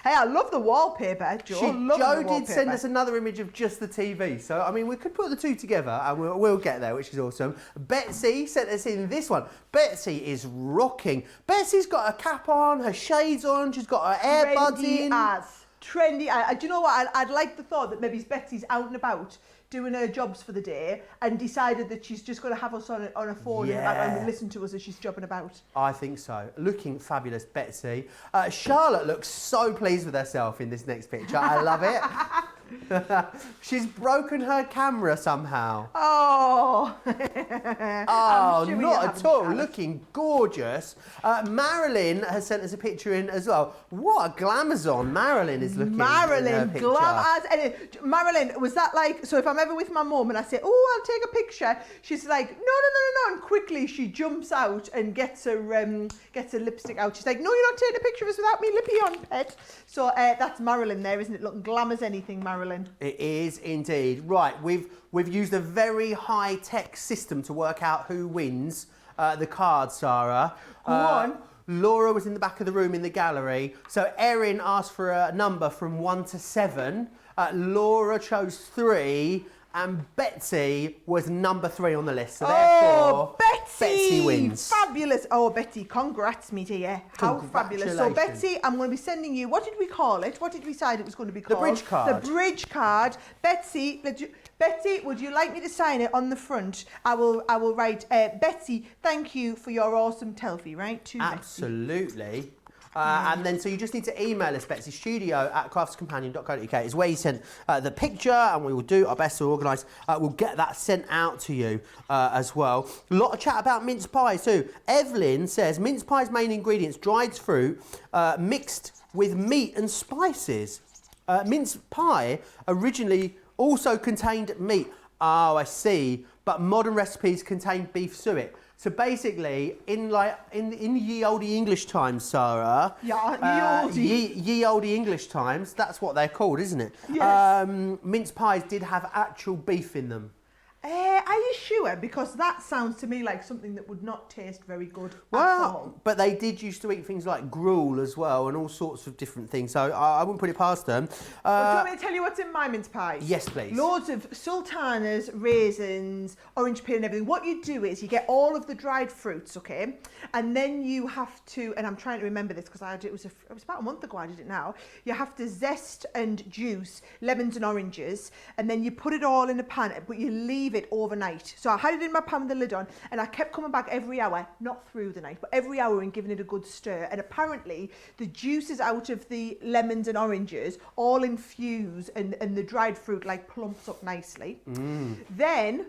Hey, I love the wallpaper, Joe. Joe did send us another image of just the TV. So, I mean, we could put the two together and we'll get there, which is awesome. Betsy sent us in this one. Betsy is rocking. Betsy's got a cap on, her shades on, she's got her earbuds in. Trendy. Do you know what? I'd like the thought that maybe Betsy's out and about doing her jobs for the day and decided that she's just going to have us on a phone in the background and listen to us as she's jobbing about. I think so. Looking fabulous, Betsy. Charlotte looks so pleased with herself in this next picture. I love it. She's broken her camera somehow. Oh. Oh, not at all. Looking gorgeous. Marilyn has sent us a picture in as well. What a glamazon Marilyn is looking. Marilyn, Marilyn, was that like, so if I'm ever with my mum and I say, oh, I'll take a picture, she's like, no, and quickly she jumps out and gets her lipstick out. She's like, no, you're not taking a picture of us without me lippy on, pet. So that's Marilyn there, isn't it? Looking glam as anything, Marilyn. It is indeed. Right, we've used a very high-tech system to work out who wins the card, Sarah. Go on. Laura was in the back of the room in the gallery. So Erin asked for a number from 1 to 7. Laura chose 3. And Betsy was number 3 on the list. So therefore, Betsy wins. Fabulous. Oh, Betsy, congrats, me dear. How fabulous. So, Betsy, I'm going to be sending you, what did we call it? What did we decide it was going to be called? The bridge card. The bridge card. Betsy, would you like me to sign it on the front? I will write, Betsy, thank you for your awesome Telfie, right? To Absolutely. Betsy. And then, so you just need to email us, Betsy, studio@craftscompanion.co.uk is where you send the picture, and we will do our best to organise. We'll get that sent out to you as well. A lot of chat about mince pies too. Evelyn says, mince pie's main ingredients, dried fruit mixed with meat and spices. Mince pie originally also contained meat. Oh, I see. But modern recipes contain beef suet. So basically, in ye olde English times, Sarah. Yeah, ye olde English times. That's what they're called, isn't it? Yes. Mince pies did have actual beef in them. Are you sure? Because that sounds to me like something that would not taste very good at all. Well, but they did used to eat things like gruel as well and all sorts of different things. So I wouldn't put it past them. Do you want me to tell you what's in my mince pies? Yes, please. Loads of sultanas, raisins, orange peel and everything. What you do is you get all of the dried fruits, okay? And then you have to, and I'm trying to remember this because it was about a month ago I did it now. You have to zest and juice lemons and oranges, and then you put it all in a pan, but you leave it overnight. So I had it in my pan with the lid on, and I kept coming back every hour, not through the night, but every hour, and giving it a good stir. And apparently the juices out of the lemons and oranges all infuse, and the dried fruit like plumps up nicely. Then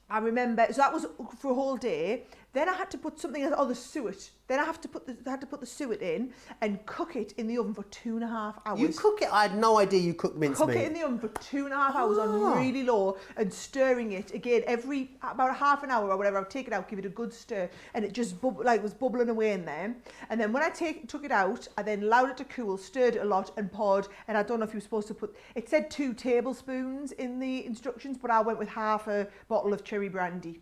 I remember, so that was for a whole day. Then I had to put something else, the suet. Then I had to put the suet in and cook it in the oven for 2.5 hours. You cook it? I had no idea you cooked mincemeat. Cook it in the oven for 2.5 hours on really low, and stirring it again every about half an hour or whatever. I would take it out, give it a good stir, and it just was bubbling away in there. And then when I took it out, I then allowed it to cool, stirred it a lot, and poured. And I don't know if you were supposed to put. It said 2 tablespoons in the instructions, but I went with half a bottle of cherry brandy.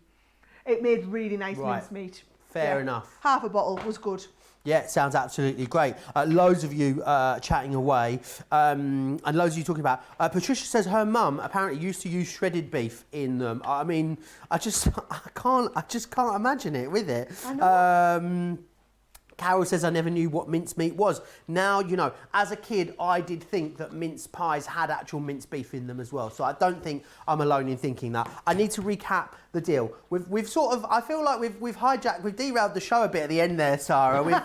It made really nice mincemeat. Fair enough. Half a bottle was good. Yeah, it sounds absolutely great. Loads of you chatting away, and loads of you talking about. Patricia says her mum apparently used to use shredded beef in them. I mean, I just can't imagine it with it. I know. Carol says, I never knew what mincemeat was. Now, you know, as a kid, I did think that mince pies had actual minced beef in them as well. So I don't think I'm alone in thinking that. I need to recap the deal. We've sort of, I feel like we've derailed the show a bit at the end there, Sara. We've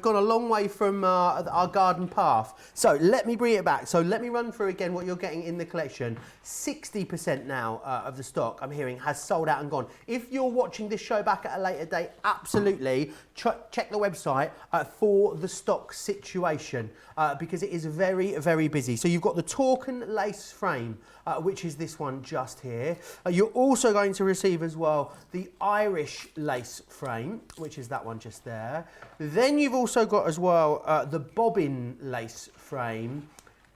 gone a long way from our garden path. So let me bring it back. So let me run through again what you're getting in the collection. 60% now of the stock, I'm hearing, has sold out and gone. If you're watching this show back at a later date, absolutely check the website for the stock situation because it is very, very busy. So you've got the Torkin lace frame, which is this one just here. You're also going to receive as well the Irish lace frame, which is that one just there. Then you've also got as well the Bobbin lace frame.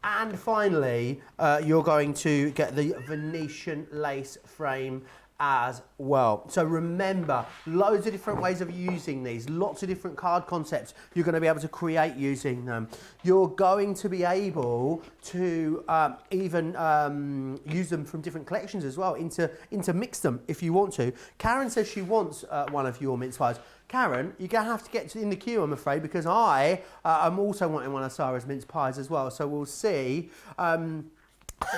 And finally, you're going to get the Venetian lace frame as well. So remember, loads of different ways of using these, lots of different card concepts you're going to be able to create using them. You're going to be able to even use them from different collections as well, intermix them if you want to. Karen says she wants one of your mince pies. Karen, you're going to have to get in the queue, I'm afraid, because I am also wanting one of Sara's mince pies as well. So we'll see.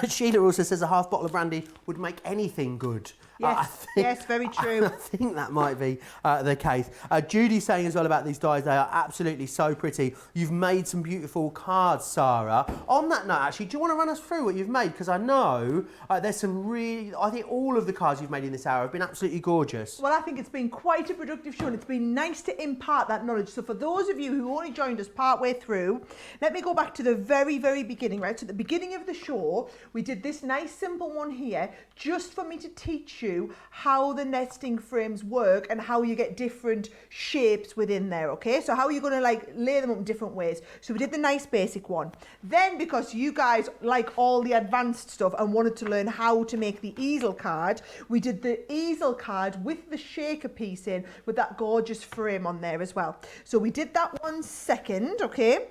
Sheila also says a half bottle of brandy would make anything good. Yes, yes, very true. I think that might be the case. Judy's saying as well about these dies, they are absolutely so pretty. You've made some beautiful cards, Sara. On that note, actually, do you want to run us through what you've made? Because I know there's some really, I think all of the cards you've made in this hour have been absolutely gorgeous. Well, I think it's been quite a productive show, and it's been nice to impart that knowledge. So for those of you who only joined us part way through, let me go back to the very, very beginning, right? So at the beginning of the show, we did this nice simple one here, just for me to teach you how the nesting frames work and how you get different shapes within there, okay? So how you're going to like lay them up in different ways. So we did the nice basic one. Then, because you guys like all the advanced stuff and wanted to learn how to make the easel card, we did the easel card with the shaker piece in, with that gorgeous frame on there as well. So we did that one second, okay?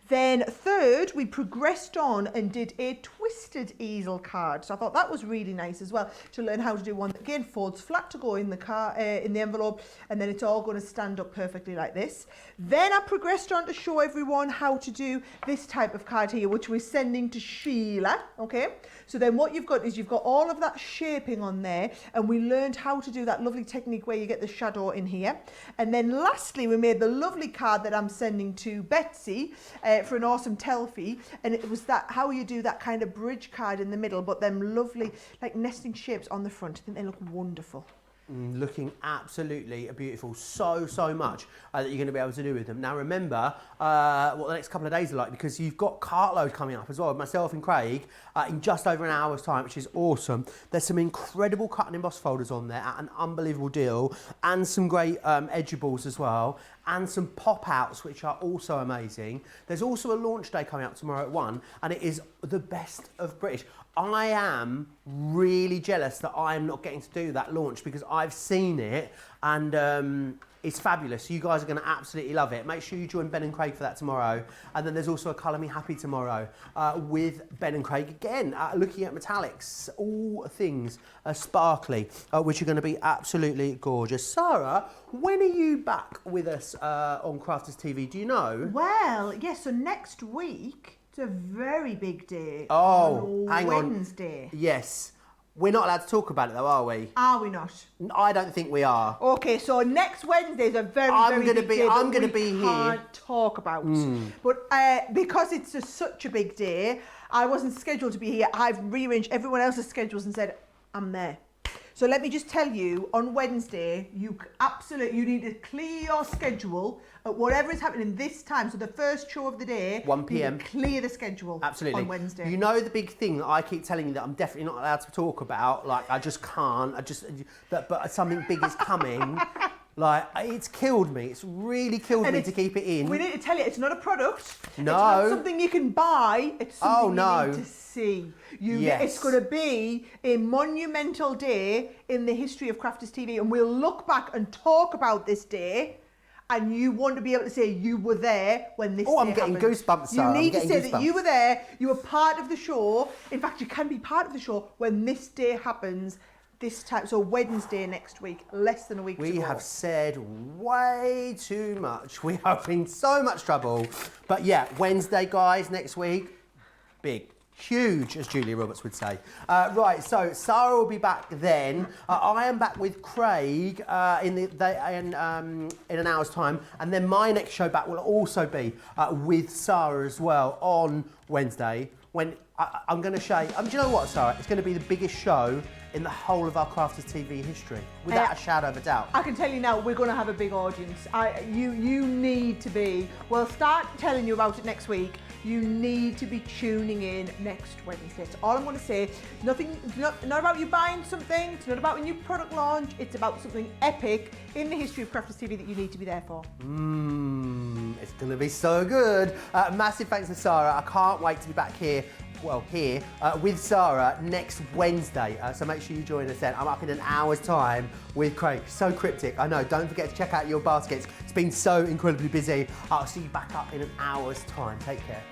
Then third, we progressed on and did a twisted easel card. So I thought that was really nice as well, to learn how to do one that again folds flat to go in the in the envelope, and then it's all going to stand up perfectly like this. Then I progressed on to show everyone how to do this type of card here, which we're sending to Sheila, okay? So then what you've got is you've got all of that shaping on there, and we learned how to do that lovely technique where you get the shadow in here. And then lastly, we made the lovely card that I'm sending to Betsy for an awesome Telfie, and it was that how you do that kind of bridge card in the middle, but them lovely like nesting shapes on the front. I think they look wonderful. Looking absolutely beautiful. So much that you're going to be able to do with them. Now remember what the next couple of days are like, because you've got cartload coming up as well, myself and Craig, in just over an hour's time, which is awesome. There's some incredible cut and emboss folders on there at an unbelievable deal, and some great edgeables as well. and some pop-outs, which are also amazing. There's also a launch day coming up tomorrow at 1, and it is the best of British. I am really jealous that I'm not getting to do that launch because I've seen it, and it's fabulous. You guys are going to absolutely love it. Make sure you join Ben and Craig for that tomorrow. And then there's also a Colour Me Happy tomorrow with Ben and Craig again, looking at metallics, all things sparkly, which are going to be absolutely gorgeous. Sara, when are you back with us on Crafters TV? Do you know? Well, yes, so next week, it's a very big day. Oh, hang on. Wednesday. Yes. We're not allowed to talk about it though, are we? Are we not? I don't think we are. Okay, so next Wednesday is a very big day. I'm going to be here. Can't talk about. But because it's such a big day, I wasn't scheduled to be here. I've rearranged everyone else's schedules and said, I'm there. So let me just tell you, on Wednesday, you need to clear your schedule at whatever is happening this time. So the first show of the day, 1 p.m. Clear the schedule. Absolutely. On Wednesday. You know the big thing that I keep telling you that I'm definitely not allowed to talk about. Like I just can't. But something big is coming. Like it's killed me. It's really killed me to keep it in. We need to tell you, it's not a product. No. It's not something you can buy. It's something you need to see. Yes. It's going to be a monumental day in the history of Crafters TV, and we'll look back and talk about this day. And you want to be able to say you were there when this. Oh, I'm getting goosebumps, Sarah. You need to say that you were there. You were part of the show. In fact, you can be part of the show when this day happens. This time, so Wednesday next week, less than a week to go. We have said way too much. We are in so much trouble. But yeah, Wednesday, guys, next week, big, huge, as Julia Roberts would say. Right, so Sara will be back then. I am back with Craig in an hour's time. And then my next show back will also be with Sara as well on Wednesday. When I'm going to show you, do you know what, Sara? It's going to be the biggest show in the whole of our Crafters TV history, without a shadow of a doubt. I can tell you now, we're going to have a big audience. You need to be, we'll start telling you about it next week. You need to be tuning in next Wednesday. That's all I'm going to say. It's not about you buying something, it's not about a new product launch, it's about something epic in the history of Crafters TV that you need to be there for. It's going to be so good. Massive thanks to Sara. I can't wait to be back here with Sara next Wednesday. So make sure you join us then. I'm up in an hour's time with Craig. So cryptic, I know. Don't forget to check out your baskets. It's been so incredibly busy. I'll see you back up in an hour's time. Take care.